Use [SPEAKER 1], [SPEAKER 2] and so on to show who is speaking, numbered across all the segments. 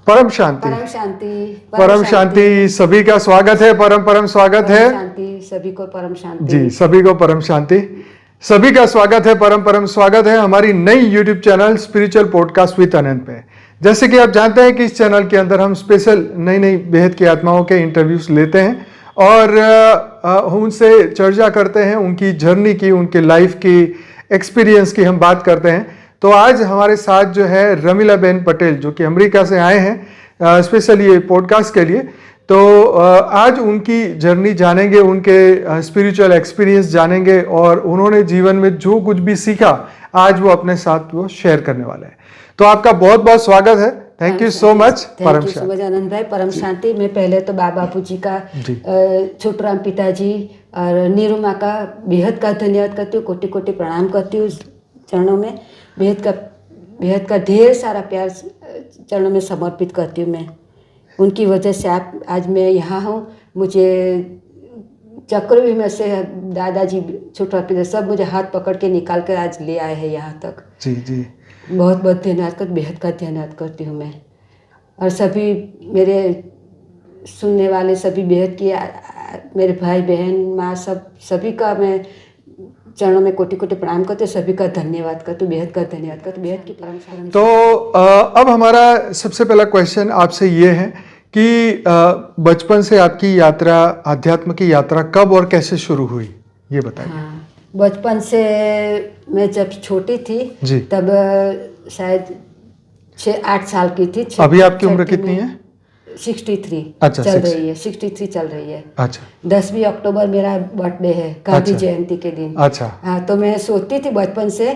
[SPEAKER 1] परम शांति।
[SPEAKER 2] परम शांति।
[SPEAKER 1] परम शांति। सभी का स्वागत है। परम स्वागत है।
[SPEAKER 2] शांति सभी को परम शांति।
[SPEAKER 1] जी, सभी को परम शांति। सभी का स्वागत है। परम स्वागत है हमारी नई YouTube channel spiritual podcast with Anant पे। जैसे कि आप जानते हैं कि इस चैनल के अंदर हम स्पेशल नई बेहद की आत्माओं के इंटरव्यूज लेते हैं और उनसे चर्चा करते हैं, उनकी जर्नी की, उनके लाइफ की, एक्सपीरियंस की हम बात करते हैं। तो आज हमारे साथ जो है रमीला बेन पटेल, जो कि अमेरिका से आए हैं स्पेशली ये पॉडकास्ट के लिए। तो आज उनकी जर्नी जानेंगे, उनके स्पिरिचुअल एक्सपीरियंस जानेंगे और उन्होंने जीवन में जो कुछ भी सीखा आज वो अपने साथ वो शेयर करने वाले हैं। तो आपका बहुत बहुत स्वागत है। Thank you so much.
[SPEAKER 2] परम शांति। आनंद भाई, परम शांति। मैं पहले तो बाबा बापू जी का, छोटूराम पिताजी और नीरू माँ का बेहद का धन्यवाद करती हूँ, कोटि कोटि प्रणाम करती हूँ चरणों में। बेहद का ढेर सारा प्यार चरणों में समर्पित करती हूँ मैं। उनकी वजह से आज मैं यहाँ हूँ। मुझे चक्रव्यूह में से दादाजी, छोटा पिता सब मुझे हाथ पकड़ के निकाल कर आज ले आए हैं यहाँ तक।
[SPEAKER 1] जी जी,
[SPEAKER 2] बहुत धन्यवाद कर, बेहद का धन्यवाद करती हूँ मैं। और सभी मेरे सुनने वाले सभी बेहद की, मेरे भाई बहन माँ सभी का मैं चरणों में कोटि कोटि प्रणाम करते, सभी का धन्यवाद करते, बेहद का धन्यवाद करते, बेहद की परम।
[SPEAKER 1] तो अब हमारा सबसे पहला क्वेश्चन आपसे ये है कि बचपन से आपकी यात्रा, आध्यात्म की यात्रा कब और कैसे शुरू हुई, ये बताइए।
[SPEAKER 2] हाँ, बचपन से मैं जब छोटी थी
[SPEAKER 1] जी,
[SPEAKER 2] तब शायद 6-8 साल की थी।
[SPEAKER 1] अभी आपकी उम्र कितनी है?
[SPEAKER 2] 63।
[SPEAKER 1] अच्छा,
[SPEAKER 2] चल रही है, 63 चल रही है।
[SPEAKER 1] अच्छा,
[SPEAKER 2] 10वीं अक्टूबर मेरा बर्थडे है, गांधी जयंती के दिन।
[SPEAKER 1] अच्छा,
[SPEAKER 2] हाँ, तो मैं सोचती थी बचपन से,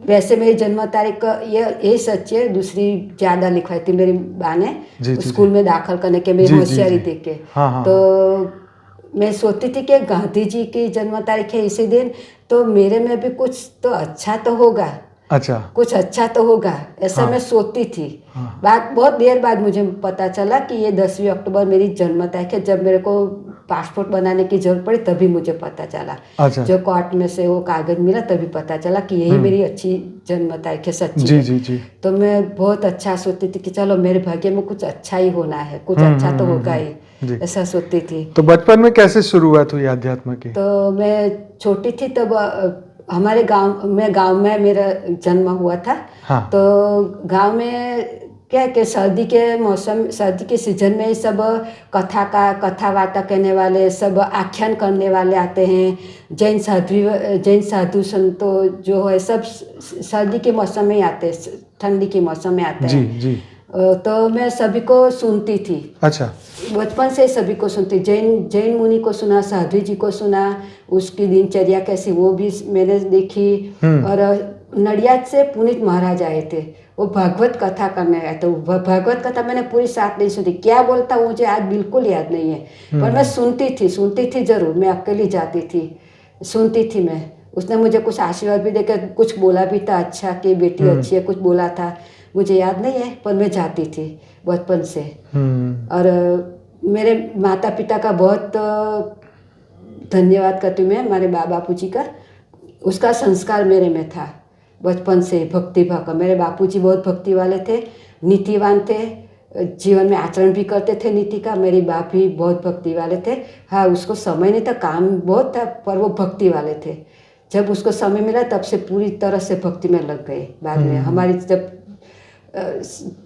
[SPEAKER 2] वैसे मेरी जन्म तारीख का ये सच है, दूसरी ज़्यादा लिखवाई थी मेरी बा ने स्कूल में दाखिल करने के, मेरी होशियारी देख के। तो मैं सोचती थी कि गांधी जी की जन्म तारीख है इसी दिन, तो मेरे में भी कुछ तो अच्छा तो होगा।
[SPEAKER 1] अच्छा,
[SPEAKER 2] कुछ अच्छा तो होगा, ऐसा मैं सोचती थी। बात बहुत देर बाद मुझे पता चला कि ये 10वीं अक्टूबर मेरी जन्म तारीख है। जब मेरे को पासपोर्ट बनाने की जरूरत पड़ी तभी मुझे पता चला।
[SPEAKER 1] अच्छा,
[SPEAKER 2] जो कोर्ट में से वो कागज मिला तभी पता चला कि यही मेरी अच्छी जन्म तारीख है, सच्ची
[SPEAKER 1] जी
[SPEAKER 2] है।
[SPEAKER 1] जी जी।
[SPEAKER 2] तो मैं बहुत अच्छा सोचती थी कि चलो मेरे भाग्य में कुछ अच्छा ही होना है, कुछ अच्छा तो होगा ही, ऐसा सोचती थी।
[SPEAKER 1] तो बचपन में कैसे शुरुआत हुई अध्यात्म की?
[SPEAKER 2] तो मैं छोटी थी तब हमारे गांव में मेरा जन्म हुआ था।
[SPEAKER 1] हाँ।
[SPEAKER 2] तो गांव में क्या कि सर्दी के सीजन में सब कथा वार्ता कहने वाले, सब आख्यान करने वाले आते हैं। जैन साधु संतो जो है सब सर्दी के मौसम में आते हैं, ठंडी के मौसम में आते हैं।
[SPEAKER 1] जी जी।
[SPEAKER 2] तो मैं सभी को सुनती थी।
[SPEAKER 1] अच्छा,
[SPEAKER 2] बचपन से सभी को सुनती, जैन मुनि को सुना, साधु जी को सुना, उसकी दिनचर्या कैसी वो भी मैंने देखी। और नडियाद से पुनीत महाराज आए थे, वो भागवत कथा करने आए थे। भागवत कथा मैंने पूरी 7 दिन सुनी, क्या बोलता मुझे आज बिल्कुल याद नहीं है, पर मैं सुनती थी जरूर। मैं अकेली जाती थी, सुनती थी मैं। उसने मुझे कुछ आशीर्वाद भी देकर कुछ बोला भी था, अच्छा कि बेटी अच्छी है, कुछ बोला था, मुझे याद नहीं है, पर मैं जाती थी बचपन से। और मेरे माता पिता का बहुत धन्यवाद करती हूँ मैं, हमारे बापू जी का। उसका संस्कार मेरे में था बचपन से, भक्ति भाव का। मेरे बापूजी बहुत भक्ति वाले थे, नीतिवान थे, जीवन में आचरण भी करते थे नीति का। मेरे बाप भी बहुत भक्ति वाले थे। हाँ, उसको समय नहीं था, काम बहुत था, पर वो भक्ति वाले थे। जब उसको समय मिला तब से पूरी तरह से भक्ति में लग गए। बाद में हमारी जब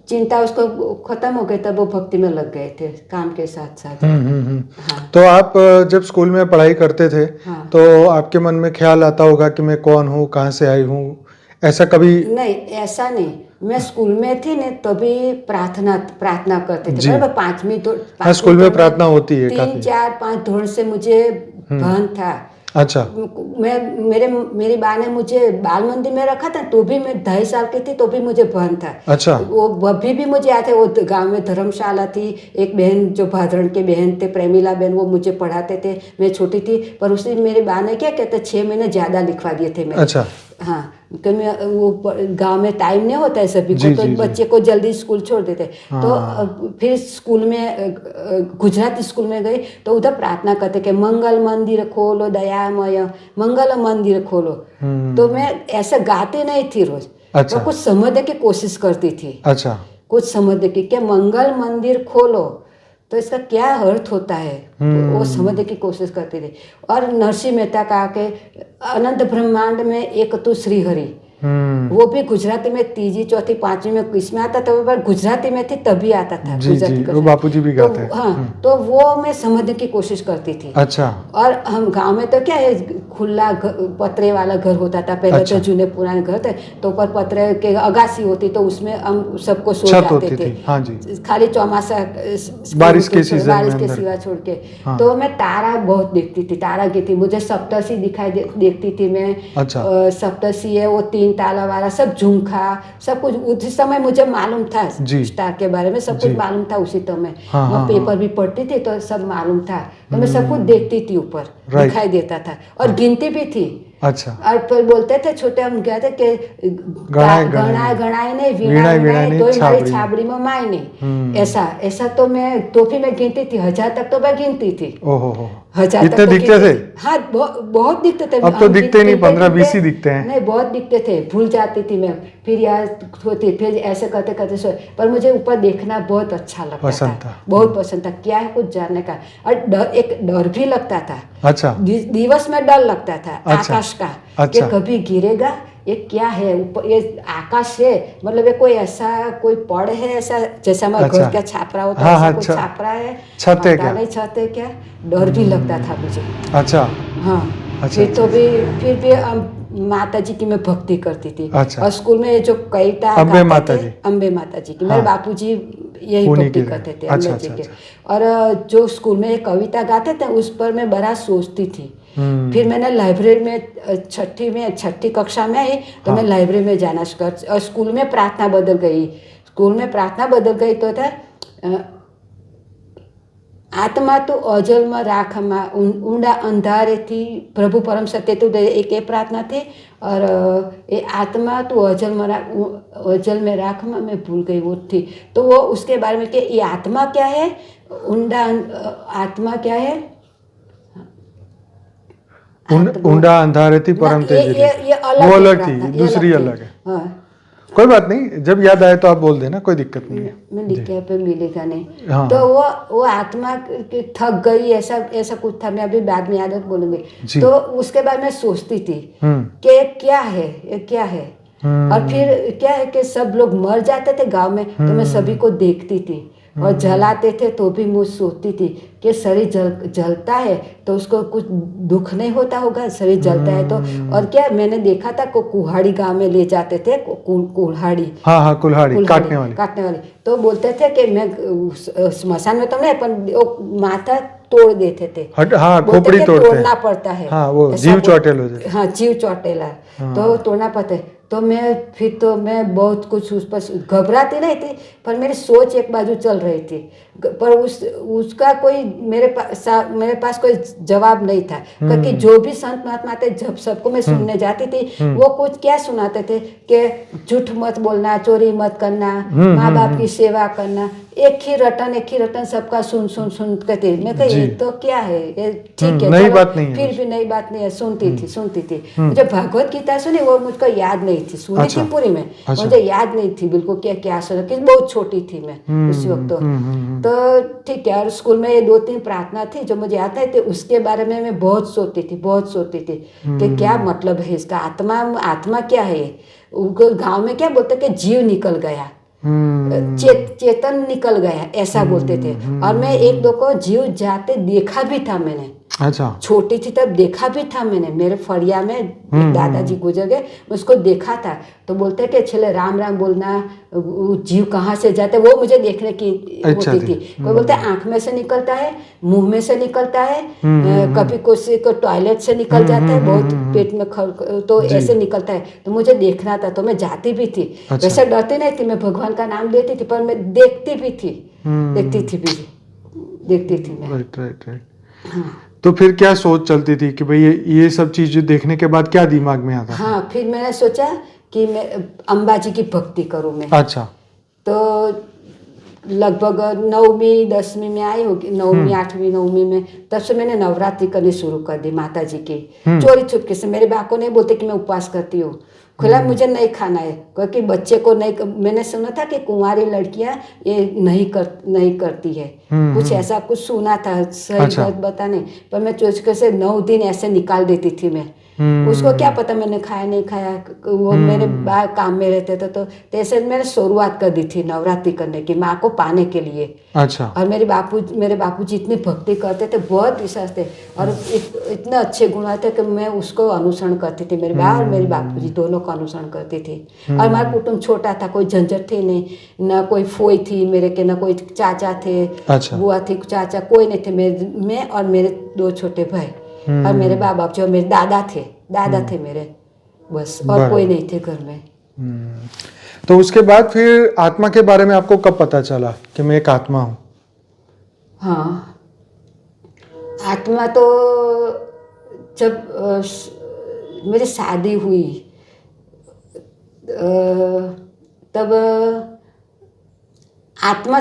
[SPEAKER 2] चिंता उसको खत्म हो गई तब वो भक्ति में लग गए थे काम के साथ साथ। हाँ।
[SPEAKER 1] तो आप जब स्कूल में पढ़ाई करते थे,
[SPEAKER 2] हाँ।
[SPEAKER 1] तो आपके मन में ख्याल आता होगा कि मैं कौन हूँ, कहाँ से आई हूँ, ऐसा कभी?
[SPEAKER 2] नहीं, ऐसा नहीं। मैं स्कूल में थी ने तभी प्रार्थना करते थे। बराबर 5वीं तो
[SPEAKER 1] हाँ, स्कूल में प्रार्थना होती है
[SPEAKER 2] 3, 4, 5 धोरण से मुझे भान था।
[SPEAKER 1] अच्छा।
[SPEAKER 2] मेरी बा ने मुझे बाल मंदिर में रखा था, तो भी मैं 2.5 साल की थी, तो भी मुझे भान था।
[SPEAKER 1] अच्छा।
[SPEAKER 2] वो अभी भी मुझे याद है। वो गांव में धर्मशाला थी, एक बहन जो भादरण के बहन थे, प्रेमिला बहन, वो मुझे पढ़ाते थे। मैं छोटी थी, पर उसने मेरी बा ने क्या कहते 6 महीने ज़्यादा लिखवा दिए थे मेरे।
[SPEAKER 1] अच्छा।
[SPEAKER 2] हाँ, क्योंकि वो गांव में टाइम नहीं होता है सभी को, तो बच्चे को जल्दी स्कूल छोड़ देते। तो फिर स्कूल में, गुजराती स्कूल में गई तो उधर प्रार्थना करते कि मंगल मंदिर खोलो दयामय, मंगल मंदिर खोलो। तो मैं ऐसे गाते नहीं थी रोज।
[SPEAKER 1] अच्छा।
[SPEAKER 2] तो कुछ समझने की कोशिश करती थी।
[SPEAKER 1] अच्छा।
[SPEAKER 2] कुछ समझने की, क्या मंगल मंदिर खोलो तो इसका क्या अर्थ होता है, वो समझने की कोशिश करती थी। और नरसिंह मेहता का के अनंत ब्रह्मांड में एक तो श्रीहरि, वो भी गुजराती में तीजी चौथी पांचवी में किसमें आता था, वो बार गुजराती में थी तभी आता था।
[SPEAKER 1] जी जी, वो बापूजी भी गाते हैं।
[SPEAKER 2] हाँ, तो वो मैं समझने की कोशिश करती थी।
[SPEAKER 1] अच्छा।
[SPEAKER 2] और हम गांव में तो क्या है, खुला पतरे वाला घर होता था पहले। अच्छा। तो जूने पुराने घर थे तो ऊपर पतरे के अगासी होती, तो उसमें हम सबको सो जाते थे।
[SPEAKER 1] हाँ जी।
[SPEAKER 2] खाली चौमासा
[SPEAKER 1] बारिश के
[SPEAKER 2] सिवा छोड़ के। हाँ। तो मैं तारा बहुत देखती थी, तारा की थी, मुझे सप्तर्षि दिखाई देखती थी मैं। अच्छा। सप्तर्षि है वो 3 ताला वाला, सब झुमका सब कुछ उस समय मुझे मालूम था। स्टार के बारे में सब कुछ मालूम था उसी समय। मैं पेपर भी पढ़ती थी तो सब मालूम था, तो मैं सब कुछ देखती थी, ऊपर दिखाई देता था और गिनती भी थी। अच्छा। और फिर बोलते थे छोटे हम कहते कि गणाए नहीं वीणा वीणाए तो हमारी छाबड़ी में माय नहीं। ऐसा तो मैं तोहफी में गिनती थी, 1000 तक तो मैं गिनती थी। 1000 तक तो दिखते थे। हाँ, बहुत दिखते थे। अब तो दिखते नहीं, 15-20 ही दिखते हैं। नहीं, बहुत दिखते थे, भूल जाती थी मैं, फिर याद होती, फिर ऐसे करते करते सो। पर मुझे ऊपर देखना बहुत अच्छा लगता था, बहुत पसंद था, क्या है कुछ जानने का। और एक डर भी लगता था। अच्छा। दिवस में डर लगता था। अच्छा। आकाश का। अच्छा। कि कभी गिरेगा, ये क्या है ऊपर, ये आकाश है, मतलब ये कोई ऐसा कोई पड़ है ऐसा, जैसा हमारे घर का छापरा होता है, ऐसा कुछ छापरा है, छत है क्या, नहीं छत है क्या, डर भी लगता था मुझे। अच्छा। हाँ। फिर तो फिर भी माता जी की मैं भक्ति करती थी। अच्छा। और स्कूल में जो कविता अम्बे माता जी की, मेरे बापूजी यही भक्ति करते थे अम्बे जी के। और जो स्कूल में कविता गाते थे उस पर मैं बड़ा सोचती थी। फिर मैंने लाइब्रेरी में छठी कक्षा में आई तो मैं लाइब्रेरी में जाना कर, और स्कूल में प्रार्थना बदल गई तो था आत्मा तो अजलમાં રાખમાં ઊંડા અંધારેથી પ્રભુ પરમ સત્ય તો एक ये प्रार्थना थी। और ये आत्मा तो अजल में राखमा, मैं भूल गई वो थी। तो वो उसके बारे में कि ये आत्मा क्या है, आत्मा क्या है, ऊंडा अंधारेથી परम तेज, ये अलग थी, दूसरी अलग है। हाँ, कोई बात नहीं, जब याद आए तो आप बोल देना, कोई दिक्कत नहीं है। मैं लिखे पे मिलेगा नहीं। हाँ। तो वो आत्मा थक गई, ऐसा कुछ था, मैं अभी बाद में याद बोलूंगी। तो उसके बाद मैं सोचती थी कि क्या है, ये क्या है। और फिर क्या है कि सब लोग मर जाते थे गांव में, तो मैं सभी को देखती थी और जलाते थे तो भी मुझ सोचती थी कि शरीर जलता है तो उसको कुछ दुख नहीं होता होगा, शरीर जलता है तो। और क्या मैंने देखा था कुल्हाड़ी गांव में ले जाते थे, कुल्हाड़ी। हाँ, कुल्हाड़ी काटने वाली। तो बोलते थे कि मैं स्मशान में तो नहीं, पर माथा तोड़ देते थे। हाँ, खोपड़ी तोड़ना पड़ता है। हाँ, वो जीव चौटेल हो जाए। हाँ, जीव चौटेला। तो तोड़ना पड़ता है। तो मैं बहुत कुछ उस पर घबराती नहीं थी, पर मेरी सोच एक बाजू चल रही थी, पर उसका कोई मेरे पास कोई जवाब नहीं था। क्योंकि जो भी संत महात्मा थे, जब सबको मैं सुनने जाती थी, वो कुछ क्या सुनाते थे कि झूठ मत बोलना, चोरी मत करना, माँ बाप की सेवा करना, एक ही रटन सबका सुन कहते। मैं कही ये तो क्या है, ये ठीक है, नई बात नहीं है, फिर भी नई बात नहीं है। सुनती थी। मुझे भागवत गीता सुनी, वो मुझको याद नहीं थी, सुनी थी पूरी में, मुझे याद नहीं थी बिल्कुल क्या सुना, कि बहुत छोटी थी मैं उस वक्त। तो ठीक है। और स्कूल में ये 2-3 प्रार्थना थी जो मुझे याद थी, उसके बारे में मैं बहुत सोचती थी कि क्या मतलब है इसका, आत्मा क्या है। गाँव में क्या बोलते कि जीव निकल गया, चेतन निकल गया, ऐसा बोलते थे। और मैं 1-2 को जीव जाते देखा भी था मैंने। अच्छा। छोटी थी तब देखा भी था मैंने, मेरे फड़िया में दादाजी गुजर गए, उसको देखा था। तो बोलते कि छले राम राम बोलना, जीव कहाँ से जाते, वो मुझे देखने की होती थी। कोई बोलते आंख में से निकलता है, मुंह में से निकलता है, कभी किसी को टॉयलेट से निकल जाता है, बहुत पेट में तो ऐसे निकलता है। तो मुझे देखना था, तो मैं जाती भी थी। वैसे डरती नहीं थी, मैं भगवान का नाम लेती थी, पर मैं देखती भी थी, देखती थी मैं। राइट। तो फिर क्या सोच चलती थी कि भाई ये सब चीज देखने के बाद क्या दिमाग में आता? हाँ, फिर मैंने सोचा कि मैं अंबाजी की भक्ति करूं मैं। अच्छा। तो लगभग 9वीं 10वीं में आई होगी, 9वीं 8वीं 9वीं में, तब से मैंने नवरात्रि करनी शुरू कर दी माता जी की, चोरी छुपके से। मेरे बा को नहीं बोलते कि मैं उपवास करती हूँ, खुला मुझे नहीं खाना है, क्योंकि बच्चे को नहीं, मैंने सुना था कि कुंवारी लड़कियां ये नहीं करती है, कुछ ऐसा कुछ सुना था, सही
[SPEAKER 1] अच्छा।
[SPEAKER 2] बात बता नहीं, पर मैं चोचके से 9 दिन ऐसे निकाल देती थी मैं। उसको क्या पता मैंने खाया नहीं खाया, वो मेरे बा काम में रहते थे, तो ऐसे मैंने शुरुआत कर दी थी नवरात्रि करने की, माँ को पाने के लिए।
[SPEAKER 1] अच्छा।
[SPEAKER 2] और मेरे बापूजी इतनी भक्ति करते थे, बहुत विश्वास थे, और इतने अच्छे गुण आते कि मैं उसको अनुसरण करती थी, मेरे बा और मेरे बापूजी दोनों को अनुसरण करती थी। और हमारा कुटुंब छोटा था, कोई झंझट थी नहीं, ना कोई फोई थी मेरे के, ना कोई चाचा थे,
[SPEAKER 1] अच्छा।
[SPEAKER 2] बुआ थी, चाचा कोई नहीं थे, मैं और मेरे 2 छोटे भाई और मेरे बाप जो मेरे दादा थे मेरे, बस, और कोई नहीं थे घर में।
[SPEAKER 1] तो उसके बाद फिर आत्मा के बारे में आपको कब पता चला कि मैं एक आत्मा हूँ?
[SPEAKER 2] हाँ, आत्मा तो जब मेरी शादी हुई तब आत्मा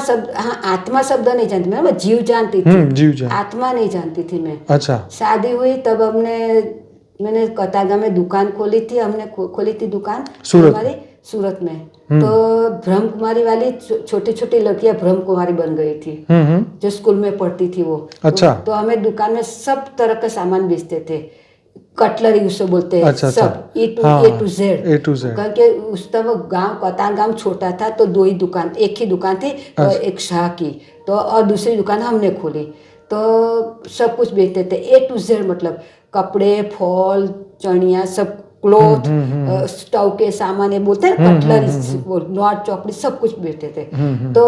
[SPEAKER 2] शब्द नहीं जानती मैं जीव जानती थी,
[SPEAKER 1] जीव जान।
[SPEAKER 2] आत्मा नहीं जानती थी मैं।
[SPEAKER 1] अच्छा।
[SPEAKER 2] शादी हुई तब मैंने कतारगांव में दुकान खोली थी, हमने खोली थी दुकान सूरत में। तो ब्रह्म कुमारी वाली छोटी छोटी लड़कियां ब्रह्म कुमारी बन गई थी, जो स्कूल में पढ़ती थी वो। अच्छा। तो हमें दुकान में सब तरह का सामान बेचते थे, कटलरी उसे बोलते हैं। अच्छा, सब ए टू जेड करके। उस तब गांव कतारगांव छोटा था, तो 2 ही दुकान, एक ही दुकान थी, एक शाह की, तो और दूसरी दुकान हमने खोली, तो सब कुछ बेचते थे, ए टू जेड, मतलब कपड़े, फल, चणिया, सब क्लोथ, स्टोव के सामान, ये बोलते हैं कटलरी, नॉट चॉकलेट, सब कुछ बेचते थे। तो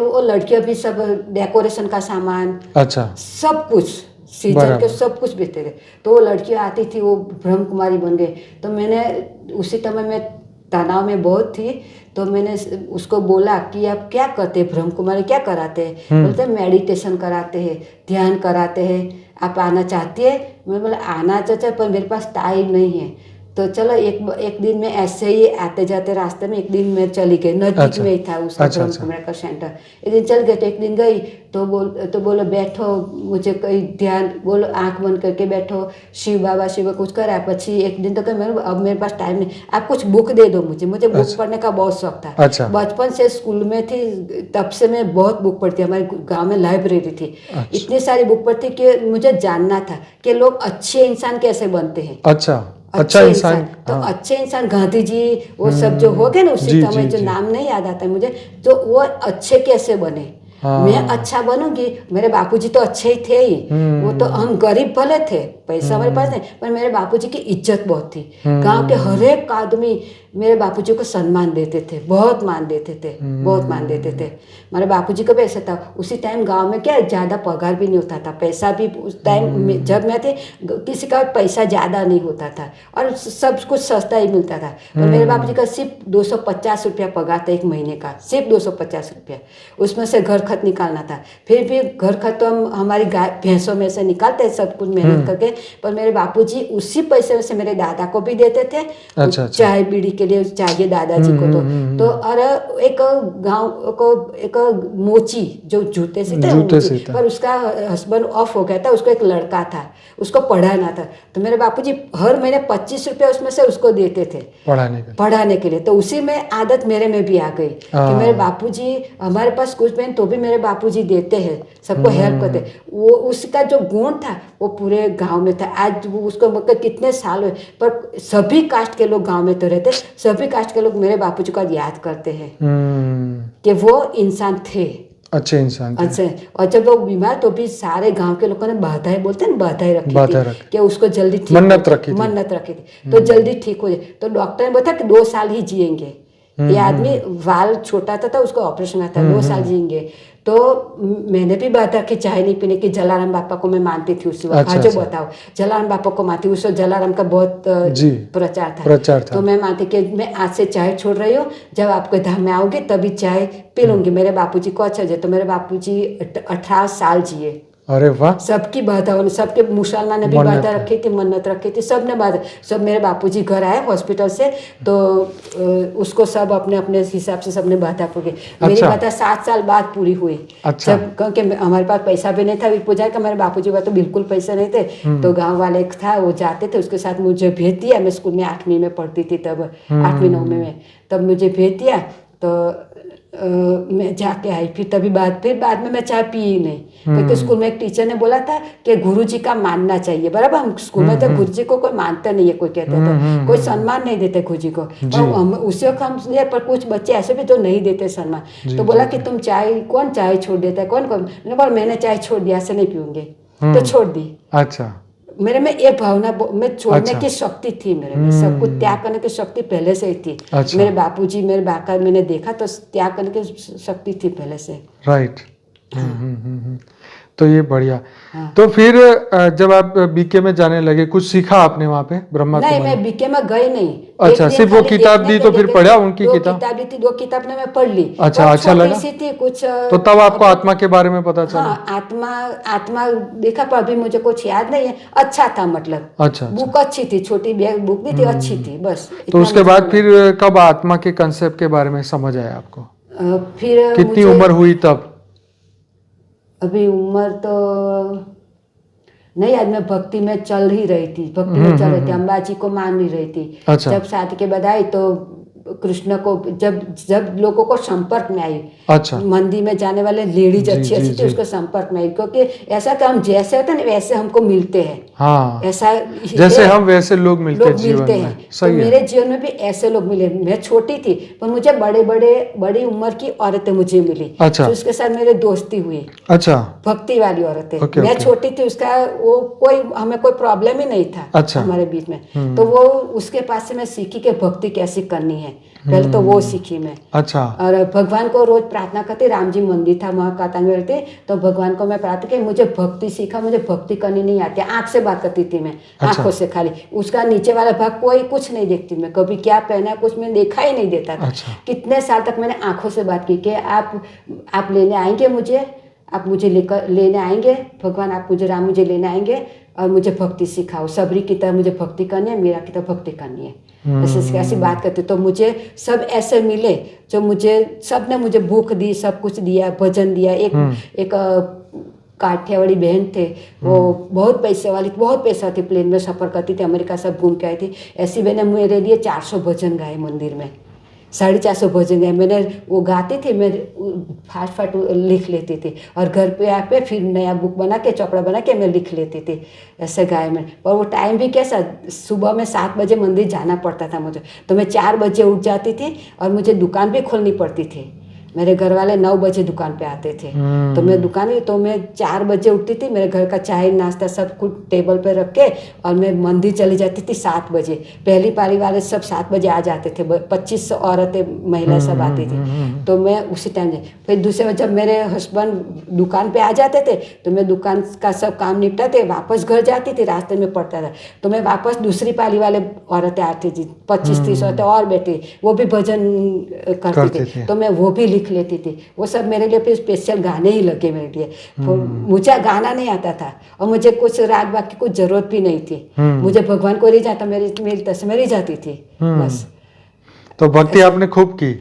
[SPEAKER 2] वो लड़कियां भी सब डेकोरेशन का सामान, अच्छा, सब कुछ सीजन के सब कुछ बेचते थे। तो वो लड़कियां आती थी, वो ब्रह्म कुमारी बन गई। तो मैंने उसी समय में तनाव में बहुत थी, तो मैंने उसको बोला कि आप क्या करते हैं, ब्रह्म कुमारी क्या कराते हैं? बोलते मेडिटेशन कराते हैं, ध्यान कराते हैं, आप आना चाहती है? मैं बोला आना चाहता पर मेरे पास टाइम नहीं है। तो चलो एक दिन में ऐसे ही आते जाते रास्ते में एक दिन मैं चली गई, नजदीक में ही था उसका ब्रह्म कुमारी का सेंटर। एक दिन चल गए, तो एक दिन गई तो बोलो बैठो, मुझे कोई ध्यान, बोलो आंख बंद करके बैठो, शिव बाबा कुछ करा। पछी एक दिन तो कह अब मेरे पास टाइम नहीं, आप कुछ बुक दे दो मुझे बुक पढ़ने का बहुत शौक था। अच्छा। बचपन से स्कूल में थी, तब से मैं बहुत बुक पढ़ती, हमारे गाँव में लाइब्रेरी थी। अच्छा। इतनी सारी बुक पढ़ती कि मुझे जानना था कि लोग अच्छे इंसान कैसे बनते हैं। अच्छा इंसान, तो अच्छे इंसान गांधी जी वो सब जो हो गए ना उसी समय, जो नाम नहीं याद आता है मुझे, तो वो अच्छे कैसे बने। मैं अच्छा बनूंगी, मेरे बापूजी तो अच्छे ही थे ही, वो तो, हम गरीब भले थे, पैसा हमारे पास नहीं, पर मेरे बापूजी की इज्जत बहुत थी। गांव के हर एक आदमी मेरे बापूजी को सम्मान देते थे, बहुत मान देते थे, बहुत मान देते थे। मेरे बापूजी को भी ऐसा था। उसी टाइम गांव में क्या ज़्यादा पगार भी नहीं होता था, पैसा भी उस टाइम जब मैं थी किसी का पैसा ज़्यादा नहीं होता था, और सब कुछ सस्ता ही मिलता था। तो मेरे बापूजी का सिर्फ 250 रुपया पगार था एक महीने का, सिर्फ 250 रुपया, उसमें से घर खर्च निकालना था। फिर भी घर खर्च तो हम हमारी गाय भैंसों में से निकालते सब कुछ मेहनत करके, पर मेरे बापूजी उसी पैसे में से मेरे दादा को भी देते थे। अच्छा। चाय बीड़ी के लिए चाहिए दादाजी को, तो और एक गांव को एक मोची जो जूते से थे, पर उसका हस्बैंड ऑफ हो गया था, उसको एक लड़का था, उसको पढ़ाना था। तो मेरे बापूजी हर महीने 25 रुपया उसमें से उसको देते थे पढ़ाने के लिए। तो उसी में आदत मेरे में भी आ गई कि मेरे बापूजी, हमारे पास कुछ बहन तो भी मेरे बापूजी देते हैं, सबको हेल्प करते। वो उसका जो गुण था वो पूरे गांव में था। आज वो उसको मतलब कितने साल हुए, पर सभी कास्ट के लोग गांव में तो रहते, सभी कास्ट के लोग मेरे बापूजी को याद करते हैं कि वो इंसान थे, अच्छे इंसान थे। अच्छा। और जब वो बीमार तो भी सारे गांव के लोगों ने बधाई, बोलते हैं बधाई रखी थी कि उसको जल्दी ठीक, मन्नत रखी थी तो जल्दी ठीक हो जाए। तो डॉक्टर ने बताया कि 2 साल ही जिएंगे। ये आदमी वाल छोटा था उसको ऑपरेशन आता है, 2 साल जिएंगे। तो मैंने भी बात रखी चाय नहीं पीने की। जलाराम बापा को मैं मानती थी उसी वक्त। जो बताओ, जलाराम बापा को मानती, उस जलाराम का बहुत प्रचार था। तो मैं मानती कि मैं आज से चाय छोड़ रही हूँ, जब आपके धाम में आओगे तभी चाय पी लूंगी। मेरे बापूजी को अच्छा जाए। तो मेरे बापूजी 18 साल जिए,
[SPEAKER 1] अरे वाह।
[SPEAKER 2] सबकी बाधाओं, सबके मुसलमान ने भी
[SPEAKER 1] मन्नत
[SPEAKER 2] बाधा रखी थी, मन्नत रखी थी, सब ने बाधा। सब मेरे बापूजी घर आए हॉस्पिटल से, तो उसको सब अपने अपने हिसाब से सबने बाधा पूरी। मेरी
[SPEAKER 1] अच्छा।
[SPEAKER 2] बाधा 7 साल बाद पूरी हुई।
[SPEAKER 1] अच्छा।
[SPEAKER 2] जब क्योंकि हमारे पास पैसा भी नहीं था पूजा का, मेरे बापूजी का तो बिल्कुल पैसा नहीं थे, तो गांव वाले एक था वो जाते थे, उसके साथ मुझे भेज दिया। मैं स्कूल में 8वीं में पढ़ती थी तब, 8वीं 9वीं में, तब मुझे भेज दिया। तो मैं जाके आई, फिर फिर बाद में मैं चाय पी ही नहीं, क्योंकि स्कूल में एक टीचर ने बोला था कि गुरुजी का मानना चाहिए। बराबर, हम स्कूल में तो गुरुजी को कोई मानता नहीं है, कोई कहता था, कोई सम्मान नहीं देते गुरुजी को। और उसी वक्त हम लिए, पर कुछ बच्चे ऐसे भी तो नहीं देते सम्मान। तो बोला कि तुम चाय, कौन चाय छोड़ देता है, कौन कौन? मैंने बोला मैंने चाय छोड़ दिया, ऐसे नहीं पीऊंगी, तो छोड़ दी।
[SPEAKER 1] अच्छा।
[SPEAKER 2] मेरे में ये भावना, मैं छोड़ने
[SPEAKER 1] अच्छा।
[SPEAKER 2] की शक्ति थी मेरे में, सब कुछ त्याग करने की शक्ति पहले से ही थी।
[SPEAKER 1] अच्छा।
[SPEAKER 2] मेरे बापूजी, मेरे बाका मैंने देखा तो त्याग करने की शक्ति थी पहले से।
[SPEAKER 1] राइट। तो ये बढ़िया।
[SPEAKER 2] हाँ।
[SPEAKER 1] तो फिर जब आप बीके में जाने लगे, कुछ सीखा आपने वहाँ पे ब्रह्मा
[SPEAKER 2] नहीं,
[SPEAKER 1] कुमारी?
[SPEAKER 2] मैं बीके में गई नहीं।
[SPEAKER 1] अच्छा, सिर्फ वो किताब दी तो फिर पढ़ा उनकी किताब?
[SPEAKER 2] 2 किताब दी थी, 2 किताब ने मैं पढ़ ली।
[SPEAKER 1] अच्छा, अच्छा लगा?
[SPEAKER 2] सी थी कुछ,
[SPEAKER 1] तो तब आपको आत्मा के बारे में पता चला?
[SPEAKER 2] हाँ, आत्मा देखा, पर अभी मुझे कुछ याद नहीं है। अच्छा था, मतलब
[SPEAKER 1] अच्छा।
[SPEAKER 2] बुक अच्छी थी, छोटी बुक भी थी, अच्छी थी, बस।
[SPEAKER 1] तो उसके बाद फिर कब आत्मा के कंसेप्ट के बारे में समझ आया आपको?
[SPEAKER 2] फिर
[SPEAKER 1] कितनी उम्र हुई तब?
[SPEAKER 2] अभी उम्र तो नहीं याद, मैं भक्ति में चल ही रही थी, भक्ति में चल रही थी, अम्बाजी को मान ही रही थी।
[SPEAKER 1] अच्छा।
[SPEAKER 2] जब शादी के बाद आई तो कृष्ण को जब लोगों को संपर्क में आई,
[SPEAKER 1] अच्छा,
[SPEAKER 2] मंदिर में जाने वाले लेडीज अच्छी अच्छी थी, उसके संपर्क में आई, क्योंकि ऐसा कि हम जैसे होते हैं वैसे हमको मिलते हैं।
[SPEAKER 1] हाँ,
[SPEAKER 2] ऐसा
[SPEAKER 1] जैसे हम वैसे लोग मिलते हैं जीवन में।
[SPEAKER 2] हैं।
[SPEAKER 1] सही
[SPEAKER 2] तो
[SPEAKER 1] है।
[SPEAKER 2] मेरे जीवन में भी ऐसे लोग मिले। मैं छोटी थी पर मुझे बड़ी उम्र की औरतें मुझे मिली।
[SPEAKER 1] अच्छा।
[SPEAKER 2] तो उसके साथ मेरी दोस्ती हुई।
[SPEAKER 1] अच्छा।
[SPEAKER 2] भक्ति वाली औरतें।
[SPEAKER 1] ओके,
[SPEAKER 2] मैं
[SPEAKER 1] ओके।
[SPEAKER 2] छोटी थी, उसका वो हमें कोई प्रॉब्लम ही नहीं था।
[SPEAKER 1] अच्छा।
[SPEAKER 2] हमारे बीच में। तो वो उसके पास से मैं सीखी कि भक्ति कैसी करनी है, पहले तो वो सीखी मैं।
[SPEAKER 1] अच्छा।
[SPEAKER 2] और भगवान को रोज प्रार्थना करती, राम जी मंदिर था वहाँ कातांग में रहते, तो भगवान को मैं प्रार्थना की, मुझे भक्ति सीखा, मुझे भक्ति करनी नहीं आती। आँख से बात करती थी मैं, आंखों से खाली, उसका नीचे वाला भाग कोई कुछ नहीं देखती मैं, कभी क्या पहना है कुछ मैं देखा ही नहीं देता था।
[SPEAKER 1] अच्छा।
[SPEAKER 2] कितने साल तक मैंने आंखों से बात की कि आप लेने आएंगे मुझे, आप मुझे लेने आएंगे भगवान, आप मुझे राम मुझे लेने आएंगे और मुझे भक्ति सिखाओ, सबरी की तरह मुझे भक्ति करनी है, मीरा की तरह भक्ति करनी है। ऐसी बात करते तो मुझे सब ऐसे मिले जो मुझे, सब ने मुझे भूख दी, सब कुछ दिया, भजन दिया। एक काठियावाड़ी बहन थे, वो बहुत पैसे वाली, बहुत पैसा थी, प्लेन में सफ़र करती थी, अमेरिका सब घूम के आई थी। ऐसी बहने मेरे लिए 400 भजन गाए मंदिर में, 450 भजन गाए मैंने। वो गाती थी, मैं फास्ट लिख लेती थी, और घर पे आके फिर नया बुक बना के, चौपड़ा बना के मैं लिख लेती थी, ऐसे गाए मैं। और वो टाइम भी कैसा, सुबह में 7 बजे मंदिर जाना पड़ता था मुझे, तो मैं 4 बजे उठ जाती थी, और मुझे दुकान भी खोलनी पड़ती थी। मेरे घर वाले 9 बजे दुकान पे आते थे, तो मैं 4 बजे उठती थी, मेरे घर का चाय नाश्ता सब कुछ टेबल पे रख के, और मैं मंदिर चली जाती थी 7 बजे। पहली पारी वाले सब 7 बजे आ जाते थे, 25 औरतें महिला सब आती थी, तो मैं उसी टाइम फिर दूसरे जब मेरे हस्बैंड दुकान पे आ जाते थे, तो मैं दुकान का सब काम निपटाते वापस घर जाती थी, रास्ते में पड़ता था, तो मैं वापस दूसरी पाली वाले औरतें आती थी, 25-30 औरतें और बैठी, वो भी भजन करती थी, तो मैं वो भी लिख लेती थी। वो सब मेरे लिए फिर स्पेशल गाने ही लगे मेरे लिए। मुझे गाना नहीं आता था, और मुझे कुछ राग वाग की कुछ जरूरत भी नहीं थी। मुझे भगवान को रिझा था, मेरी तस्वीर रिझ जाती थी बस।
[SPEAKER 1] तो भक्ति आपने खूब की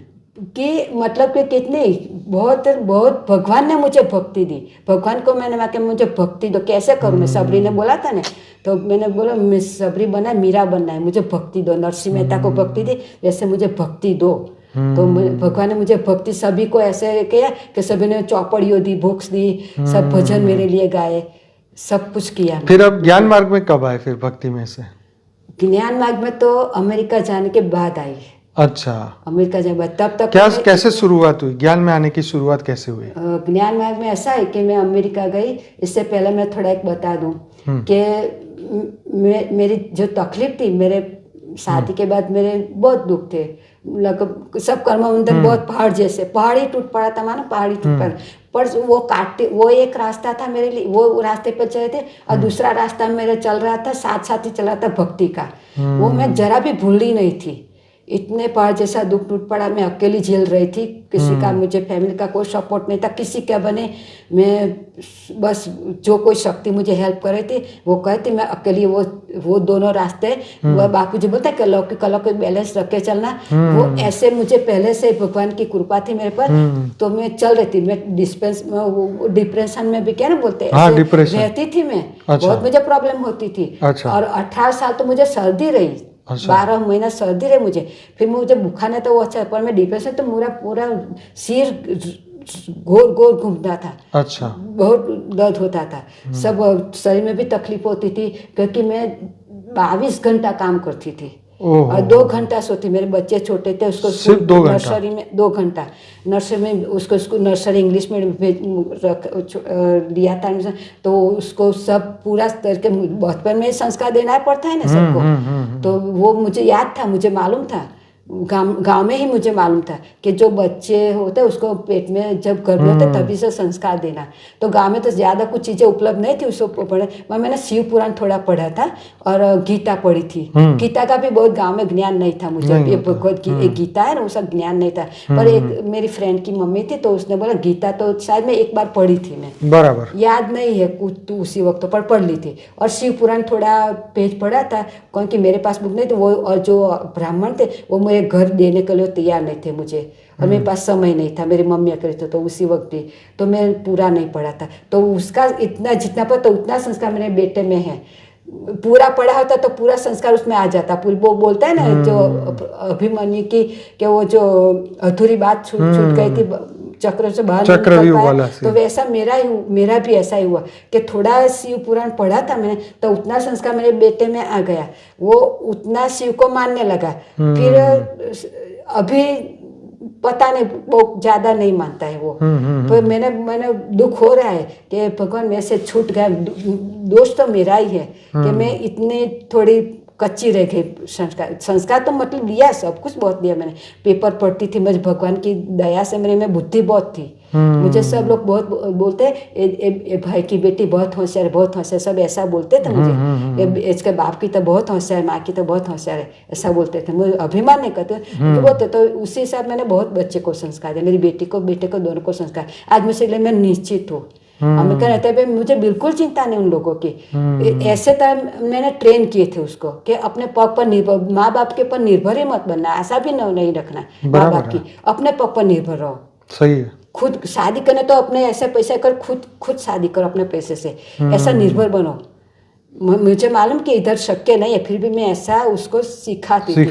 [SPEAKER 2] मतलब कि कितनी बहुत बहुत भगवान ने मुझे भक्ति दी। भगवान को मैंने वाकई मुझे भक्ति दो, कैसे करूँ मैं? सबरी ने बोला था ना, तो मैंने बोला मैं सबरी बनना, मीरा बनना है, मुझे भक्ति दो। नरसिंह मेहता को भक्ति दी, वैसे मुझे भक्ति दो। तो भगवान ने मुझे भक्ति, सभी को ऐसे किया कि सभी ने चौपड़ियों दी, बुक्स दी, सब भजन मेरे लिए गाए, सब कुछ किया।
[SPEAKER 1] फिर अब ज्ञान मार्ग में कब आए फिर भक्ति में से?
[SPEAKER 2] ज्ञान मार्ग में तो अमेरिका जाने के बाद आई।
[SPEAKER 1] अच्छा,
[SPEAKER 2] अमेरिका जाने बाद तब तक
[SPEAKER 1] क्या कैसे शुरुआत हुई? ज्ञान में आने की शुरुआत कैसे हुई?
[SPEAKER 2] ज्ञान मार्ग में ऐसा है कि मैं अमेरिका गई, इससे पहले मैं थोड़ा एक बता दूं कि मेरी जो तकलीफ थी, मेरे शादी के बाद मेरे बहुत दुख थे, लगभग सब कर्मबंधन बहुत पहाड़ ही टूट पड़ा था, मानो पहाड़ ही टूट पड़ा। पर वो एक रास्ता था मेरे लिए, वो रास्ते पर चले थे, और दूसरा रास्ता मेरा चल रहा था, साथ साथ ही चल रहा था भक्ति का। वो मैं जरा भी भूली नहीं थी इतने पहाड़ जैसा दुख टूट पड़ा, मैं अकेली झेल रही थी, किसी का मुझे फैमिली का कोई सपोर्ट नहीं था, किसी का बने, मैं बस जो कोई शक्ति मुझे हेल्प कर रही थी वो कहती, मैं अकेली वो दोनों रास्ते, वो बापूजी बोलते हैं कि बैलेंस रख के चलना, वो ऐसे मुझे पहले से भगवान की कृपा थी मेरे पर, तो मैं चल रही थी। मैं डिप्रेशन में भी क्या ना बोलते रहती थी मैं, बहुत मुझे प्रॉब्लम होती थी। और 18 साल तो मुझे सर्दी रही, 12 महीना सर्दी रही मुझे, फिर मुझे बुखार नहीं तो वो अच्छा, पर मैं डिप्रेशन तो पूरा सिर गोल घूमता था।
[SPEAKER 1] अच्छा,
[SPEAKER 2] बहुत दर्द होता था, सब शरीर में भी तकलीफ होती थी, क्योंकि मैं 22 घंटा काम करती थी और 2 घंटा सोती। मेरे बच्चे छोटे थे, उसको
[SPEAKER 1] सिर्फ 2 घंटा
[SPEAKER 2] नर्सरी में 2 घंटा नर्सरी में उसको नर्सरी इंग्लिश में लिया था, तो उसको सब पूरा करके बचपन में संस्कार देना पड़ता है ना सबको, तो वो मुझे याद था, मुझे मालूम था, गांव में ही मुझे मालूम था कि जो बच्चे होते हैं उसको पेट में जब गर्भ होते तभी से संस्कार देना। तो गांव में तो ज़्यादा कुछ चीज़ें उपलब्ध नहीं थी, उसको पढ़े मैंने शिव पुराण थोड़ा पढ़ा था और गीता पढ़ी थी। गीता का भी बहुत गांव में ज्ञान नहीं था मुझे, ये भगवत एक गीता है ना, उसका ज्ञान नहीं था। पर एक मेरी फ्रेंड की मम्मी थी, तो उसने बोला गीता तो शायद मैं एक बार पढ़ी थी, मैं
[SPEAKER 1] बराबर
[SPEAKER 2] याद नहीं है कुछ, तो उसी वक्त पर पढ़ ली थी। और शिव पुराण थोड़ा पेज पढ़ा था, क्योंकि मेरे पास बुक नहीं थी वो, और जो ब्राह्मण थे वो मेरे घर देने के लिए तैयार नहीं थे मुझे, और मेरे पास समय नहीं था, मेरी मम्मी अकेले थे, तो उसी वक्त भी तो मैं पूरा नहीं पढ़ा था। तो उसका इतना जितना पता उतना संस्कार मेरे बेटे में है, पूरा पढ़ा होता तो पूरा संस्कार उसमें आ जाता। पूरी वो बोलता है ना जो अभिमन्यु की कि वो जो अधूरी बात छूट गई थी, चक्र से बाहर निकल पाया, तो वैसा मेरा भी ऐसा ही हुआ कि थोड़ा शिव पुराण पढ़ा था मैंने, तो उतना संस्कार मेरे बेटे में आ गया, वो उतना शिव को मानने लगा। फिर अभी पता नहीं वो ज्यादा नहीं मानता है वो, तो मैंने दुख हो रहा है कि भगवान मेरे से छूट गया। दोष तो मेरा ही है कि मैं इतनी थोड़ी कच्ची रह गई। संस्कार तो मतलब दिया, सब कुछ बहुत दिया मैंने, पेपर पढ़ती थी, मुझे भगवान की दया से मेरे में बुद्धि बहुत थी। मुझे सब लोग बहुत बोलते ए भाई की बेटी बहुत होशियार है, बहुत होशियार, सब ऐसा बोलते थे मुझे। इसके बाप की तो बहुत होशियार है, माँ की तो बहुत होशियार है, ऐसा बोलते थे। मुझे अभिमान नहीं करते बोलते, तो उसी हिसाब मैंने बहुत बच्चे को संस्कार दिया, मेरी बेटी को बेटे को दोनों को संस्कार। आज मुझसे लिए मैं निश्चित हूँ, हमें क्या रहता है, मुझे बिल्कुल चिंता नहीं उन लोगों की। ऐसे तो मैंने ट्रेन किए थे उसको कि अपने पग पर निर्भर, माँ बाप के पर निर्भर ही मत बनना, ऐसा भी नहीं रखना माँ बाप की, अपने पग पर निर्भर रहो।
[SPEAKER 1] सही है।
[SPEAKER 2] खुद शादी करने तो अपने ऐसे पैसे कर, खुद शादी करो अपने पैसे से, ऐसा निर्भर बनो। मुझे मालूम कि इधर शक्य नहीं है, फिर भी मैं ऐसा उसको सिखाते थे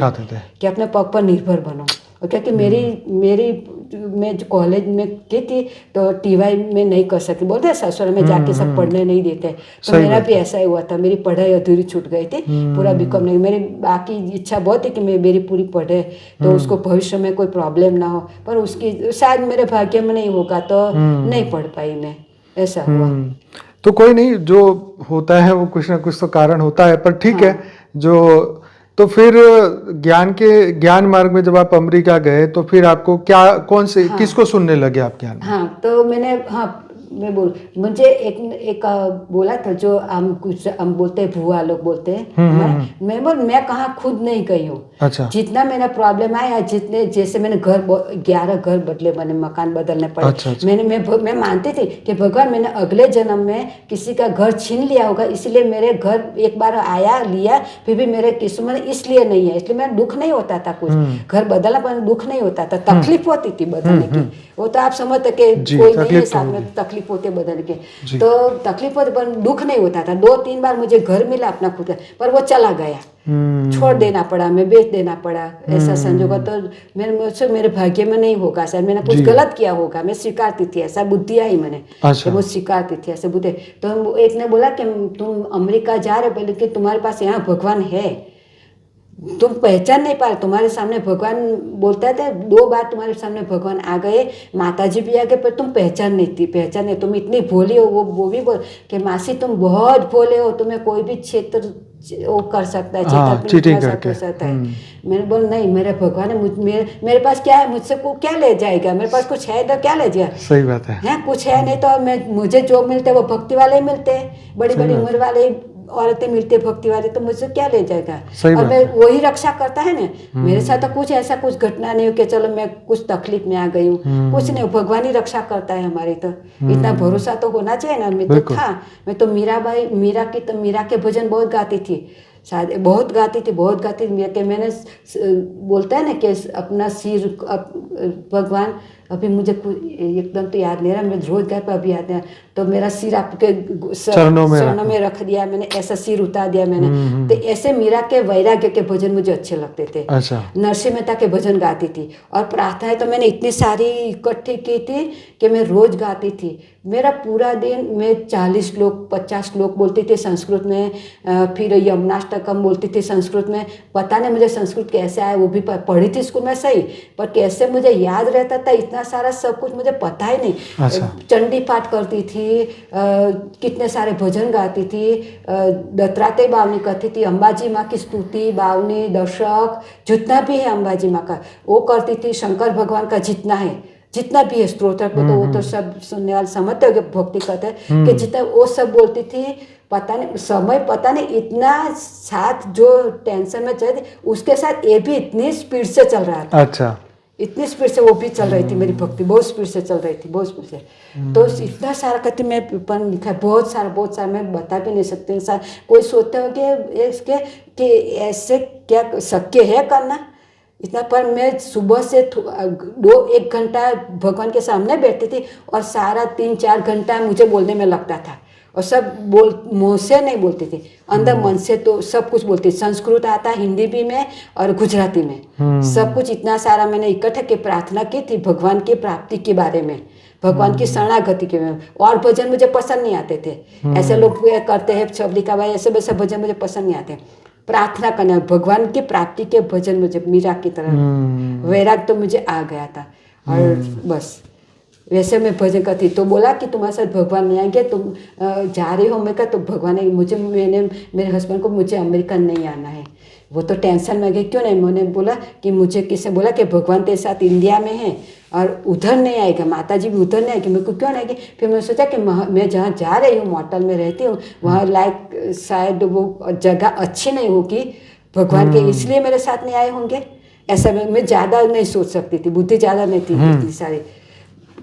[SPEAKER 2] कि अपने पग पर निर्भर बनो। और क्योंकि मैं जो कॉलेज में की थी तो टीवाई में नहीं कर सकी, बोलते ससुर में जाके सब पढ़ने नहीं देते, तो मेरा भी ऐसा ही हुआ था। मेरी पढ़ाई अधूरी छूट गई थी, पूरा बीकॉम नहीं। मेरी बाकी इच्छा बहुत है कि मेरी पूरी पढ़े तो उसको भविष्य में कोई प्रॉब्लम ना हो, पर उसकी शायद मेरे भाग्य में नहीं होगा तो नहीं पढ़ पाई मैं, ऐसा हुआ।
[SPEAKER 1] तो कोई नहीं, जो होता है वो कुछ ना कुछ तो कारण होता है, पर ठीक है। तो फिर ज्ञान मार्ग में जब आप अमेरिका गए तो फिर आपको किसको सुनने लगे आप ज्ञान में?
[SPEAKER 2] तो मुझे एक बोला था, जो हम बोलते हैं भुआ लोग बोलते हैं, मैं कहाँ खुद नहीं गई हूँ।
[SPEAKER 1] अच्छा।
[SPEAKER 2] जितना मेरा प्रॉब्लम आया, जैसे मैंने 11 घर बदले, मैंने मकान बदलने पड़े।
[SPEAKER 1] अच्छा।
[SPEAKER 2] मैं मानती थी कि भगवान मैंने अगले जन्म में किसी का घर छीन लिया होगा, इसलिए मेरे घर एक बार आया लिया, फिर भी मेरे किस्मत इसलिए नहीं है, इसलिए मेरा दुख नहीं होता था। कुछ घर बदलना पर दुख नहीं होता था, तकलीफ होती थी बदलने की। वो तो आप समझते कि कोई नहीं है साथ में, तकलीफ होते बदल के, तो तकलीफ होती पर दुख नहीं होता था। 2-3 बार मुझे घर मिला अपना खुद का, पर वो चला गया, छोड़ देना पड़ा, मैं बेच देना पड़ा, ऐसा संजोग। तो मेरे भाग्य में नहीं होगा, शायद मैंने कुछ गलत किया होगा, मैं स्वीकारती थी, ऐसा बुद्धि आई मैंने। अच्छा। वो स्वीकारती थी ऐसे बुद्धि। तो एक ने बोला कि तुम अमेरिका जा रहे हो, लेकिन तुम्हारे पास यहाँ भगवान है, तुम पहचान नहीं पा रहे, तुम्हारे सामने भगवान बोलता था। 2 बार तुम्हारे सामने भगवान आ गए, माता जी भी आ गए, पर तुम पहचान नहीं, तुम इतनी भोली हो। वो भी बोल कि मासी तुम बहुत भोले हो, तुम्हें कोई भी क्षेत्र वो कर सकता है, चीटिंग कर सकता है। मैंने बोला नहीं, मेरा भगवान है, मेरे पास क्या है, मुझसे को क्या ले जाएगा, मेरे पास कुछ है तो क्या ले जाए।
[SPEAKER 1] सही बात है।
[SPEAKER 2] कुछ है नहीं तो मुझे जो मिलते वो भक्ति वाले मिलते हैं, बड़ी बड़ी उम्र वाले औरतें मिलती है भक्ति वाली तो मुझसे क्या ले जाएगा।
[SPEAKER 1] सही
[SPEAKER 2] और
[SPEAKER 1] बात
[SPEAKER 2] मैं
[SPEAKER 1] है।
[SPEAKER 2] वही रक्षा करता है ना, मेरे साथ तो कुछ ऐसा कुछ घटना नहीं हो कि चलो मैं कुछ तकलीफ में आ गई हूँ, कुछ नहीं, भगवान ही रक्षा करता है हमारी। तो इतना भरोसा तो होना चाहिए ना। मैं तो
[SPEAKER 1] बिल्कुल।
[SPEAKER 2] था, मैं तो मीरा के भजन बहुत गाती थी, शायद बहुत गाती थी कि मैंने बोलता है ना कि अपना सिर भगवान, अभी मुझे एकदम तो याद नहीं रहा, मैं रोज गाय पर अभी याद नहीं, तो मेरा सिर आपके
[SPEAKER 1] चरणों
[SPEAKER 2] में रख दिया मैंने, ऐसा सिर उतार दिया मैंने। तो ऐसे मीरा के वैराग्य के भजन मुझे अच्छे लगते थे।
[SPEAKER 1] अच्छा।
[SPEAKER 2] नरसिंह मेहता के भजन गाती थी, और प्रार्थनाएं तो मैंने इतनी सारी इकट्ठी की थी कि मैं रोज गाती थी। मेरा पूरा दिन मैं 40 श्लोक 50 श्लोक बोलती थी संस्कृत में, फिर यमुनाष्टकम बोलती थी संस्कृत में। पता नहीं मुझे संस्कृत कैसे आया, वो भी पढ़ी थी स्कूल में सही, पर कैसे मुझे याद रहता था इतना सारा सब कुछ मुझे पता ही नहीं।
[SPEAKER 1] अच्छा।
[SPEAKER 2] चंडी पाठ करती थी, कितने सारे भजन गाती थी, दत्तात्रेय बावनी करती थी, अंबाजी माँ की स्तुति बावनी दशक जितना भी है अंबाजी माँ का वो करती थी, शंकर भगवान का जितना भी है स्तोत्र को तो वो तो सब सुनने वाले समझते हो भक्ति करते हैं कि जितना वो सब बोलती थी। पता नहीं समय, पता नहीं इतना साथ जो टेंशन में चल उसके साथ ये भी इतनी स्पीड से चल रहा था।
[SPEAKER 1] अच्छा।
[SPEAKER 2] इतनी स्पीड से वो भी चल रही थी, मेरी भक्ति बहुत स्पीड से चल रही थी, बहुत स्पीड से। तो इतना सारा कहती मैं पेपर में लिखा है, बहुत सारा मैं बता भी नहीं सकती। इंसान कोई सोचते हो कि ऐसे क्या शक्य है करना इतना, पर मैं सुबह से 1 घंटा भगवान के सामने बैठती थी और सारा 3-4 घंटा मुझे बोलने में लगता था। और सब मुँह से नहीं बोलती थी, अंदर मन से तो सब कुछ बोलती। संस्कृत आता, हिंदी भी में और गुजराती में, सब कुछ इतना सारा मैंने इकट्ठा के प्रार्थना की थी भगवान की प्राप्ति के बारे में, भगवान की शरणागति के में। और भजन मुझे पसंद नहीं आते थे, ऐसे लोग करते हैं शबलिका भाई ऐसे वैसे भजन मुझे पसंद नहीं आते। प्रार्थना करना भगवान की प्राप्ति के भजन मुझे मीरा की तरह वैराग तो मुझे आ गया था। और बस वैसे मैं भजन करती। तो बोला कि तुम्हारे साथ भगवान नहीं आएंगे, तुम जा रही हो। मैं कहा तो भगवान है मुझे, मेरे हस्बैंड को मुझे अमेरिका नहीं आना है। वो तो टेंशन में गई, क्यों नहीं। मैंने बोला कि मुझे किसने बोला कि भगवान तेरे साथ इंडिया में है और उधर नहीं आएगा, माता जी भी उधर नहीं आएगी, मेरे को क्यों नहीं आएगी। फिर मैंने सोचा कि मैं जहाँ जा रही हूँ मॉडल में रहती हूँ वहाँ लाइक शायद वो जगह अच्छी नहीं होगी भगवान के, इसलिए मेरे साथ नहीं आए होंगे। ऐसा मैं ज़्यादा नहीं सोच सकती थी, बुद्धि ज़्यादा नहीं थी इतनी सारी,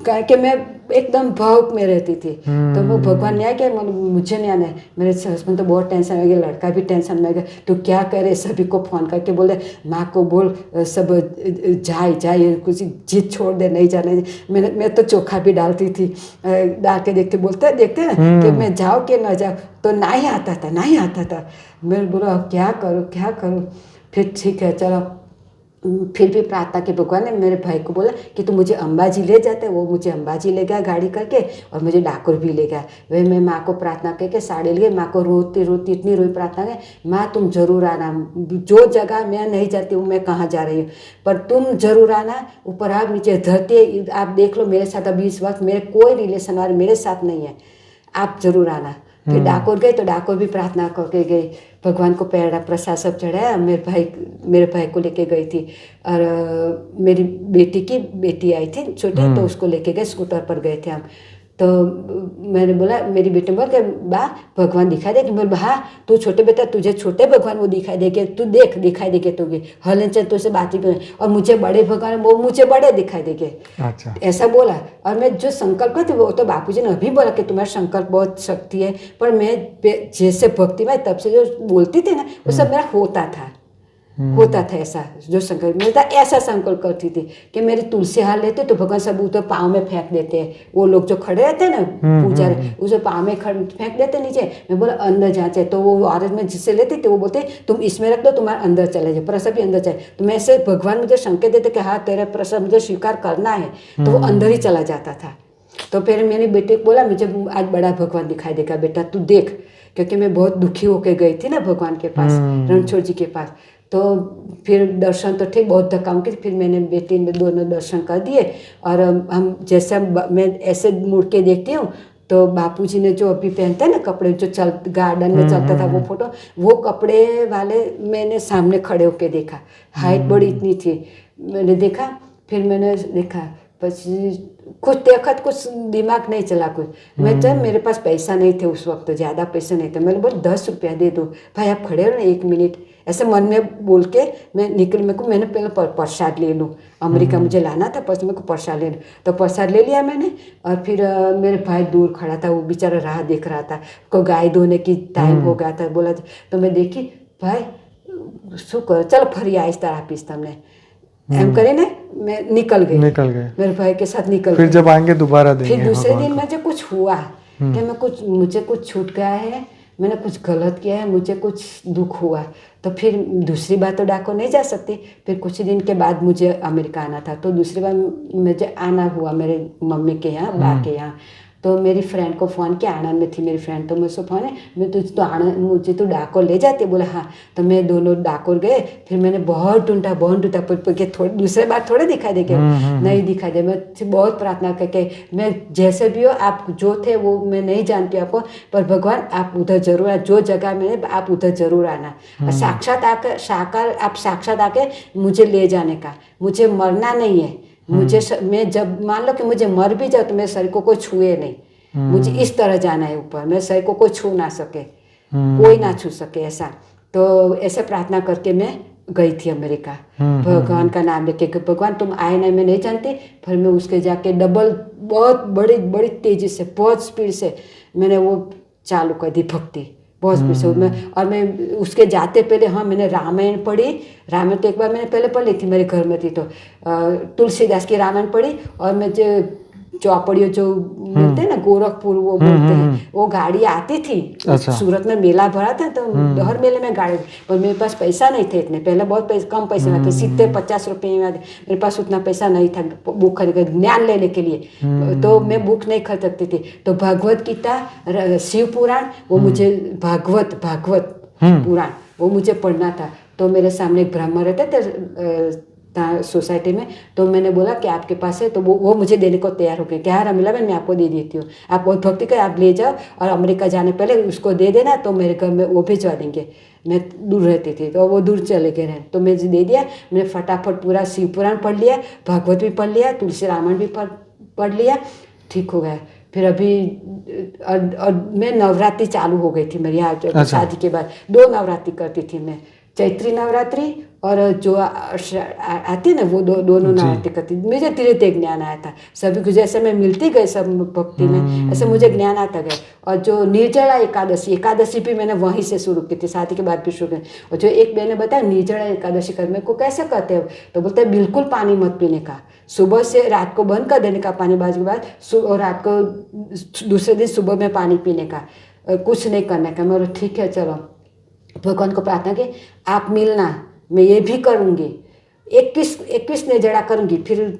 [SPEAKER 2] कि मैं एकदम भावुक में रहती थी। तो वो भगवान ने आया कि मुझे नहीं आना है। मेरे हस्बैंड तो बहुत टेंशन में गए, लड़का भी टेंशन में गया। तो क्या करे, सभी को फ़ोन करके बोले माँ को बोल सब जाए कुछ जिद छोड़ दे, नहीं जाने। मैं तो चोखा भी डालती थी, डाल के देखते ना कि मैं जाऊँ कि ना जाऊँ, तो नहीं आता था। मैं बोला अब क्या करूँ। फिर ठीक है चलो, फिर भी प्रार्थना के भगवान ने मेरे भाई को बोला कि तू मुझे अंबाजी ले जाते। वो मुझे अंबाजी ले गया गाड़ी करके, और मुझे डाकोर भी ले गया। वही मैं माँ को प्रार्थना करके साड़ी ले गई। माँ को रोती इतनी रोई प्रार्थना की, माँ तुम जरूर आना, जो जगह मैं नहीं जाती हूँ, मैं कहाँ जा रही हूँ, पर तुम जरूर आना। ऊपर आप नीचे धरती आप देख लो, मेरे साथ अभी इस वक्त मेरे कोई रिलेशन वाले मेरे साथ नहीं है, आप जरूर आना। फिर डाकोर गई तो डाकोर भी प्रार्थना करके गई, भगवान को पेड़ा प्रसाद सब चढ़ाया। मेरे भाई को लेके गई थी, और मेरी बेटी की बेटी आई थी छोटी, तो उसको लेके गए, स्कूटर पर गए थे हम। तो मैंने बोला, मेरी बेटी बोल के बा भगवान दिखाई देगी। बोल हाँ तू छोटे बेटा, तुझे छोटे भगवान वो दिखाई देंगे, तू देख दिखाई देंगे तुझे, हलन चल तुझसे बात ही, और मुझे बड़े भगवान वो मुझे बड़े दिखाई देंगे।
[SPEAKER 1] अच्छा।
[SPEAKER 2] ऐसा बोला। और मैं जो संकल्प करती वो तो बापूजी ने अभी बोला कि तुम्हारा संकल्प बहुत शक्ति है, पर मैं जैसे भक्ति में तब से जो बोलती थी ना वो सब मेरा होता था ऐसा जो संकल्प मिलता, ऐसा संकल्प करती थी कि मेरी तुलसी हार लेते तो भगवान सब उधर पाँव में फेंक देते हैं। वो लोग जो खड़े रहते हैं ना पूजा, उसे पाँव में फेंक देते नीचे। मैं बोला अंदर जाते, तो वो औरत में जिससे लेती थी वो बोलते तुम इसमें रख दो, तुम्हारे अंदर चले जाए, प्रसाद भी अंदर जाए। तो मैं ऐसे भगवान मुझे संकेत देते कि हाँ तेरा प्रसाद मुझे स्वीकार करना है, तो वो अंदर ही चला जाता था। तो फिर मेरी बेटी को बोला मुझे आज बड़ा भगवान दिखाई देगा बेटा, तू देख, क्योंकि मैं बहुत दुखी होकर गई थी ना भगवान के पास, रणछोड़ जी के पास। तो फिर दर्शन तो ठीक बहुत धक्का की, फिर मैंने बेटी ने दोनों दर्शन कर दिए। और हम जैसे मैं ऐसे मुड़ के देखती हूँ तो बापूजी ने जो अभी पहनते हैं ना कपड़े, जो गार्डन में चलता था वो फोटो, वो कपड़े वाले मैंने सामने खड़े होके देखा। हाइट बड़ी इतनी थी, मैंने देखा। फिर मैंने देखा, પછી कुछ देखा कुछ दिमाग नहीं चला कुछ। मैं जब मेरे पास पैसा नहीं थे उस वक्त, ज़्यादा पैसे नहीं थे, मैंने बोला 10 रुपया दे दो भाई, आप खड़े हो ना 1 मिनट, ऐसे मन में बोल के मैं निकल, मेरे को मैंने पहले प्रसाद ले लूँ, अमेरिका मुझे लाना था, बस मेरे को प्रसाद ले लूँ, तो प्रसाद ले लिया मैंने। और फिर मेरे भाई दूर खड़ा था, वो बेचारा राह देख रहा था, को गाय धोने की टाइम हो गया था, बोला तो मैं देखी भाई शुक्र चलो फरी आहिस्ता आपीस तमने एम करे ने, मैं निकल गए मेरे भाई के साथ निकल
[SPEAKER 1] फिर
[SPEAKER 2] गए।
[SPEAKER 1] जब आएंगे दोबारा देंगे।
[SPEAKER 2] फिर दूसरे दिन मुझे कुछ हुआ कि मुझे कुछ छूट गया है, मैंने कुछ गलत किया है, मुझे कुछ दुख हुआ, तो फिर दूसरी बार तो डाको नहीं जा सकती। फिर कुछ दिन के बाद मुझे अमेरिका आना था, तो दूसरी बार मुझे आना हुआ मेरे मम्मी के यहाँ, बा के यहाँ। तो मेरी फ्रेंड को फ़ोन किया, आनंद में थी मेरी फ्रेंड, तो मुझसे फ़ोन है, मैं तुझ तो आनंद मुझे तो डाकोर ले जाती, बोला हाँ। तो मैं दोनों डाकोर गए, फिर मैंने बहुत ढूंढा के थोड़ी दूसरे बार थोड़े दिखाई देंगे, नहीं दिखाई दे। मैं बहुत प्रार्थना करके, मैं जैसे भी हो आप जो थे वो मैं नहीं जानती आपको, पर भगवान आप उधर जरूर, जो जगह में आप उधर जरूर आना, साक्षात आके मुझे ले जाने का, मुझे मरना नहीं है, मुझे मैं जब मान लो कि मुझे मर भी जाओ तो मेरे शरीर को कोई छुए नहीं, मुझे इस तरह जाना है ऊपर, मेरे शरीर को कोई छू ना सके, कोई ना छू सके ऐसा। तो ऐसे प्रार्थना करके मैं गई थी अमेरिका, भगवान का नाम लेके कि भगवान तुम आए ना, मैं नहीं जानती, फिर मैं उसके जाके डबल बहुत बड़ी तेजी से, बहुत स्पीड से मैंने वो चालू कर दी भक्ति, बहुत स्पीड से। मैं उसके जाते पहले हाँ मैंने रामायण पढ़ी, रामायण तो एक बार मैंने पहले पढ़ ली थी, मेरे घर में थी, तो तुलसीदास की रामायण पढ़ी, और मैं जो चौपड़ियों जो मिलते हैं ना गोरखपुर वो बोलते हैं, वो गाड़ी आती थी।
[SPEAKER 1] अच्छा।
[SPEAKER 2] सूरत में मेला भरा था, तो हर मेले में गाड़ी, पर मेरे पास पैसा नहीं थे इतने, पहले बहुत कम पैसे में थे, 70-50 रुपये में मेरे पास उतना पैसा नहीं था बुक खरीद ज्ञान लेने के लिए, तो मैं बुक नहीं खरीद सकती थी। तो भगवत गीता, शिव पुराण, वो मुझे भागवत पुराण वो मुझे पढ़ना था। तो मेरे सामने एक ब्राह्मण रहते थे सोसाइटी में, तो मैंने बोला कि आपके पास है, तो वो मुझे देने को तैयार हो गए कि हाँ रमीला बहन मैं आपको दे देती हूँ, आप बहुत भक्ति कर, आप ले जाओ और अमेरिका जाने पहले उसको दे देना, तो मेरे घर में वो भिजवा देंगे। मैं दूर रहती थी तो वो दूर चले गए रहे, तो मैं दे दिया। मैंने फटाफट पूरा शिव पुराण पढ़ लिया, भागवत भी पढ़ लिया, तुलसी रामायण भी पढ़ लिया, ठीक हो गया। फिर अभी और मैं नवरात्रि चालू हो गई थी मेरी यहाँ शादी के बाद, 2 नवरात्रि करती थी मैं, चैत्री नवरात्रि और जो आती है ना वो दोनों नवरात्रि करती। मुझे धीरे धीरे ज्ञान आया था, सभी को जैसे मैं मिलती गई सब भक्ति में, ऐसे मुझे ज्ञान आता गया। और जो निर्जला एकादशी भी मैंने वहीं से शुरू की थी, शादी के बाद भी शुरू की। और जो एक मैंने बताया निर्जला एकादशी कर मेरे को कैसे करते हो, तो बोलते हैं बिल्कुल पानी मत पीने का, सुबह से रात को बंद कर देने का पानी बाज के बाद, और रात को दूसरे दिन सुबह में पानी पीने का, कुछ नहीं करने का। मैं ठीक है चलो, भगवान को प्रार्थना की आप मिलना, मैं ये भी करूँगी, 21 निर्जला करूँगी। फिर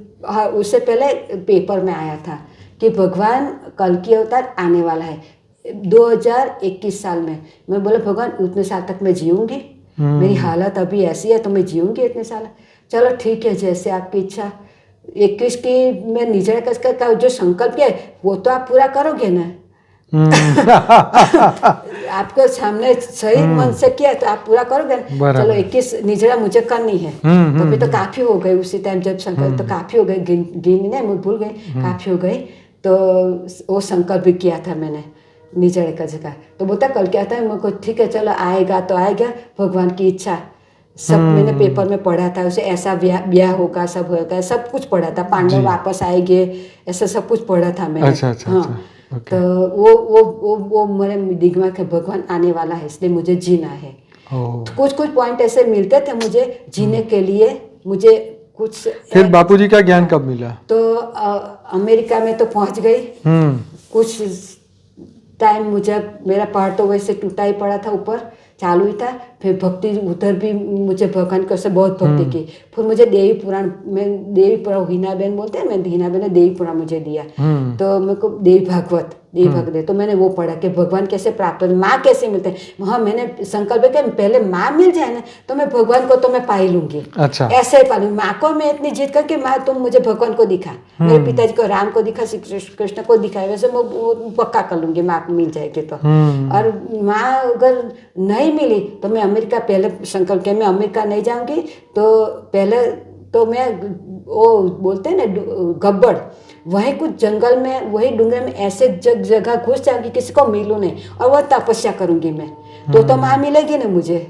[SPEAKER 2] उससे पहले पेपर में आया था कि भगवान कल की अवतार आने वाला है 2021 साल में। मैं बोला भगवान उतने साल तक मैं जीऊँगी, मेरी हालत अभी ऐसी है तो मैं जीऊँगी इतने साल। चलो ठीक है जैसे आपकी इच्छा। 21 की मैं निर्जला का जो संकल्प किया वो तो आप पूरा करोगे ना। आपको सामने सही मन से किया तो आप पूरा करोगे। चलो 21 निर्जला मुझे करनी है, तो फिर तो काफी हो गई उसी टाइम जब संकल्प, तो काफी हो गई, गिनने मुझे भूल गई, काफी हो गई। तो वो संकल्प भी किया था मैंने निर्जला का जगह। तो बोलता कल क्या था, मुझको ठीक है चलो आएगा तो आएगा, भगवान की इच्छा। सब मैंने पेपर में पढ़ा था, उसे ऐसा ब्याह होगा, सब होगा, सब कुछ पढ़ा था, पांडव वापस आएंगे, ऐसा सब कुछ पढ़ा था मैंने। हाँ तो वो मेरे दिमाग के भगवान आने वाला है, इसलिए मुझे जीना है। तो कुछ पॉइंट ऐसे मिलते थे मुझे जीने के लिए, मुझे कुछ।
[SPEAKER 1] फिर बापूजी का ज्ञान कब मिला?
[SPEAKER 2] तो अमेरिका में तो पहुंच गई। कुछ टाइम मुझे मेरा पार्ट तो वैसे टूटा ही पड़ा था, ऊपर चालू ही था। फिर भक्ति उधर भी मुझे भगवान को से बहुत भक्ति की। फिर मुझे देवी पुराण हीना बहन बोलते हैं, मैं हीना बहन ने देवी पुराण मुझे दिया, तो मेरे को देवी भागवत तो मैंने वो पढ़ा कि भगवान कैसे प्राप्त होते, माँ कैसे मिलते हैं। हाँ मैंने संकल्प किया पहले माँ मिल जाए ना तो मैं भगवान को तो मैं पा ही लूंगी।
[SPEAKER 1] अच्छा।
[SPEAKER 2] ऐसे ही पा लूंगी माँ को। मैं इतनी जीत करके माँ तुम मुझे भगवान को दिखा, मेरे पिताजी को राम को दिखा, श्री कृष्ण को दिखा, वैसे मैं पक्का कर लूंगी माँ को मिल जाएगी तो। और माँ अगर नहीं मिली तो मैं अमेरिका, पहले संकल्प किया मैं अमेरिका नहीं जाऊंगी, तो पहले तो मैं वो बोलते हैं ना गब्बर, वही कुछ जंगल में, वही डूंगर में ऐसे जगह घुस जाऊंगी किसी को मिलूँ नहीं, और वह तपस्या करूंगी मैं, तो माँ मिलेगी ना मुझे।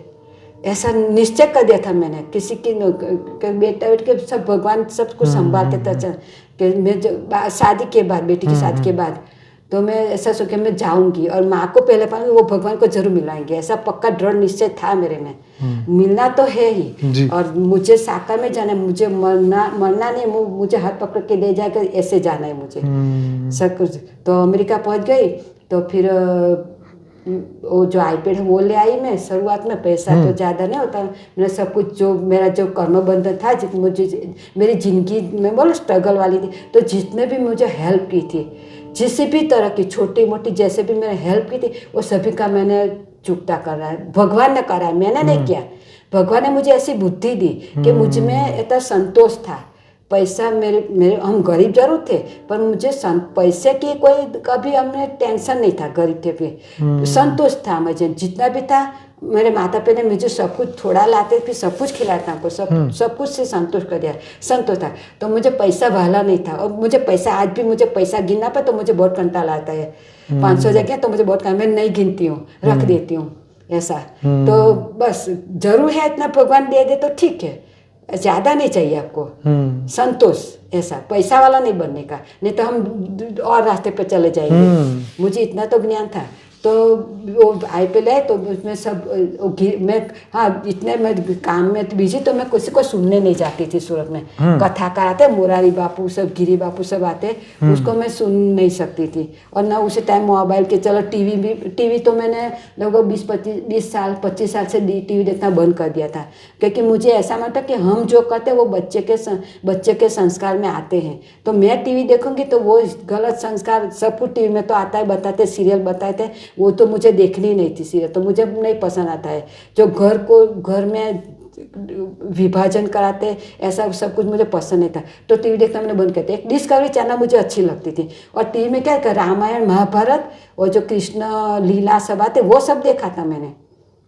[SPEAKER 2] ऐसा निश्चय कर दिया था मैंने। किसी की बेटा बेट के सब भगवान सब कुछ संभालते थे कि मैं शादी के बाद, बेटी की शादी के बाद, तो मैं ऐसा सोच के मैं जाऊंगी और माँ को पहले पाऊंगी, वो भगवान को जरूर मिलाएंगे, ऐसा पक्का दृढ़ निश्चय था मेरे में। मिलना तो है ही, और मुझे साकार में जाना है, मुझे मरना नहीं, मुझे हाथ पकड़ के ले जाकर ऐसे जाना है मुझे सब कुछ। तो अमेरिका पहुंच गई, तो फिर वो जो आईपैड है वो ले आई मैं। शुरुआत में पैसा तो ज़्यादा नहीं होता, मैंने सब कुछ जो मेरा जो कर्मबंधन था, जितने मुझे मेरी ज़िंदगी में बोलो स्ट्रगल वाली थी, तो जितने भी मुझे हेल्प की थी, जिस भी तरह की छोटी मोटी जैसे भी मैंने हेल्प की थी, वो सभी का मैंने चुकता कर रहा है, भगवान ने करा है, मैंने नहीं किया। भगवान ने मुझे ऐसी बुद्धि दी कि मुझ में इतना संतोष था। पैसा मेरे हम गरीब जरूर थे, पर मुझे पैसे की कोई कभी हमने टेंशन नहीं था, गरीब थे भी संतोष था मुझे, जितना भी था। मेरे माता पिता ने मुझे सब कुछ थोड़ा लाते, फिर सब कुछ खिलाता हमको, सब कुछ से संतोष कर दिया, संतोष था। तो मुझे पैसा भाला नहीं था, और मुझे पैसा आज भी मुझे पैसा गिनना पर तो मुझे बहुत कंटाला आता है। 500 जगह तो मुझे बहुत मैं नहीं गिनती हूँ, रख देती हूँ ऐसा। तो बस जरूर है इतना भगवान दे दे तो ठीक है, ज़्यादा नहीं चाहिए आपको, संतोष, ऐसा पैसा वाला नहीं बनने का, नहीं तो हम और रास्ते पे चले जाएंगे। मुझे इतना तो ज्ञान था। तो वो आईपीएल है, तो उसमें सब मैं, हाँ इतने मैं काम में बिजी, तो मैं किसी को सुनने नहीं जाती थी। सूरत में कथाकार आते, मोरारी बापू सब, गिरी बापू सब आते, उसको मैं सुन नहीं सकती थी। और ना उसी टाइम मोबाइल के, चलो टीवी तो मैंने लगभग 25 साल से टीवी देखना बंद कर दिया था, क्योंकि मुझे ऐसा मानता कि हम जो करते हैं वो बच्चे के संस्कार में आते हैं। तो मैं टीवी देखूंगी तो वो गलत संस्कार सब कुछ टीवी में तो आता है, बताते सीरियल बताते, वो तो मुझे देखनी नहीं थी सीरियल, तो मुझे नहीं पसंद आता है। जो घर में विभाजन कराते, ऐसा सब कुछ मुझे पसंद नहीं था। तो टीवी देखना मैंने बंद कर दिया। एक डिस्कवरी चैनल मुझे अच्छी लगती थी, और टीवी में क्या रामायण महाभारत और जो कृष्ण लीला सब आते, वो सब देखा था मैंने,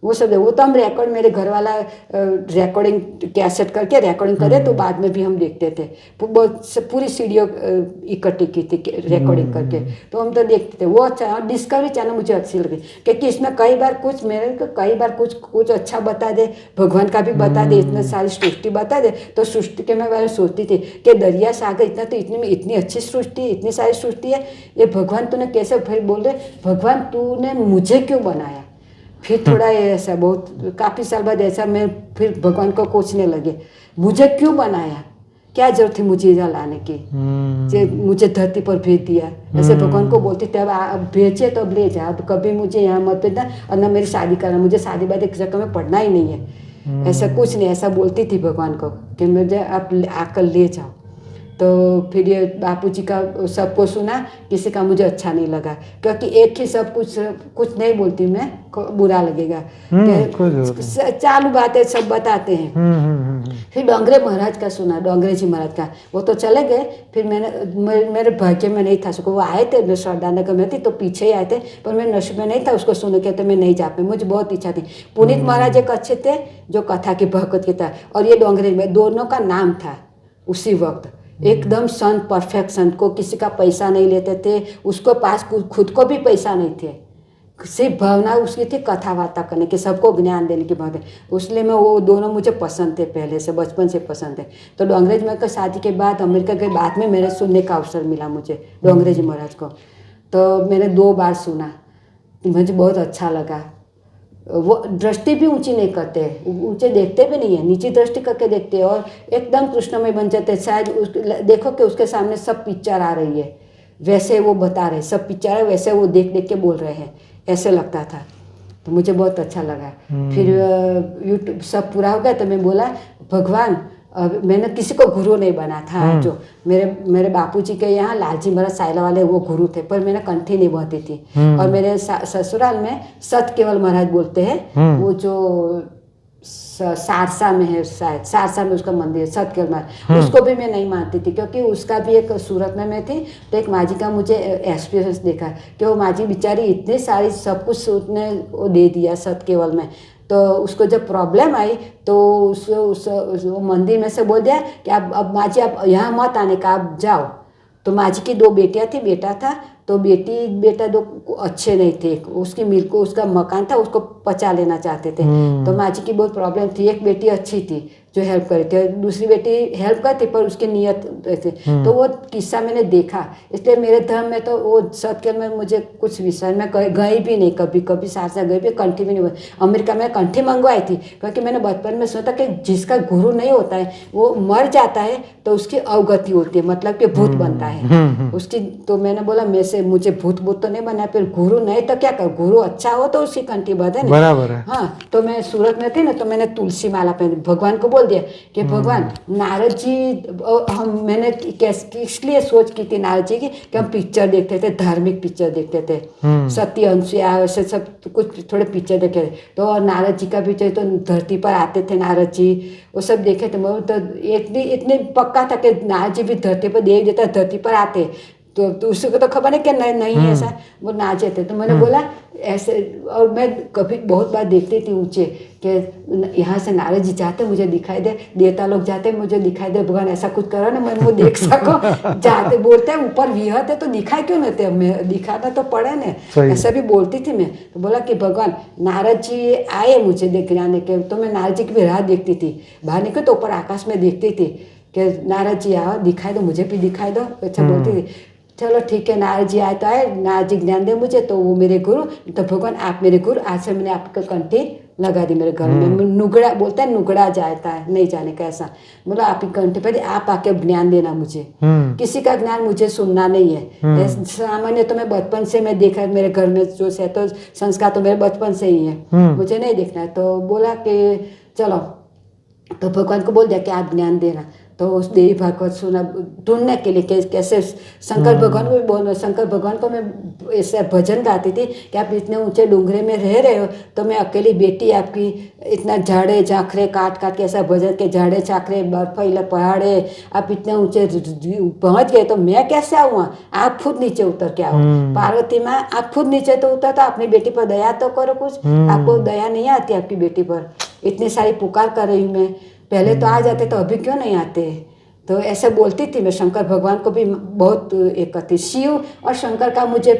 [SPEAKER 2] वो तो हम रिकॉर्ड, मेरे घर वाला रिकॉर्डिंग कैसेट करके रिकॉर्डिंग करे, तो बाद में भी हम देखते थे। पूरी सीडियो इकट्ठी की थी रिकॉर्डिंग करके, तो हम तो देखते थे। वो अच्छा, और डिस्कवरी चैनल मुझे अच्छी लगी, क्योंकि इसमें कई बार कुछ अच्छा बता दे, भगवान का भी बता दे, इतनी सारी सृष्टि बता दे। तो सृष्टि के मैं सोचती थी कि दरिया सागर इतना, तो इतनी अच्छी सृष्टि, इतनी सारी सृष्टि है, ये भगवान तूने कैसे, फिर बोल रहे भगवान तूने मुझे क्यों बनाया। फिर थोड़ा ऐसा बहुत काफ़ी साल बाद ऐसा मैं फिर भगवान को कोसने लगे, मुझे क्यों बनाया, क्या जरूरत थी मुझे यहाँ लाने की, मुझे धरती पर भेज दिया। ऐसे भगवान को बोलती थी, अब भेजे तो अब ले जा, अब कभी मुझे यहाँ मत भेजना, और न मेरी शादी करना, मुझे शादी बाद एक जगह में पढ़ना ही नहीं है, ऐसा कुछ नहीं। ऐसा बोलती थी भगवान को कि मुझे आप आकर ले जाओ। तो फिर ये बापूजी का सबको सुना, किसी का मुझे अच्छा नहीं लगा, क्योंकि एक ही सब कुछ नहीं बोलती मैं, बुरा लगेगा। चालू बातें सब बताते हैं। फिर डोंगरे महाराज का सुना, डोंगरे जी महाराज का, वो तो चले गए। फिर मेरे भाग्य में नहीं था, वो आए थे, मैं श्रद्धानगर में थी तो पीछे ही आए थे, पर मेरे नसीब में नहीं था उसको सुन के, तो मैं नहीं जा पाई। मुझे बहुत इच्छा थी। पुनीत महाराज एक अच्छे थे जो कथा की भगवत गीता, और ये डोंगरे में, दोनों का नाम था उसी वक्त। एकदम संत, परफेक्ट संत, को किसी का पैसा नहीं लेते थे, उसको पास खुद को भी पैसा नहीं थे, सिर्फ भावना उसकी थी कथा वार्ता करने की, सबको ज्ञान देने की भावना। इसलिए मैं वो दोनों मुझे पसंद थे, पहले से बचपन से पसंद थे। तो डोंगरे जी महाराज का शादी के बाद, अमेरिका के बाद में मेरे सुनने का अवसर मिला मुझे डोंगरे जी महाराज को। तो मैंने 2 बार सुना, मुझे बहुत अच्छा लगा। वो दृष्टि भी ऊंची नहीं करते, ऊंचे देखते भी नहीं है, नीची दृष्टि करके देखते हैं, और एकदम कृष्णमय बन जाते हैं। शायद देखो कि उसके सामने सब पिक्चर आ रही है, वैसे वो बता रहे, सब पिक्चर है वैसे वो देख देख के बोल रहे हैं, ऐसे लगता था। तो मुझे बहुत अच्छा लगा। फिर यूट्यूब सब पूरा हो गया, तो मैं बोला भगवान, मैंने किसी को गुरु नहीं बना था। जो मेरे बापूजी के यहाँ लालजी महाराज साइला वाले वो गुरु थे, पर मैंने कंठी नहीं बांधी थी। और मेरे ससुराल में सत केवल महाराज बोलते हैं, वो जो सारसा में है, शायद सारसा में उसका मंदिर है, सत केवल महाराज, उसको भी मैं नहीं मानती थी, क्योंकि उसका भी एक सूरत में मैं थी। तो एक माँ जी का मुझे एक्सपीरियंस देखा कि वो माँ जी बेचारी इतनी सारी सब कुछ उसने वो दे दिया सत केवल में। तो उसको जब प्रॉब्लम आई तो वो मंदिर में से बोल दिया कि आप अब माँ जी आप यहाँ मत आने का, आप जाओ। तो माँ जी की 2 बेटियाँ थी, बेटा था, तो बेटा 2 अच्छे नहीं थे। उसकी मिल को उसका मकान था, उसको पचा लेना चाहते थे। तो माँ जी की बहुत प्रॉब्लम थी। एक बेटी अच्छी थी जो हेल्प करी थी, दूसरी बेटी हेल्प करती पर उसकी नीयत ऐसे। तो वो किस्सा मैंने देखा, इसलिए मेरे धर्म में तो वो सत्य में मुझे कुछ विश्वास, मैं गई भी नहीं कभी, कभी सारसा गई भी, कंठी भी नहीं। अमेरिका में कंठी मंगवाई थी क्योंकि मैंने बचपन में सुना था कि जिसका गुरु नहीं होता है वो मर जाता है तो उसकी अवगति होती है, मतलब कि भूत बनता है उसकी। तो मैंने बोला मुझे भूत तो नहीं बना, फिर गुरु नहीं तो क्या कर, गुरु अच्छा हो तो उसकी कंठी बंधे ना।
[SPEAKER 1] बराबर है।
[SPEAKER 2] हाँ, तो मैं सूरत में थी ना, तो मैंने तुलसी माला पहनी, भगवान को बोल दिया कि भगवान नारद जी, मैंने इसलिए सोच की थी नारद जी की कि हम पिक्चर देखते थे, धार्मिक पिक्चर देखते थे, सती अनुसुईया वैसे सब कुछ थोड़े पिक्चर देखे थे। तो नारद जी का पिक्चर तो धरती पर आते थे नारद जी, वो सब देखे थे। मैं तो इतने पक्का था कि नारद जी भी धरती पर देख देता, धरती पर आते। तो उसको तो खबर है कि नहीं ऐसा, वो नाचे थे। तो मैंने बोला ऐसे, और मैं कभी बहुत बार देखती थी ऊंचे कि यहाँ से नारद जी जाते मुझे दिखाई दे, देवता लोग जाते मुझे दिखाई दे, भगवान ऐसा कुछ करो ना मैं वो देख सकूं। जाते बोलते हैं ऊपर विहत है तो दिखाई क्यों नहीं थे, मैं दिखाना तो पड़े ना, ऐसा भी बोलती थी मैं। तो बोला कि भगवान नारद जी आए मुझे देखने के, तो मैं नारद जी की भी राह देखती थी, बाहर निकल तो ऊपर आकाश में देखती थी कि नारद जी आओ, दिखाई दो, मुझे भी दिखाई दो, अच्छा बोलती थी। चलो ठीक है, नारद जी आए तो आए, नारद जी ज्ञान दे मुझे, तो वो मेरे गुरु, तो भगवान आप मेरे गुरु, आज से मैंने आपका कंठी लगा दी मेरे घर में। नुगड़ा बोलता है, नुगड़ा जाता है, नहीं जाने का ऐसा। बोला आप ही कंठी पर आप आके ज्ञान देना मुझे, किसी का ज्ञान मुझे सुनना नहीं है। सामान्य तो मैं बचपन से मैं देखा, मेरे घर में जो है तो संस्कार तो मेरे बचपन से ही है, मुझे नहीं देखना है। तो बोला कि चलो, तो भगवान को बोल दिया कि आप ज्ञान देना। तो उस देवी भागवत सुना ढूंढने के लिए कैसे शंकर भगवान को भी बोल, शंकर भगवान को मैं ऐसे भजन गाती थी कि आप इतने ऊंचे डूंगरे में रह रहे हो, तो मैं अकेली बेटी आपकी इतना झाड़े झांखरे काट काट के ऐसा भजन के झाड़े झांखरे बर्फीले पहाड़े, आप इतने ऊंचे पहुंच गए तो मैं कैसे आऊँ, आप खुद नीचे उतर के आओ। पार्वती माँ आप खुद नीचे तो उतर, तो अपनी बेटी पर दया तो करो कुछ, आपको दया नहीं आती आपकी बेटी पर, इतनी सारी पुकार कर रही हूँ मैं, पहले तो आ जाते तो अभी क्यों नहीं आते। तो ऐसे बोलती थी मैं। शंकर भगवान को भी बहुत एक करती, शिव और शंकर का मुझे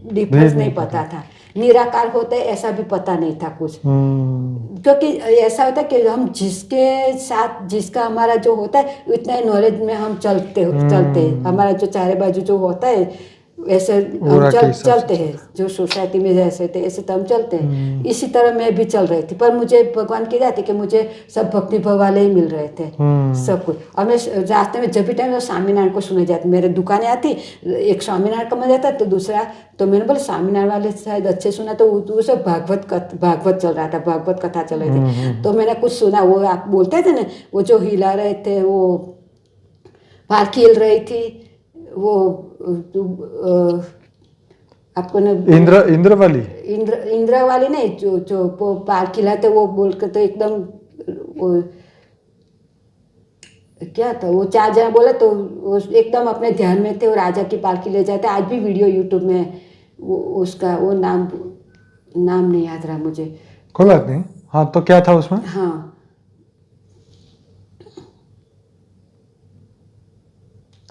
[SPEAKER 2] डिफरेंस नहीं पता था, निराकार होते ऐसा भी पता नहीं था कुछ, क्योंकि ऐसा होता है कि हम जिसके साथ जिसका हमारा जो होता है उतना नॉलेज में हम चलते हमारा जो चारे बाजू जो होता है वैसे हम चलते हैं, जो सोसाइटी में जैसे थे ऐसे तो हम चलते हैं। इसी तरह मैं भी चल रही थी, पर मुझे भगवान की जाती कि मुझे सब भक्ति भाव वाले ही मिल रहे थे सब कुछ। और मैं रास्ते में जब भी टाइम स्वामीनारायण को सुने जाती, मेरे दुकानें आती, एक स्वामीनारायण का मिल जाता तो दूसरा, तो मैंने बोला स्वामीनारायण वाले शायद अच्छे सुना, तो वो सब भागवत चल रहा था, भागवत कथा चल रही थी। तो मैंने कुछ सुना, वो आप बोलते थे ना, वो जो हिला रहे थे, वो पालकी हिल रही थी, वो आपको ना
[SPEAKER 1] इंद्र
[SPEAKER 2] वाली नहीं, जो पालकी लाते वो बोल के तो एकदम वो क्या था, वो 4 जना बोला तो वो एकदम अपने ध्यान में थे, वो राजा की पालकी ले जाते। आज भी वीडियो यूट्यूब में वो उसका वो नाम नहीं याद रहा मुझे,
[SPEAKER 1] कोई बात नहीं। हाँ, तो क्या था उसमें?
[SPEAKER 2] हाँ,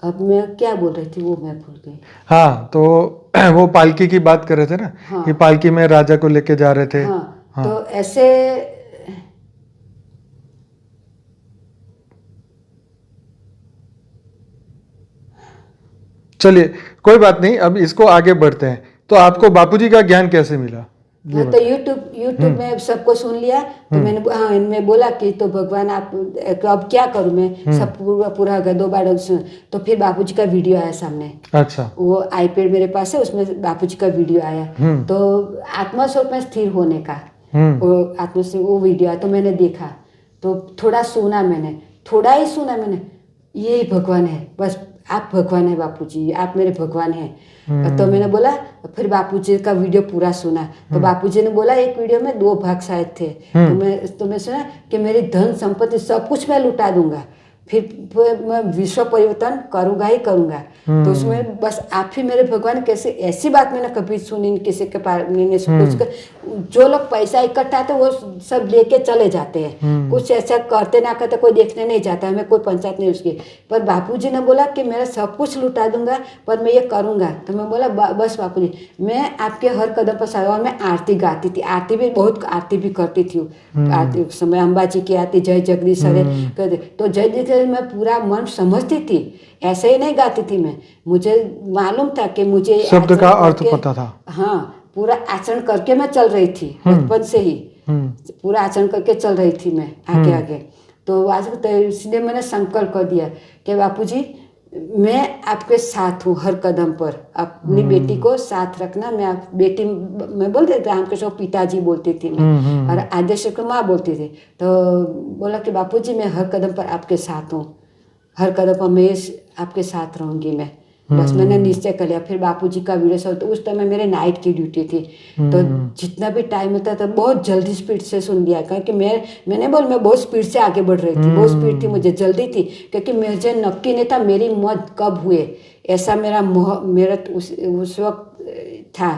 [SPEAKER 2] अब मैं क्या बोल रही थी वो मैं भूल गई।
[SPEAKER 1] हाँ, तो वो पालकी की बात कर रहे थे ना। हाँ। कि पालकी में राजा को लेके जा रहे थे।
[SPEAKER 2] हाँ, हाँ। तो ऐसे
[SPEAKER 1] चलिए कोई बात नहीं, अब इसको आगे बढ़ते हैं। तो आपको बापूजी का ज्ञान कैसे मिला?
[SPEAKER 2] हाँ, तो यूट्यूब में सबको सुन लिया, तो मैंने इनमें बोला कि तो भगवान आप अब क्या करूँ मैं, सब पूरा 2 बार सुन। तो फिर बापूजी का वीडियो आया सामने। अच्छा। वो आईपैड मेरे पास है, उसमें बापूजी का वीडियो आया, तो आत्मस्वरूप में स्थिर होने का वो आत्मा से वो वीडियो आया, तो मैंने देखा, तो थोड़ा सुना मैंने, यही भगवान है, बस आप भगवान है बापूजी, आप मेरे भगवान हैं। तो मैंने बोला, फिर बापूजी का वीडियो पूरा सुना, तो बापूजी ने बोला एक वीडियो में 2 भाग शायद थे, तो मैं सुना कि मेरी धन संपत्ति सब कुछ मैं लुटा दूंगा, फिर मैं विश्व परिवर्तन करूंगा ही करूंगा। तो उसमें बस आप ही मेरे भगवान, कैसे ऐसी बात मैंने कभी सुनी किसी के पास नहीं, जो लोग पैसा इकट्ठा तो वो सब लेके चले जाते हैं, कुछ ऐसा करते ना करते कोई देखने नहीं जाता, हमें कोई पंचायत नहीं उसकी। पर बापूजी ने बोला कि मेरा सब कुछ लुटा दूंगा पर मैं ये करूंगा। तो मैं बोला बस बापूजी, मैं आपके हर कदम पर साथ। और मैं आरती गाती थी, आरती भी बहुत आरती भी करती थी। आरती उस समय अम्बा जी की आरती, जय जगदीश हरे करते, तो जय जगदीश हरे मैं पूरा मन समझती थी, ऐसे ही नहीं गाती थी मैं। मुझे मालूम था कि मुझे
[SPEAKER 1] शब्द का अर्थ पता था।
[SPEAKER 2] हाँ, पूरा आचरण करके मैं चल रही थी, बचपन से ही पूरा आचरण करके चल रही थी मैं आगे आगे। तो आज तो इसलिए मैंने संकल्प कर दिया कि बापूजी मैं आपके साथ हूँ हर कदम पर, अपनी बेटी को साथ रखना। मैं आप बेटी मैं बोल देती, रामकृष्ण को पिताजी बोलती थी मैं, और आदेश को माँ बोलती थी। तो बोला कि बापूजी मैं हर कदम पर आपके साथ हूँ, हर कदम पर मैं आपके साथ रहूँगी मैं। बस मैंने निश्चय कर लिया। फिर बापूजी का वीडियो सब, तो उस टाइम मेरे नाइट की ड्यूटी थी, तो जितना भी टाइम होता था बहुत जल्दी स्पीड से सुन लिया, क्योंकि मैंने मैं बहुत स्पीड से आगे बढ़ रही थी, बहुत स्पीड थी, मुझे जल्दी थी, क्योंकि मुझे नक्की नहीं था मेरी मौत कब हुए, ऐसा मेरा उस वक्त था।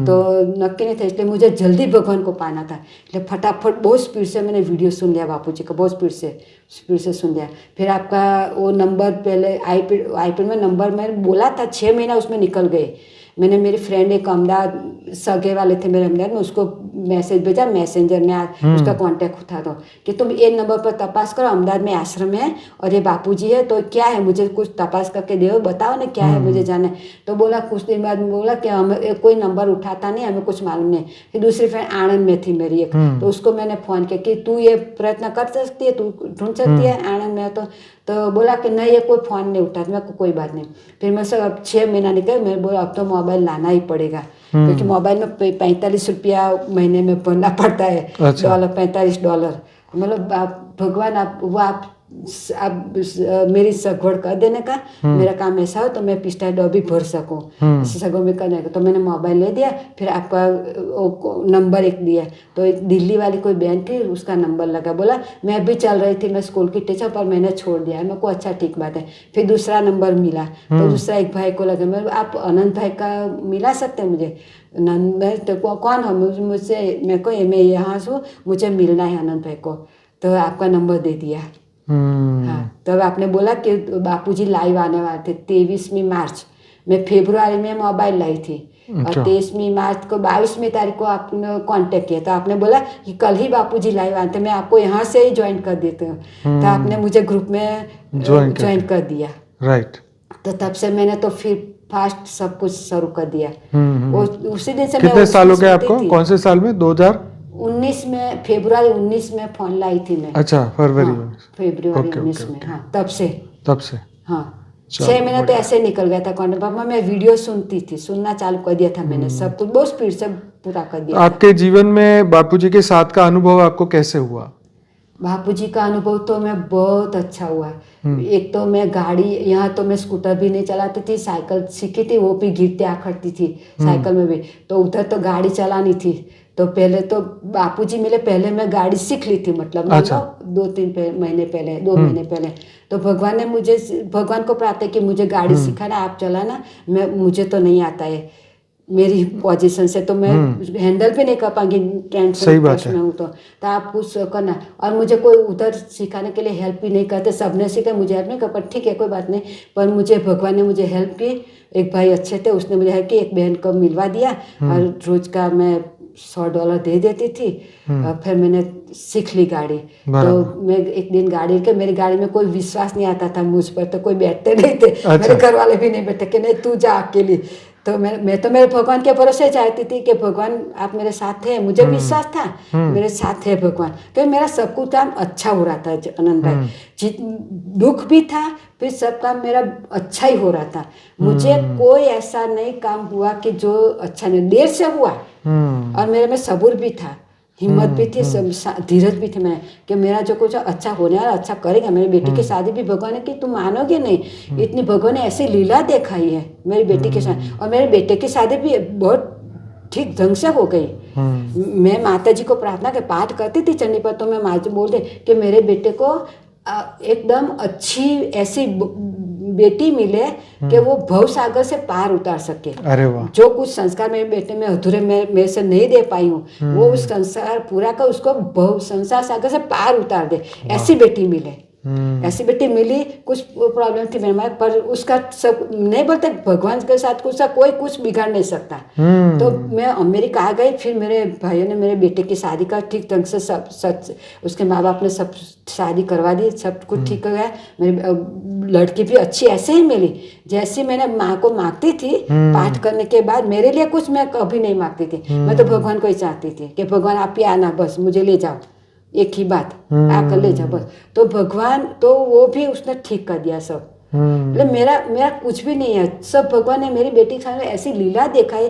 [SPEAKER 2] तो नक्की नहीं था, इसलिए मुझे जल्दी भगवान को पाना था। इसलिए फटाफट बहुत स्पीड से मैंने वीडियो सुन लिया बापूजी का, बहुत स्पीड से सुन लिया। फिर आपका वो नंबर पहले आईपैड में नंबर मैंने बोला था, 6 महीना उसमें निकल गए। मैंने मेरी फ्रेंड एक अहमदाबाद सगे वाले थे मेरे अहमदाबाद में, उसको मैसेज भेजा मैसेंजर में, उसका कांटेक्ट उठा दो कि तुम ये नंबर पर तपास करो, अहमदाबाद में आश्रम है और ये बापूजी है, तो क्या है मुझे कुछ तपास करके दो, बताओ ना क्या है, मुझे जाना है। तो बोला कुछ दिन बाद बोला कि हमें कोई नंबर उठाता नहीं, हमें कुछ मालूम नहीं। फिर दूसरी फ्रेंड आनंद में थी मेरी एक, तो उसको मैंने फ़ोन किया कि तू ये प्रयत्न कर सकती है, तू ढूंढ सकती है आनंद में। तो बोला कि नहीं ये कोई फ़ोन नहीं उठाता। मैं कोई बात नहीं। फिर मैं सब अब 6 महीना निकल, मैं बोला अब तो मोबाइल लाना ही पड़ेगा, क्योंकि मोबाइल में 45 रुपया महीने में भरना पड़ता है।
[SPEAKER 1] अच्छा।
[SPEAKER 2] $45। मतलब आप भगवान आप मेरी सगवड़ कर देने का, मेरा काम ऐसा हो तो मैं पिछला डॉ भी भर सकूं, इसी सगवड़ में करने का। तो मैंने मोबाइल ले दिया, फिर आपका नंबर एक दिया, तो एक दिल्ली वाली कोई बहन थी, उसका नंबर लगा। बोला मैं भी चल रही थी, मैं स्कूल की टीचर, पर मैंने छोड़ दिया। मेरे को अच्छा ठीक बात है। फिर दूसरा नंबर मिला, तो दूसरा एक भाई को लगा, मैं आप अनंत भाई का मिला सकते हैं मुझे? तो कौन हो? मुझसे मेरे को मैं यहाँ से हूँ, मुझे मिलना है अनंत भाई को। तो आपका नंबर दे दिया। हाँ, तब आपने बोला कि बापूजी लाइव आने वाले थे 23वीं मार्च। मैं फरवरी में मोबाइल लाई थी, और 23वीं मार्च को 22वीं तारीख को आपने कांटेक्ट किया, तो आपने बोला कि कल ही बापूजी लाइव आते हैं, मैं आपको यहाँ से ही ज्वाइन कर देती हूँ। तो आपने मुझे ग्रुप में ज्वाइन कर दिया।
[SPEAKER 1] राइट।
[SPEAKER 2] तो तब से मैंने तो फिर फास्ट सब कुछ शुरू कर दिया। उसी दिन से
[SPEAKER 1] कितने साल हो गए आपको? कौन से साल में?
[SPEAKER 2] 2019 में, फरवरी 19 में फोन लाई थी मैं।
[SPEAKER 1] अच्छा, फरवरी
[SPEAKER 2] फरवरी 19 में। हाँ, तब से हाँ 6 महीने तो ऐसे निकल गया था। पापा मैं वीडियो सुनती थी, सुनना चालू कर दिया था मैंने, सब कुछ बहुत स्पीड से पूरा कर दिया।
[SPEAKER 1] आपके जीवन में बापूजी के साथ का अनुभव आपको कैसे हुआ?
[SPEAKER 2] बापूजी का अनुभव तो मैं बहुत अच्छा हुआ। एक तो मैं गाड़ी, यहाँ तो मैं स्कूटर भी नहीं चलाती थी, साइकिल सीखी थी, वो भी गिरते आखड़ती थी साइकिल में भी। तो उधर तो गाड़ी चलानी थी, तो पहले तो बापूजी मिले, पहले मैं गाड़ी सीख ली थी, मतलब
[SPEAKER 1] अच्छा।
[SPEAKER 2] 2 महीने पहले। तो भगवान ने भगवान को प्रार्थना की मुझे गाड़ी सिखाना, आप चलाना। मुझे तो नहीं आता है, मेरी पोजीशन से तो मैं हैंडल भी नहीं कर पाऊंगी, टेंशन में हूँ। तो आप कुछ करना, और मुझे कोई उधर सिखाने के लिए हेल्प भी नहीं करते, सबने सीखा, मुझे हेल्प नहीं कर पर ठीक है कोई बात नहीं। पर मुझे भगवान ने मुझे हेल्प की। एक भाई अच्छे थे, उसने मुझे हेल्प की, एक बहन को मिलवा दिया, और रोज का मैं $100 दे देती थी। और फिर मैंने सीख ली गाड़ी। तो मैं एक दिन गाड़ी के, मेरी गाड़ी में कोई विश्वास नहीं आता था मुझ पर, तो कोई बैठते नहीं थे। अच्छा। मेरे घर वाले भी नहीं बैठे कि नहीं तू जा अकेली। तो मैं तो मेरे भगवान के भरोसे चाहती थी कि भगवान आप मेरे साथ थे, मुझे विश्वास था मेरे साथ है भगवान, क्योंकि मेरा सब कुछ काम अच्छा हो रहा था आनंद भाई। दुख भी था, फिर सब काम मेरा अच्छा ही हो रहा था। मुझे कोई ऐसा नहीं काम हुआ कि जो अच्छा नहीं, देर से हुआ, और मेरे में सब्र भी था, हिम्मत भी थी, धीरज भी थी, मैं कि मेरा जो कुछ अच्छा होने वाला अच्छा करेगा। मेरी बेटी की शादी भी भगवान ने की, तुम मानोगे नहीं, इतनी भगवान ने ऐसी लीला दिखाई है मेरी बेटी के साथ। और मेरे बेटे की शादी भी बहुत ठीक ढंग से हो गई। मैं माता जी को प्रार्थना के पाठ करती थी चंडी पर, तो मैं माँ जी बोलते कि मेरे बेटे को एकदम अच्छी ऐसी बेटी मिले कि वो भव सागर से पार उतार सके।
[SPEAKER 1] अरे वाह।
[SPEAKER 2] जो कुछ संस्कार मेरे बेटे में अधूरे मेरे से नहीं दे पाई हूँ, वो उस संसार पूरा कर उसको भव संसार सागर से पार उतार दे, ऐसी बेटी मिले। ऐसी बेटी मिली। कुछ प्रॉब्लम थी मेरे में, पर उसका सब नहीं बोलते, भगवान के साथ उसका कोई कुछ बिगाड़ नहीं सकता। तो मैं अमेरिका आ गई। फिर मेरे भाइयों ने मेरे बेटे की शादी का ठीक ढंग से सब उसके माँ बाप ने सब शादी करवा दी, सब कुछ ठीक हो गया। मेरी लड़की भी अच्छी ऐसे ही मिली जैसी मैंने माँ को मांगती थी। पाठ करने के बाद मेरे लिए कुछ मैं कभी नहीं मांगती थी, मैं तो भगवान को ही चाहती थी कि भगवान आप ही आना, बस मुझे ले जाओ, एक ही बात, आकर ले जाओ बस। तो भगवान तो वो भी उसने ठीक कर दिया सब। मतलब मेरा कुछ भी नहीं है, सब भगवान ने मेरी बेटी के सामने ऐसी लीला दिखाई।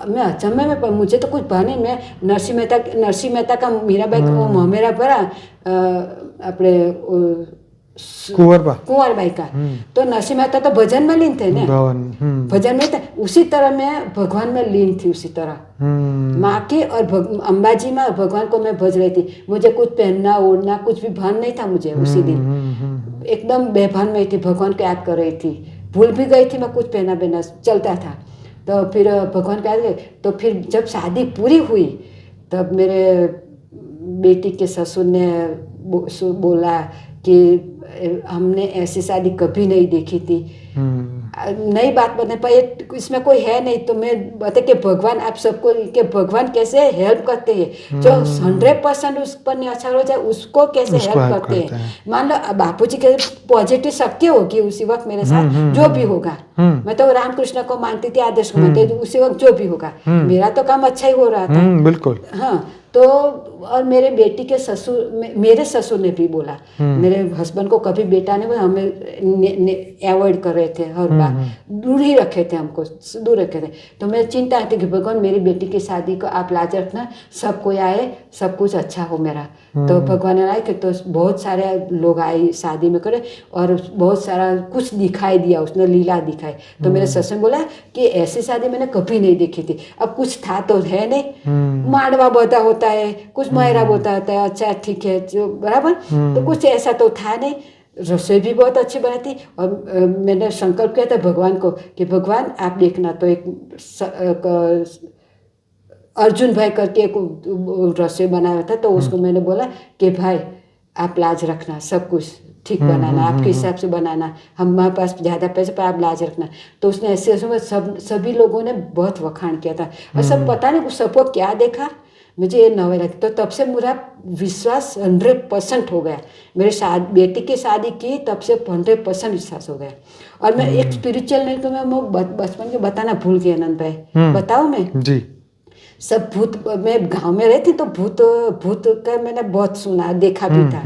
[SPEAKER 2] मैं अचंभे में, मुझे तो कुछ बने। मैं नरसिंह मेहता का मीराबाई को मेरा भरा अपने कुंवरबाई का। तो नरसिंह मेहता तो भजन में लीन थे ना, भजन में था। उसी तरह मैं भगवान में लीन थी, उसी तरह माँ की और अम्बाजी में भगवान को मैं भज रही थी। मुझे कुछ पहनना ओढ़ना कुछ भी भान नहीं था मुझे। उसी दिन एकदम बेभान में थी, भगवान को याद कर रही थी। भूल भी गई थी मैं कुछ पहना बेना चलता था। तो फिर भगवान को याद। तो फिर जब शादी पूरी हुई तब मेरे बेटी के ससुर ने बोला कि हमने ऐसी शादी कभी नहीं देखी थी। नई बात बने पर इसमें कोई है नहीं। तो मैं बता कि भगवान आप सबको, कि भगवान कैसे हेल्प करते हैं, जो 100% उस पर निछावर हो जाए उसको कैसे हेल्प करते हैं। मान लो बापूजी के पॉजिटिव शक्ति होगी उसी वक्त मेरे साथ, जो भी होगा। मैं तो रामकृष्ण को मानती थी, आदर्श को मानती थी, उसी वक्त जो भी होगा मेरा तो काम अच्छा ही हो रहा था।
[SPEAKER 1] बिल्कुल।
[SPEAKER 2] हाँ। तो और मेरे बेटी के ससुर, मेरे ससुर ने भी बोला, मेरे हस्बैंड को कभी बेटा नहीं बोला, हमें अवॉइड कर रहे थे हर बार, दूर ही रखे थे, हमको दूर रखे थे। तो मैं चिंता थी कि भगवान मेरी बेटी की शादी को आप लाज रखना, सब कोई आए, सब कुछ अच्छा हो मेरा। तो भगवान ने आए कि तो बहुत सारे लोग आए शादी में करे और बहुत सारा कुछ दिखाई दिया, उसने लीला दिखाई। तो मेरे ससुर ने बोला कि ऐसी शादी मैंने कभी नहीं देखी थी। अब कुछ था तो है नहीं, मांडवा बता होता है, कुछ मायरा बोता होता है, अच्छा ठीक है जो बराबर। तो कुछ ऐसा तो था नहीं। रसोई भी बहुत अच्छी बनी थी। और मैंने संकल्प किया था भगवान को कि भगवान आप देखना। तो एक अर्जुन भाई करके एक रसोई बनाया था, तो उसको मैंने बोला कि भाई आप लाज रखना, सब कुछ ठीक बनाना, आपके हिसाब से बनाना, हमारे पास ज़्यादा पैसे पर आप लाज रखना। तो उसने ऐसे सभी लोगों ने बहुत वखाण किया था। और सब पता नहीं सबको क्या देखा, मुझे ये नवे लगी। तो तब से मेरा विश्वास 100% हो गया। मेरे बेटी की शादी की तब से 100% विश्वास हो गया। और मैं एक स्पिरिचुअल नहीं तो मैं बचपन के बताना भूल गई आनंद भाई, बताओ मैं जी। सब भूत, मैं गांव में रहती तो भूत का मैंने बहुत सुना, देखा भी था।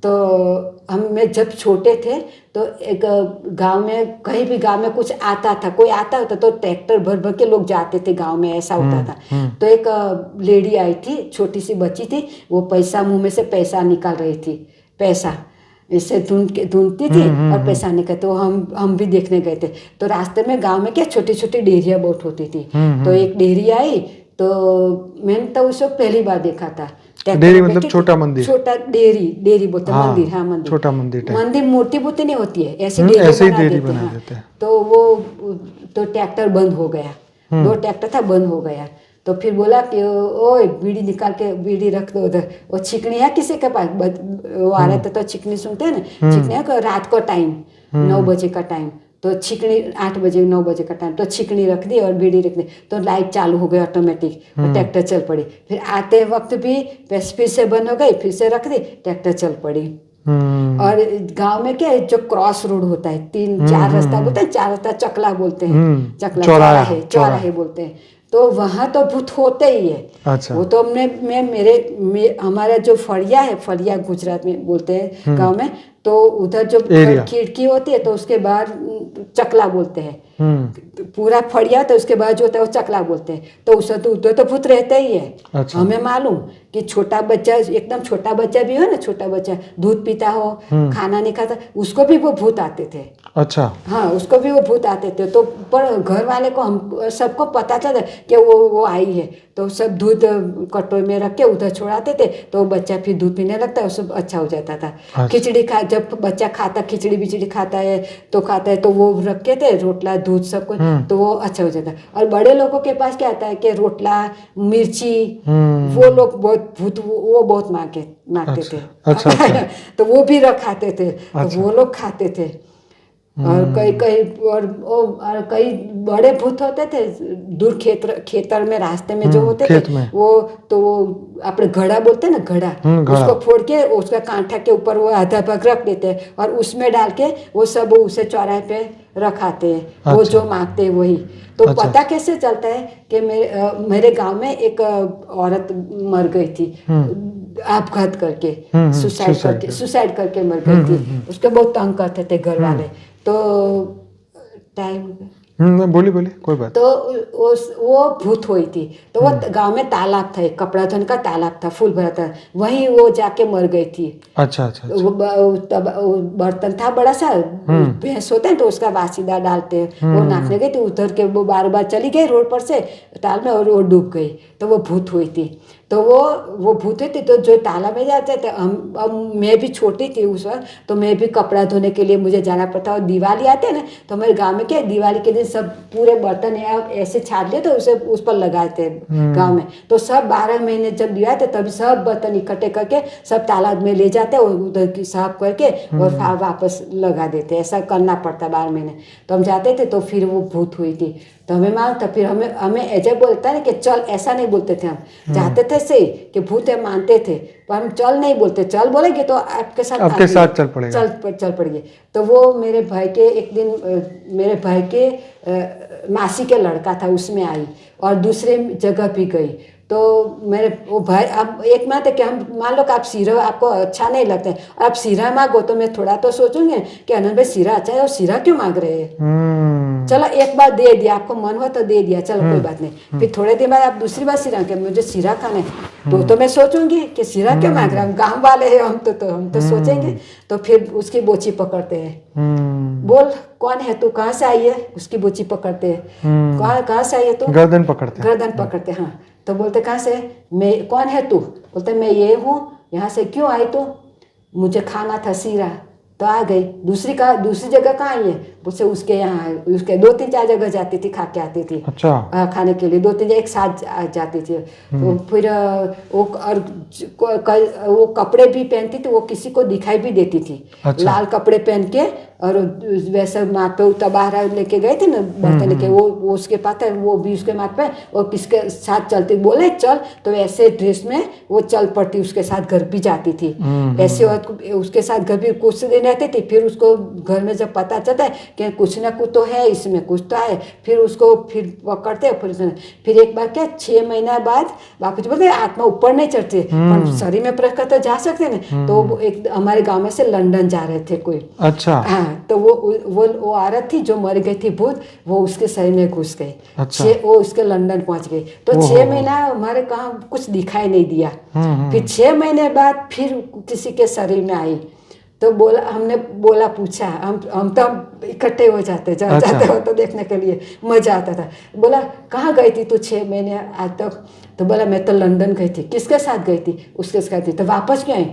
[SPEAKER 2] तो मैं जब छोटे थे तो एक गांव में, कहीं भी गांव में कुछ आता था, कोई आता होता तो ट्रैक्टर भर भर के लोग जाते थे गांव में, ऐसा होता था। तो एक लेडी आई थी, छोटी सी बच्ची थी, वो पैसा मुंह में से पैसा निकाल रही थी, पैसा इससे ढूंढती थी और पैसा निकल। तो हम भी देखने गए थे। तो रास्ते में गांव में क्या छोटी छोटी डेयरियाँ बहुत होती थी। तो एक डेयरी आई, तो मैंने तो उस वक्त पहली बार देखा था।
[SPEAKER 1] डेयरी मतलब छोटा मंदिर,
[SPEAKER 2] छोटा डेयरी बोलते हैं, मंदिर। हाँ मंदिर, छोटा मंदिर मूर्ति बूर्ति नहीं होती है, ऐसी डेयरी बना देते हैं। तो वो तो ट्रैक्टर बंद हो गया, 2 ट्रैक्टर था, बंद हो गया। तो फिर बोला कि ओए बीड़ी निकाल के बीड़ी रख दो उधर। वो चिकनी है किसी के पास, वो आ रहे थे तो चिकनी सुनते हैं ना, चिकनी है रात को टाइम 9 बजे का टाइम, तो छिकनी 8 बजे 9 बजे का टाइम, तो छिकनी रख दी और बीड़ी रख दी। तो लाइट चालू हो गई ऑटोमेटिक, और ट्रैक्टर चल पड़ी। फिर आते वक्त भी फिर से बंद हो गई, फिर से रख दी, ट्रैक्टर चल पड़ी। और गांव में क्या है, जो क्रॉस रोड होता है, 3-4 रास्ता बोलते हैं, 4 रास्ता चकला बोलते हैं, चौराहे बोलते हैं। तो वहाँ तो भूत होते ही है। अच्छा। वो तो हमारा जो फरिया है, फरिया गुजरात में बोलते हैं गांव में, तो उधर जो खिड़की होती है तो उसके बाहर चकला बोलते हैं।
[SPEAKER 1] हम्म।
[SPEAKER 2] पूरा फड़िया तो उसके बाद जो होता है वो चकला बोलते हैं। तो उससे तो उधर तो भूत रहता ही है।
[SPEAKER 1] अच्छा।
[SPEAKER 2] हमें मालूम कि छोटा बच्चा, एकदम छोटा बच्चा भी हो ना, छोटा बच्चा दूध पीता हो, खाना नहीं खाता, उसको भी वो भूत आते थे।
[SPEAKER 1] अच्छा।
[SPEAKER 2] हाँ, उसको भी वो भूत आते थे। तो पर घर वाले को, हम सबको पता चला कि वो आई है, तो सब दूध कटोरे में रख के उधर छोड़ाते थे, तो वो बच्चा फिर दूध पीने लगता है, सब अच्छा हो जाता था।
[SPEAKER 1] अच्छा।
[SPEAKER 2] खिचड़ी खा, जब बच्चा खाता, खिचड़ी बिचड़ी खाता है तो वो रखे थे रोटला दूध सब कुछ, तो वो अच्छा हो जाता है। और बड़े लोगों के पास क्या आता है कि रोटला मिर्ची, वो लोग बहुत भूत वो बहुत मांगते थे।
[SPEAKER 1] अच्छा, अच्छा।
[SPEAKER 2] तो वो भी रखाते थे, तो
[SPEAKER 1] अच्छा।
[SPEAKER 2] वो लोग खाते थे। और और कई बड़े भूत होते थे दूर खेतर में, रास्ते में जो होते थे,
[SPEAKER 1] खेत में।
[SPEAKER 2] वो अपने घड़ा बोलते हैं ना, घड़ा,
[SPEAKER 1] घड़ा।
[SPEAKER 2] उसको फोड़ के उसका कांटा के ऊपर वो आधा भाग रख देते हैं और उसमें डाल के वो सब उसे चौराहे पे रखाते हैं। वो
[SPEAKER 1] अच्छा।
[SPEAKER 2] जो मांगते हैं वही। तो
[SPEAKER 1] अच्छा।
[SPEAKER 2] पता कैसे चलता है कि मेरे गांव में एक औरत मर गई थी आपघात करके, सुसाइड करके मर गई थी। उसके बहुत तंग करते थे घर वाले। तो टाइम,
[SPEAKER 1] बोली कोई बात।
[SPEAKER 2] तो वो भूत हुई थी। तो वो गांव में तालाब था, एक कपड़ा धोने का तालाब था, फूल भरा था, वहीं वो जाके मर गई थी।
[SPEAKER 1] अच्छा, अच्छा, अच्छा।
[SPEAKER 2] तब बर्तन था बड़ा सा, भैंस होते हैं तो उसका वासीदा डालते हैं, वो नाचने गई थी उधर के, वो बार बार चली गई रोड पर से ताल में और वो डूब गई। तो वो भूत हुई थी। तो वो भूत हुई थी। तो जो तालाब में जाते थे हम, अब मैं भी छोटी थी उस वक्त, तो मैं भी कपड़ा धोने के लिए मुझे जाना पड़ता। और दिवाली आते हैं ना, तो हमारे गाँव में क्या, दिवाली के दिन सब पूरे बर्तन ऐसे छाट लिए तो उसे उस पर लगाए थे गाँव में। तो सब 12 महीने जब दिवाली थे तभी सब बर्तन इकट्ठे करके सब तालाब में ले जाते और उधर की साफ करके और फिर वापस लगा देते। ऐसा करना पड़ता 12 महीने। तो हम जाते थे, तो फिर वो भूत हुई थी। तो हमें मालूम था। फिर हमें ऐसे बोलता है ना कि चल, ऐसा नहीं बोलते थे हम। जाते थे सही कि भूत है मानते थे, पर हम चल नहीं बोलते। चल बोलेंगे तो आपके साथ
[SPEAKER 1] चल पड़ेगा,
[SPEAKER 2] चल पड़ेंगे। तो वो मेरे भाई के एक दिन, मेरे भाई के मासी के लड़का था, उसमें आई और दूसरे जगह भी गई। तो मेरे वो भाई, अब एक बात है कि हम मान लो कि आप सीरा आपको अच्छा नहीं लगता है और आप सीरा मांगो, तो मैं थोड़ा तो सोचूंगे कि आनंद भाई सीरा अच्छा है, और सीरा क्यों मांग रहे हैं। चलो एक बार दे दिया, आपको मन हो तो दे दिया, चलो कोई बात नहीं। फिर थोड़े दिन बाद आप दूसरी बार सीरा के मुझे सीरा खाना है, तो मैं सोचूंगी कि सीरा क्यों मांग रहा हूँ, गाँव वाले हैं हम, हम तो सोचेंगे। तो फिर उसकी बोची पकड़ते हैं, बोल कौन है तू, कहाँ से आई है, उसकी बोची पकड़ते हैं। कहाँ से आई है तू, गर्दन पकड़ते। हाँ, तो बोलते कहाँ से, मैं, कौन है तू, बोलते मैं ये हूँ, यहाँ से क्यों आई तू, मुझे खाना था सीरा, तो आ गई। दूसरी जगह कहाँ आई है, मुझसे उसके यहाँ, उसके 2-3-4 जगह जाती थी, खा के आती थी।
[SPEAKER 1] अच्छा।
[SPEAKER 2] खाने के लिए 2-3 जगह एक साथ जाती थी। तो फिर वो कपड़े भी पहनती थी, वो किसी को दिखाई भी देती थी।
[SPEAKER 1] अच्छा।
[SPEAKER 2] लाल कपड़े पहन के, और वैसे माथ पे तबाहरा लेके गए थे ना, बर्तन लेके, वो उसके पास है, वो भी उसके माथ पे, और किसके साथ चलती, बोले चल, तो ऐसे ड्रेस में वो चल पड़ती, उसके साथ घर भी जाती थी। ऐसे उसके साथ घर भी कुछ दिन रहती थी। फिर उसको घर में जब पता चलता है कि कुछ ना कुछ तो है इसमें, कुछ तो है, फिर उसको फिर पकड़ते। फिर एक बार क्या 6 महीना बाद वापस बोलते आत्मा ऊपर नहीं चढ़ती, पर शरीर में प्रकट तो जा सकते ना। तो एक हमारे गाँव में से लंदन जा रहे थे कोई।
[SPEAKER 1] अच्छा।
[SPEAKER 2] हाँ, तो वो औरत थी जो मर गई थी भूत, वो उसके शरीर में घुस गई।
[SPEAKER 1] अच्छा।
[SPEAKER 2] वो उसके लंदन पहुंच गई। तो 6 महीना हमारे कहाँ कुछ दिखाई नहीं दिया। फिर 6 महीने बाद फिर किसी के शरीर में आई। तो हमने पूछा, हम तो इकट्ठे हो जाते जाते हो तो देखने के लिए मजा आता था। बोला कहाँ गई थी तू 6 महीने आज तक, तो बोला मैं तो लंदन गई थी। किसके साथ गई थी, उसके साथ थी। तो वापस क्यों आई,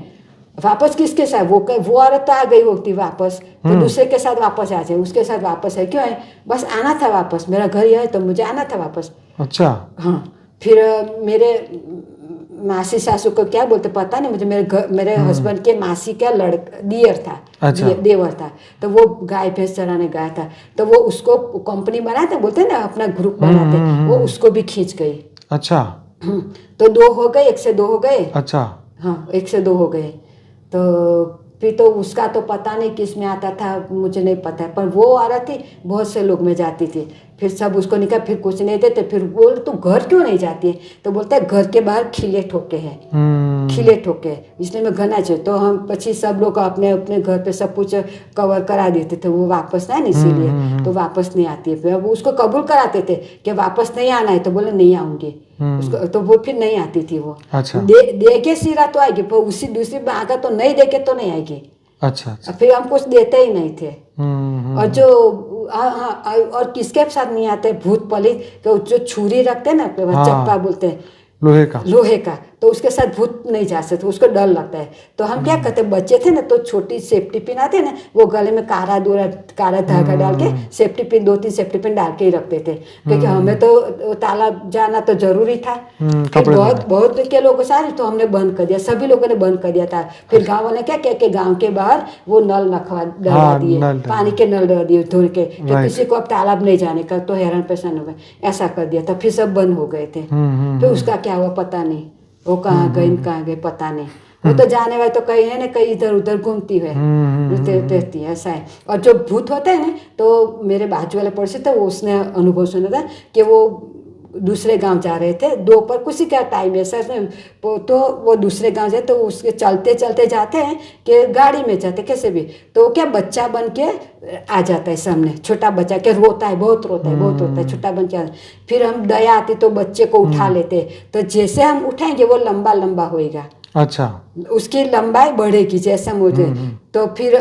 [SPEAKER 2] वापस किसके साथ, वो औरत तो आ गई होती वापस, तो दूसरे के साथ वापस आ जाए, उसके साथ वापस है, क्यों है, बस आना था वापस, मेरा घर यह है तो मुझे आना था वापस।
[SPEAKER 1] अच्छा।
[SPEAKER 2] हाँ, फिर मेरे मासी सासू को क्या बोलते पता नहीं मुझे, मेरे हस्बैंड के मासी का दियर था।
[SPEAKER 1] अच्छा।
[SPEAKER 2] देवर था। तो वो गाय भैंस चराने गया था, तो वो उसको कंपनी बनाया था, बोलते ना अपना ग्रुप बनाते, वो उसको भी खींच गई।
[SPEAKER 1] अच्छा।
[SPEAKER 2] तो 2 हो गए, 1 से 2 हो गए।
[SPEAKER 1] अच्छा।
[SPEAKER 2] हाँ, 1 से 2 हो गए। तो फिर तो उसका तो पता नहीं किस में आता था, मुझे नहीं पता है, पर वो आ रही थी, बहुत से लोग में जाती थी। फिर सब उसको निकाल, फिर कुछ नहीं देते, फिर बोल तू घर क्यों नहीं जाती है, तो बोलता है घर के बाहर खिले ठोके हैं, खिले ठोके, इसलिए मैं घर ना चाहिए। तो हम पची सब लोग अपने अपने घर पे सब कुछ कवर करा देते थे, वो वापस ना इसीलिए तो वापस नहीं आती है। फिर अब उसको कबूल कराते थे कि वापस नहीं आना है, तो बोले नहीं आऊंगी उसको, तो वो फिर नहीं आती थी वो।
[SPEAKER 1] अच्छा।
[SPEAKER 2] दे के सिरा तो आएगी, पर उसी दूसरी बार तो नहीं दे के तो नहीं आएगी।
[SPEAKER 1] अच्छा, अच्छा।
[SPEAKER 2] फिर हम कुछ देते ही नहीं थे। और जो हाँ, और किसके साथ नहीं आते भूत पलित, तो जो छुरी रखते हैं ना,
[SPEAKER 1] हाँ।
[SPEAKER 2] चप्पा बोलते हैं
[SPEAKER 1] लोहे का,
[SPEAKER 2] तो उसके साथ भूत नहीं जा सकते, उसको डर लगता है। तो हम क्या करते, बच्चे थे ना, तो छोटी सेफ्टी पिन आते हैं ना, वो गले में कारा धागा डाल के सेफ्टी पिन 2-3 सेफ्टी पिन डाल के ही रखते थे, क्योंकि हमें तो तालाब जाना तो जरूरी था। फिर बहुत के लोगों सारे, तो हमने बंद कर दिया, सभी लोगों ने बंद कर दिया था। फिर गाँव वाले क्या किया कि गाँव के बाहर वो नल डलवा दिए, पानी के नल डलवा दिए धुल के, तो किसी को अब तालाब नहीं जाने का, तो हैरान परेशान हो गए, ऐसा कर दिया था। फिर सब बंद हो गए थे। फिर उसका क्या हुआ पता नहीं, वो कहाँ गए पता नहीं। वो तो जाने वाले तो कहीं है ना, कहीं इधर उधर घूमती है, रहती है, ऐसा है। और जो भूत होता है ना, तो मेरे बाजू वाले पड़ोसी थे, वो उसने अनुभव सुना था कि वो दूसरे गांव जा रहे थे, दोपहर किसी का टाइम है सर, तो वो दूसरे गांव जाए, तो उसके चलते चलते जाते हैं कि गाड़ी में जाते कैसे भी, तो क्या बच्चा बन के आ जाता है सामने, छोटा बच्चा के रोता है, बहुत रोता है, छोटा बन के। फिर हम दया आती तो बच्चे को उठा लेते, तो जैसे हम उठाएंगे वो लंबा लंबा होएगा।
[SPEAKER 1] अच्छा।
[SPEAKER 2] उसकी लंबाई बढ़ेगी जैसा मुझे। तो फिर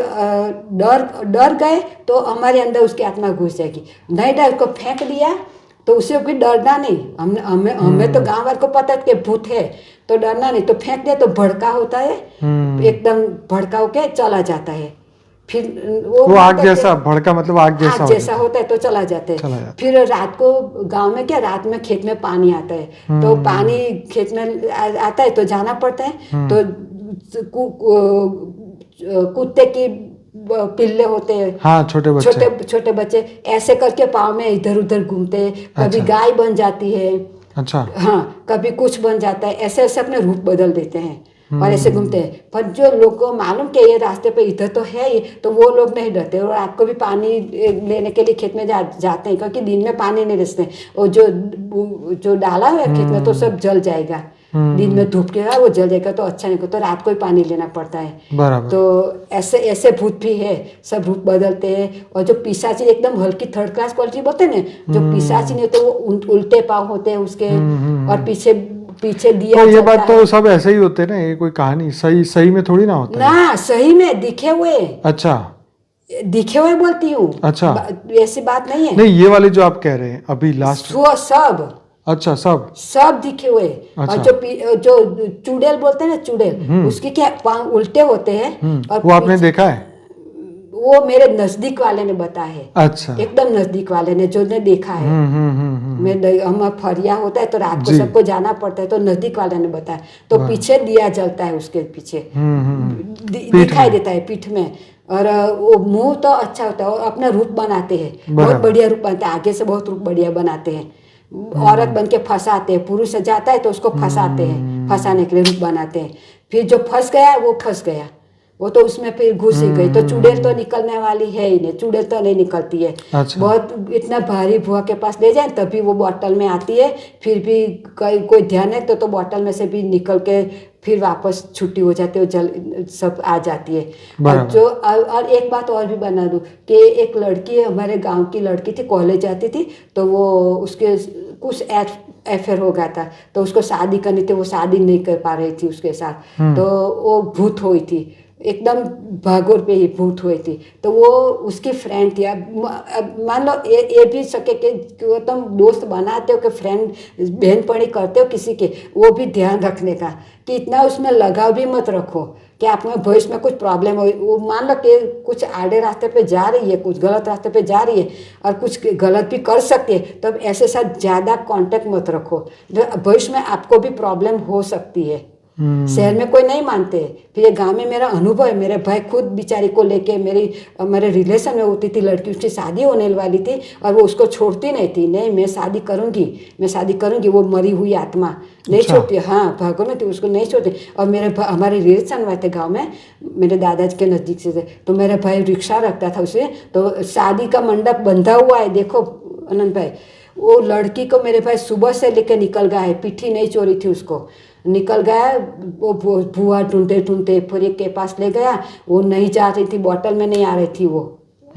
[SPEAKER 2] डर गए तो हमारे अंदर उसकी आत्मा घुस जाएगी। नहीं डर को फेंक दिया तो उसे कोई डरना नहीं। हमें तो गांव वाले को पता है कि भूत है, तो डरना नहीं। तो फेंक दिया तो भड़का होता है, एकदम भड़का होके चला जाता है। फिर वो
[SPEAKER 1] आग जैसा भड़का, मतलब आग
[SPEAKER 2] जैसा होता है, तो चला जाता है। फिर रात को गांव में क्या, रात में खेत में पानी आता है, तो पानी खेत में आता है तो जाना पड़ता है। तो कुत्ते की पिल्ले होते हैं,
[SPEAKER 1] हाँ, छोटे
[SPEAKER 2] बच्चे ऐसे करके पाँव में इधर उधर घूमते हैं। कभी गाय बन जाती है,
[SPEAKER 1] अच्छा,
[SPEAKER 2] हाँ, कभी कुछ बन जाता है, ऐसे ऐसे अपने रूप बदल देते हैं और ऐसे घूमते हैं। पर जो लोग को मालूम कि ये रास्ते पे इधर तो है ही, तो वो लोग नहीं डरते। और रात को भी पानी लेने के लिए खेत में जाते हैं, क्योंकि दिन में पानी नहीं रचते। और जो डाला हुआ है खेत में तो सब जल जाएगा, दिन में धूप के वो जल जाएगा, तो अच्छा नहीं, तो रात को ही पानी लेना पड़ता है।
[SPEAKER 1] बराबर।
[SPEAKER 2] तो ऐसे भूत भी है, सब रूप बदलते हैं। और जो पिशाची एकदम हल्की 3rd क्लास क्वालिटी बोलते हैं ना, जो पिशाची नहीं होते वो उल्टे पाँव होते हैं उसके, और पीछे दिया।
[SPEAKER 1] तो ये बात तो सब ऐसे ही होते ना, ये कोई कहानी सही में थोड़ी ना होता
[SPEAKER 2] ना, सही में दिखे हुए।
[SPEAKER 1] अच्छा,
[SPEAKER 2] दिखे हुए बोलती हूँ।
[SPEAKER 1] अच्छा,
[SPEAKER 2] ऐसी बात नहीं है।
[SPEAKER 1] नहीं, ये वाले जो आप कह रहे हैं अभी लास्ट,
[SPEAKER 2] सब,
[SPEAKER 1] अच्छा, सब
[SPEAKER 2] दिखे हुए।
[SPEAKER 1] अच्छा।
[SPEAKER 2] और जो चुड़ैल बोलते हैं ना, चुड़ैल, उसके क्या पाँव उल्टे होते हैं। और
[SPEAKER 1] वो आपने देखा है?
[SPEAKER 2] वो मेरे नजदीक वाले ने बताया है।
[SPEAKER 1] अच्छा,
[SPEAKER 2] एकदम नजदीक वाले ने, जो ने देखा है। हम फरिया होता है तो रात को सबको जाना पड़ता है, तो नजदीक वाले ने बताया। तो पीछे दिया जलता है, उसके पीछे दिखाई देता है पीठ में। और वो मुंह तो अच्छा होता है, और अपना रूप बनाते हैं, बहुत बढ़िया रूप बनाते हैं, आगे से बहुत रूप बढ़िया बनाते हैं। औरत बन के फंसाते हैं, पुरुष जाता है तो उसको फंसाते हैं, फंसाने के लिए रूप बनाते हैं। फिर जो फंस गया वो फंस गया, वो तो उसमें फिर घुस ही गई। तो चुड़ैल तो निकलने वाली है ही नहीं, चुड़ैल तो नहीं निकलती है।
[SPEAKER 1] अच्छा।
[SPEAKER 2] बहुत इतना भारी भुआ के पास ले जाए तभी वो बोतल में आती है। फिर भी कोई ध्यान है तो बोतल में से भी निकल के फिर वापस छुट्टी हो जाती है, जल सब आ जाती है। और एक बात और भी बना दूँ कि एक लड़की, हमारे गांव की लड़की थी, कॉलेज जाती थी, तो वो उसके कुछ अफेयर हो गया था, तो उसको शादी करनी थी, वो शादी नहीं कर पा रही थी उसके साथ। तो वो भूत हुई थी, एकदम भागोर पे ही भूत हुई थी। तो वो उसकी फ्रेंड थी। अब मान लो ये भी सके कि वो तुम दोस्त बनाते हो कि फ्रेंड बहन पढ़ी करते हो किसी के, वो भी ध्यान रखने का कि इतना उसमें लगाव भी मत रखो कि आप में भविष्य में कुछ प्रॉब्लम हो। वो मान लो कि कुछ आड़े रास्ते पे जा रही है, कुछ गलत रास्ते पे जा रही है और कुछ गलत भी कर सकती है, तो अब ऐसे साथ ज़्यादा कांटेक्ट मत रखो, जो भविष्य में आपको भी प्रॉब्लम हो सकती है। शहर में कोई नहीं मानते। फिर ये गांव में मेरा अनुभव है, मेरे भाई खुद बेचारी को लेके मेरे रिलेशन में होती थी लड़की, उसकी शादी होने वाली थी और वो उसको छोड़ती नहीं थी। नहीं, मैं शादी करूंगी, वो मरी हुई आत्मा नहीं छोड़ती। हाँ, भागो में थी, उसको नहीं छोड़ती। और हमारे रिलेशन में थे गाँव में, मेरे दादाजी के नज़दीक से थे, तो मेरा भाई रिक्शा रखता था उसे, तो शादी का मंडप बंधा हुआ है, देखो अनंत भाई, वो लड़की को मेरे भाई सुबह से लेके निकल गया है, पिट्ठी नहीं चोरी थी उसको, निकल गया। वो बुआ ढूंढते ढूंढते फिर एक के पास ले गया, वो नहीं जा रही थी, बॉटल में नहीं आ रही थी वो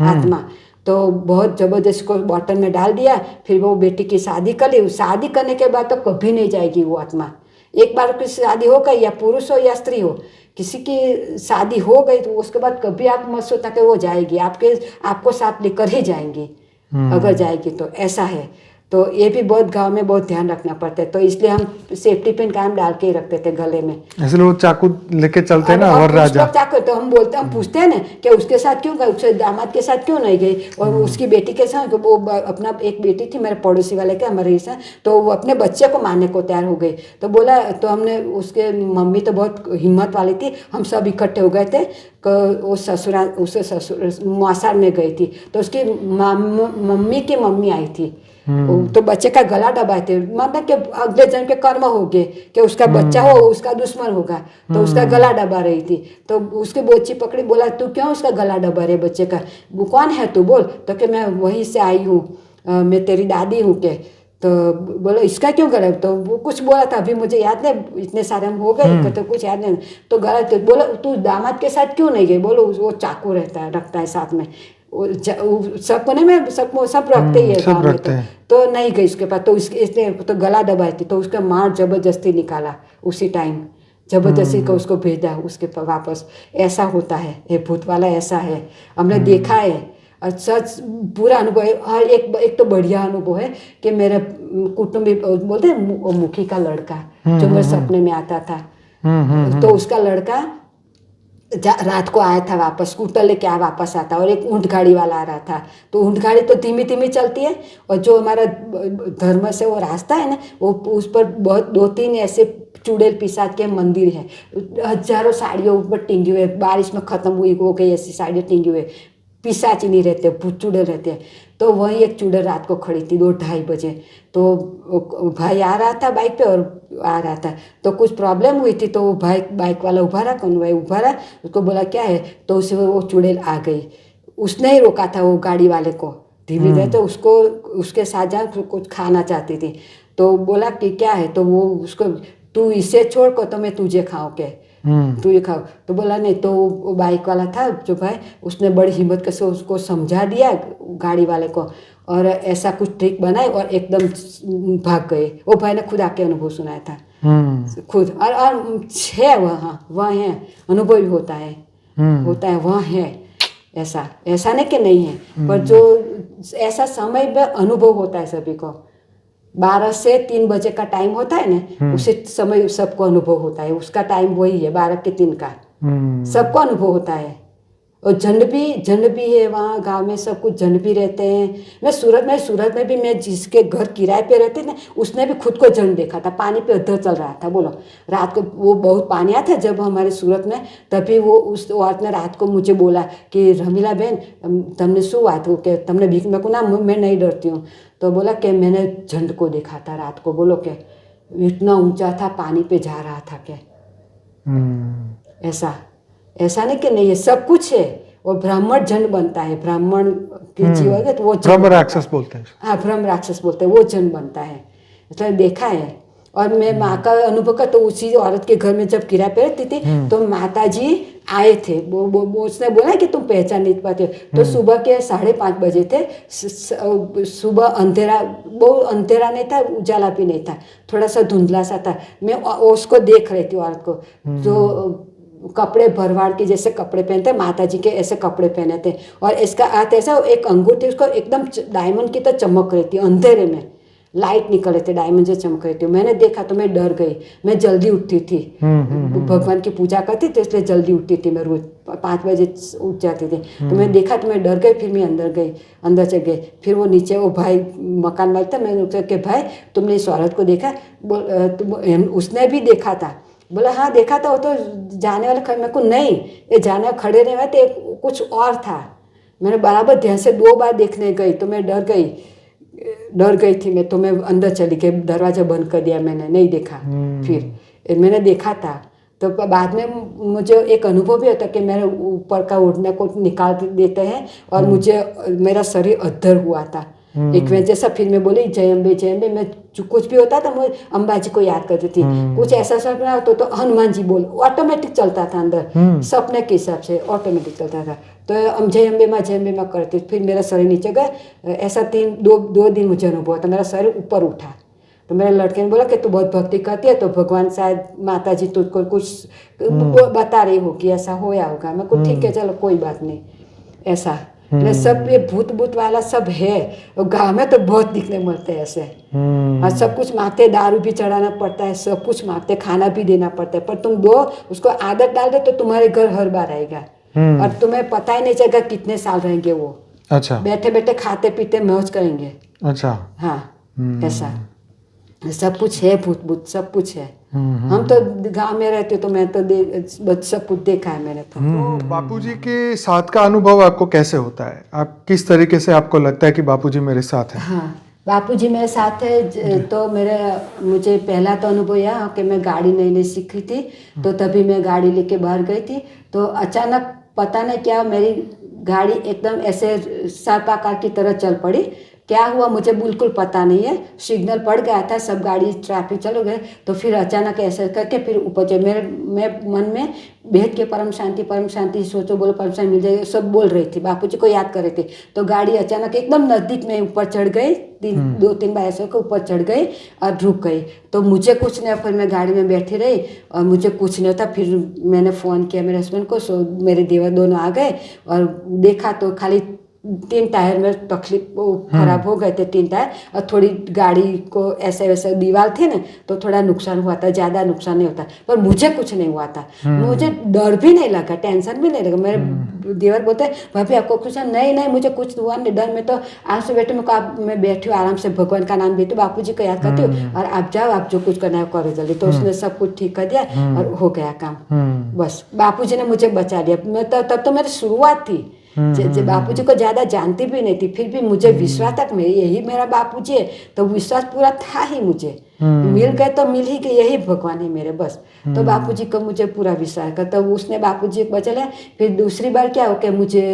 [SPEAKER 2] आत्मा, तो बहुत ज़बरदस्त को बॉटल में डाल दिया। फिर वो बेटी की शादी कर ली, शादी करने के बाद तो कभी नहीं जाएगी वो आत्मा। एक बार की शादी हो गई, या पुरुष हो या स्त्री हो, किसी की शादी हो गई तो उसके बाद कभी आप मत सोचना कि वो जाएगी, आपको साथ लेकर ही जाएंगी अगर जाएगी तो, ऐसा है। तो ये भी बहुत गांव में बहुत ध्यान रखना पड़ता है, तो इसलिए हम सेफ्टी पिन कायम डाल के ही रखते थे गले में।
[SPEAKER 1] इसलिए वो चाकू लेके चलते हैं ना, और राजा
[SPEAKER 2] चाकू तो हम बोलते, हम पूछते हैं ना कि उसके साथ क्यों गए, उसके दामाद के साथ क्यों नहीं गई, और उसकी बेटी के साथ, वो अपना एक बेटी थी मेरे पड़ोसी वाले के, हमारे साथ, तो वो अपने बच्चे को मारने को तैयार हो गई। तो बोला, तो हमने, उसके मम्मी तो बहुत हिम्मत वाली थी, हम सब इकट्ठे हो गए थे, वो ससुर मौसार में गई थी, तो उसकी मम्मी की मम्मी आई थी, तो बच्चे का गला दबाए थे, मतलब कि अगले जन्म के कर्म हो गए कि उसका बच्चा हो उसका दुश्मन होगा, तो उसका गला दबा रही थी। तो उसकी बोची पकड़ी, बोला तू क्यों उसका गला दबा रहे बच्चे का, वो कौन है तू, बोल, तो कि मैं वहीं से आई हूँ, मैं तेरी दादी हूँ के। तो बोलो इसका क्यों गला, तो वो कुछ बोला था, अभी मुझे याद नहीं, इतने सारे हम हो गए तो कुछ याद नहीं। तो गला, तो बोलो तू दामाद के साथ क्यों नहीं गई, बोलो वो चाकू रखता है साथ में, सब कोने में सब रखते ही है गाँव में, तो नहीं गई उसके पास, तो इसने तो गला दबाई थी, तो उसका मार जबरदस्ती निकाला उसी टाइम, जबरदस्ती को उसको भेजा उसके वापस। ऐसा होता है, ये भूत वाला ऐसा है, हमने देखा है, और सच पूरा अनुभव है। हर एक तो बढ़िया अनुभव है कि मेरे कुटुंबी बोलते हैं मुखी का लड़का जो मेरे सपने में आता था, तो उसका लड़का रात को आया था वापस, स्कूटर लेके आया वापस आता, और एक ऊंट गाड़ी वाला आ रहा था, तो ऊंट गाड़ी तो धीमी धीमी चलती है, और जो हमारा धर्म से वो रास्ता है ना, वो उस पर बहुत 2-3 ऐसे चुड़ैल पिशाच के मंदिर है, हजारों साड़ियों ऊपर टिंगी हुए, बारिश में खत्म हुई हो गई ऐसी साड़ियाँ टिंगी हुए, पिशाच नहीं रहते, भूत चुड़ैल रहते हैं। तो वहीं एक चुड़ैल रात को खड़ी थी 2-2:30 बजे, तो भाई आ रहा था बाइक पे, और आ रहा था, तो कुछ प्रॉब्लम हुई थी, तो वो बाइक वाला उभा रहा, कौन भाई उभा रहा, उसको बोला क्या है, तो उसे वो चुड़ैल आ गई, उसने ही रोका था वो गाड़ी वाले को धीरे धीरे, तो उसको उसके साथ जा कुछ खाना चाहती थी, तो बोला कि क्या है, तो वो उसको, तू इसे छोड़ को तो मैं तुझे खाऊं के, तू ये खाओ, तो बोला नहीं, तो वो बाइक वाला था जो भाई, उसने बड़ी हिम्मत से उसको समझा दिया गाड़ी वाले को, और ऐसा कुछ ट्रिक बनाए और एकदम भाग गए। वो भाई ने खुद आके अनुभव सुनाया था खुद, और है वहाँ है, अनुभव भी होता है वहाँ है, ऐसा नहीं कि नहीं है, पर जो ऐसा समय में अनुभव होता है सभी को, 12 से 3 बजे का टाइम होता है ना, उसी समय सबको अनुभव होता है, उसका टाइम वही है 12 के 3 का, सबको अनुभव होता है। और झंड भी है वहाँ गांव में, सब कुछ झंड भी रहते हैं। मैं सूरत में भी, मैं जिसके घर किराए पे रहते ना, उसने भी खुद को झंड देखा था, पानी पे उधर चल रहा था, बोलो रात को वो बहुत पानी आया था जब हमारे सूरत में, तभी वो उस औरत ने रात को मुझे बोला कि रमीला बहन तुमने शू बात हो के तुमने भीख में को ना, मैं नहीं डरती हूँ, तो बोला कि मैंने झंड को देखा था रात को, बोलो कि इतना ऊंचा था, पानी पे जा रहा था क्या, ऐसा नहीं कि नहीं है, सब कुछ है। वो ब्राह्मण जन बनता है, ब्राह्मण के जीवन है, तो वो
[SPEAKER 1] ब्रह्म राक्षस बोलते हैं,
[SPEAKER 2] हाँ ब्रह्म राक्षस बोलते हैं, वो जन बनता है, तो देखा है। और मैं माँ का अनुभव का, तो उसी औरत के घर में जब किराए पे रहती थी, तो माता जी आए थे, वो उसने बोला कि तुम पहचान नहीं पाते, तो सुबह के 5:30 बजे थे, सुबह अंधेरा, बहुत अंधेरा नहीं था, उजाला भी नहीं था, थोड़ा सा धुंधला सा था, मैं उसको देख रही थी औरत को, जो कपड़े भरवाड़ के जैसे कपड़े पहनते, माता जी के ऐसे कपड़े पहने थे, और इसका हाथ ऐसा, एक अंगूठी उसको एकदम डायमंड की तो चमक रही थी, अंधेरे में लाइट निकल रहे थे, डायमंड से चमक रही थी। मैंने देखा तो मैं डर गई, मैं जल्दी उठती थी, भगवान की पूजा करती तो इसलिए जल्दी उठती थी, मैं रोज 5 बजे उठ जाती थी, तो मैं देखा तो मैं डर गई, फिर मैं अंदर से गई, फिर वो नीचे वो भाई मकान मालिक था, मैंने उससे कि भाई तुमने इस औरत को देखा, उसने भी देखा था, बोला हाँ देखा था, वो तो जाने वाले खड़े, मेरे को नहीं, ये जाने वाले खड़े नहीं हुए थे, कुछ और था, मैंने बराबर ध्यान से 2 बार देखने गई, तो मैं डर गई थी मैं, तो मैं अंदर चली गई, दरवाजा बंद कर दिया, मैंने नहीं देखा। फिर मैंने देखा था, तो बाद में मुझे एक अनुभव भी होता कि मेरे ऊपर का ओढ़ने को निकाल देते हैं, और मुझे मेरा शरीर अद्धर हुआ था, एक वजह जैसा फिर मैं बोली जय अम्बे, मैं जो कुछ भी होता था मैं अम्बा जी को याद करती थी। कुछ ऐसा सपना हो तो हनुमान जी बोल, ऑटोमेटिक चलता था अंदर, सपने के हिसाब से ऑटोमेटिक चलता था। तो हम जय अम्बे माँ करते, फिर मेरा शरीर नीचे गया। ऐसा दो दिन मुझे अनुभव हुआ था, मेरा शरीर ऊपर उठा। तो मेरे लड़के ने बोला कि तू बहुत भक्ति करती है तो भगवान शायद माता जी तुझको कुछ बता रही हो कि ऐसा होया होगा। मैं को ठीक है चलो कोई बात नहीं ऐसा। मैं सब ये भूत वाला सब है, और गाँव में तो बहुत दिखने मिलते हैं ऐसे। और सब कुछ मांगते, दारू भी चढ़ाना पड़ता है, सब कुछ मांगते, खाना भी देना पड़ता है, पर तुम दो उसको आदत डाल दो तो तुम्हारे घर हर बार आएगा। और तुम्हें पता ही नहीं चलेगा कितने साल रहेंगे वो।
[SPEAKER 1] अच्छा।
[SPEAKER 2] बैठे बैठे खाते पीते मौज करेंगे।
[SPEAKER 1] अच्छा।
[SPEAKER 2] हाँ ऐसा सब कुछ है, भूत सब कुछ है। हम तो गांव में रहते तो मैं तो सब कुछ देखा है मैंने तो।
[SPEAKER 1] बापूजी के साथ का अनुभव आपको कैसे होता है? आप किस तरीके से आपको लगता है कि बापूजी मेरे साथ हैं?
[SPEAKER 2] हाँ बापूजी मेरे साथ है तो मुझे पहला तो अनुभव यह कि मैं गाड़ी नई सीखी थी, तो तभी मैं गाड़ी लेके बाहर गई थी। तो अचानक पता नहीं क्या मेरी गाड़ी एकदम ऐसे सर्पाकार की तरह चल पड़ी। क्या हुआ मुझे बिल्कुल पता नहीं है। सिग्नल पड़ गया था, सब गाड़ी ट्रैफिक चल गए, तो फिर अचानक ऐसे करके फिर ऊपर चढ़। मैं मन में भेद के परम शांति सोचो बोलो परम शांति मिल जाएगी सब बोल रही थी, बापूजी को याद कर रही थी। तो गाड़ी अचानक एकदम नज़दीक में ऊपर चढ़ गई, 2-3 बार ऐसे ऊपर चढ़ गई और रुक गई। तो मुझे कुछ नहीं, फिर मैं गाड़ी में बैठी रही और मुझे कुछ नहीं होता। फिर मैंने फ़ोन किया मेरे हस्बैंड को, सो मेरे देवर दोनों आ गए और देखा तो खाली 3 टायर में तकलीफ खराब हो गए थे, 3 टायर, और थोड़ी गाड़ी को ऐसे वैसे दीवार थी ना तो थोड़ा नुकसान हुआ था, ज़्यादा नुकसान नहीं होता। पर मुझे कुछ नहीं हुआ था, मुझे डर भी नहीं लगा, टेंशन भी नहीं लगा। मेरे देवर बोलते भाभी आपको कुछ नहीं मुझे कुछ हुआ नहीं, डर में तो आज से बैठे मैं बैठी हूँ आराम से, भगवान का नाम लेती हूँ, बापू जी को याद करती हूँ, और आप जाओ, आप जो कुछ करना है करो जल्दी। तो उसने सब कुछ ठीक कर दिया और हो गया काम। बस बापू जी ने मुझे बचा दिया। मैं तब तो मेरी शुरुआत थी, बापूजी को ज्यादा जानती भी नहीं थी, फिर भी मुझे विश्वास तक में यही मेरा बापूजी है, तो विश्वास पूरा था ही मुझे। मिल गए तो मिल ही गए, यही भगवान है मेरे बस। तो बापूजी को मुझे पूरा विश्वास कर, तो उसने बापूजी को बचा लिया। फिर दूसरी बार क्या हो कि मुझे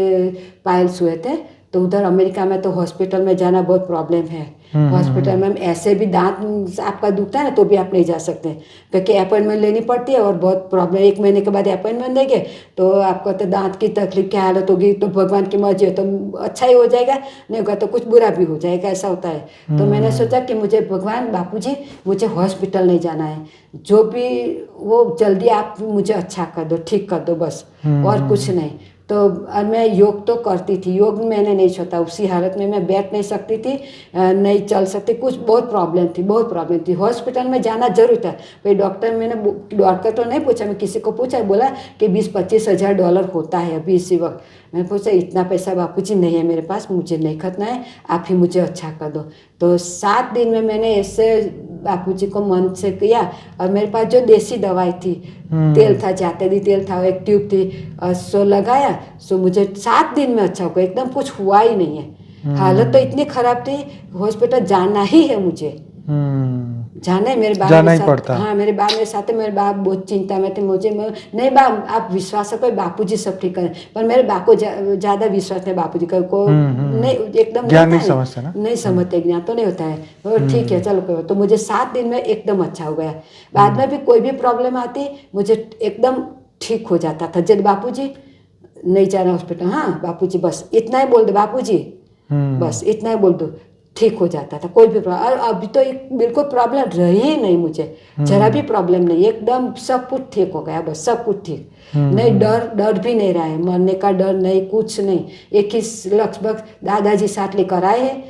[SPEAKER 2] पाइल्स हुए थे, तो उधर अमेरिका में तो हॉस्पिटल में जाना बहुत प्रॉब्लम है। हॉस्पिटल में ऐसे भी दांत आपका दुखता है ना तो भी आप नहीं जा सकते, क्योंकि अपॉइंटमेंट लेनी पड़ती है और बहुत प्रॉब्लम। 1 महीने के बाद अपॉइंटमेंट देंगे तो आपको तो दांत की तकलीफ क्या हालत होगी, तो भगवान की मर्जी है तो अच्छा ही हो जाएगा, नहीं होगा तो कुछ बुरा भी हो जाएगा, ऐसा होता है। तो मैंने सोचा कि मुझे भगवान बापूजी मुझे हॉस्पिटल नहीं जाना है, जो भी वो जल्दी आप मुझे अच्छा कर दो, ठीक कर दो बस, और कुछ नहीं। तो और मैं योग तो करती थी, योग मैंने नहीं छोड़ा। उसी हालत में मैं बैठ नहीं सकती थी, नहीं चल सकती, कुछ बहुत प्रॉब्लम थी। हॉस्पिटल में जाना जरूर था। भाई डॉक्टर तो नहीं पूछा, मैं किसी को पूछा, बोला कि 20-25 हज़ार डॉलर होता है अभी इसी वक्त। मैंने पूछा इतना पैसा बापूजी नहीं है मेरे पास, मुझे नहीं खतना है, आप ही मुझे अच्छा कर दो। तो 7 दिन में मैंने ऐसे बापूजी को मन से किया, और मेरे पास जो देसी दवाई थी, तेल था, जातेदी तेल था, एक ट्यूब थी, और सो लगाया, सो मुझे 7 दिन में अच्छा हो गया, एकदम कुछ हुआ ही नहीं है। हालत तो इतनी खराब थी, हॉस्पिटल जाना ही है मुझे, जाना है। मेरे बाप
[SPEAKER 1] जाना ही
[SPEAKER 2] साथ,
[SPEAKER 1] पड़ता।
[SPEAKER 2] हाँ मेरे बाप मेरे साथ है। मेरे बाप बहुत चिंता में थे मुझे, नहीं बाप आप विश्वास करो बापूजी सब ठीक करें, पर मेरे बाप को ज्यादा विश्वास नहीं बापूजी को नहीं, एकदम
[SPEAKER 1] ज्ञान नहीं समझते ना,
[SPEAKER 2] नहीं समझते, ज्ञान तो नहीं होता है। और ठीक है चलो करो। तो मुझे 7 दिन में एकदम अच्छा हो गया। बाद में भी कोई भी प्रॉब्लम आती मुझे एकदम ठीक हो जाता था। जब बापूजी नहीं जाना हॉस्पिटल, हाँ बापूजी बस इतना ही बोल दो, बापूजी बस इतना ही बोल दो, ठीक हो जाता था कोई भी प्रॉब्लम। और अभी तो एक बिल्कुल प्रॉब्लम रही ही नहीं मुझे, जरा भी प्रॉब्लम नहीं, एकदम सब कुछ ठीक हो गया, बस सब कुछ ठीक। नहीं डर भी नहीं रहा है, मरने का डर नहीं, कुछ नहीं। एक ही लगभग दादाजी साथ लेकर आए हैं,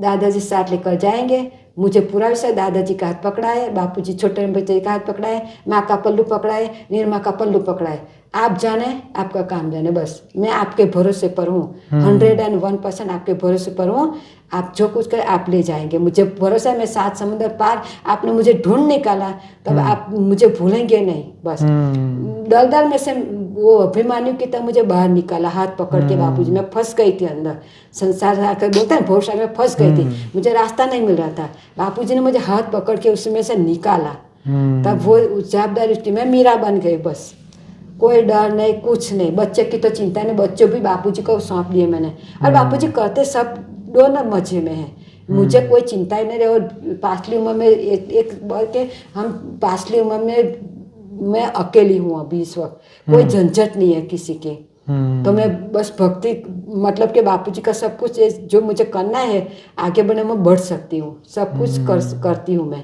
[SPEAKER 2] दादाजी साथ लेकर जाएंगे, मुझे पूरा विषय दादाजी का हाथ पकड़ा है, बापूजी छोटे बच्चे का हाथ पकड़ा है, माँ का पल्लू पकड़ा है, निर्मा का पल्लू पकड़ा है। आप जाने, आपका काम जाने, बस मैं आपके भरोसे पर हूँ, 101% आपके भरोसे पर हूँ। आप जो कुछ करें आप ले जाएंगे, मुझे भरोसा है। मैं 7 समुद्र पार आपने मुझे ढूंढ निकाला, तब आप मुझे भूलेंगे नहीं। बस दलदल में से वो अभिमान्यु की तरह मुझे बाहर निकाला, हाथ पकड़ के बापूजी। मैं फंस गई थी अंदर, संसार आकर बोलते हैं भोर में फंस गई थी, मुझे रास्ता नहीं मिल रहा था। बापूजी ने मुझे हाथ पकड़ के उसमें से निकाला, तब वो जवाबदारी उसकी, मैं मीरा बन गई। बस कोई डर नहीं, कुछ नहीं। बच्चे की तो चिंता नहीं, बच्चे भी बापूजी को सौंप दिए मैंने। और बापूजी करते सब दोनों मजे में है, मुझे कोई चिंता ही नहीं रही। और पाछली उम्र में एक बार के हम पाछली उम्र में मैं अकेली हूँ अभी इस वक्त, कोई झंझट नहीं है किसी के। तो मैं बस भक्ति मतलब कि बापूजी का सब कुछ जो मुझे करना है आगे बढ़ने में बढ़ सकती हूँ, सब कुछ करती हूँ मैं।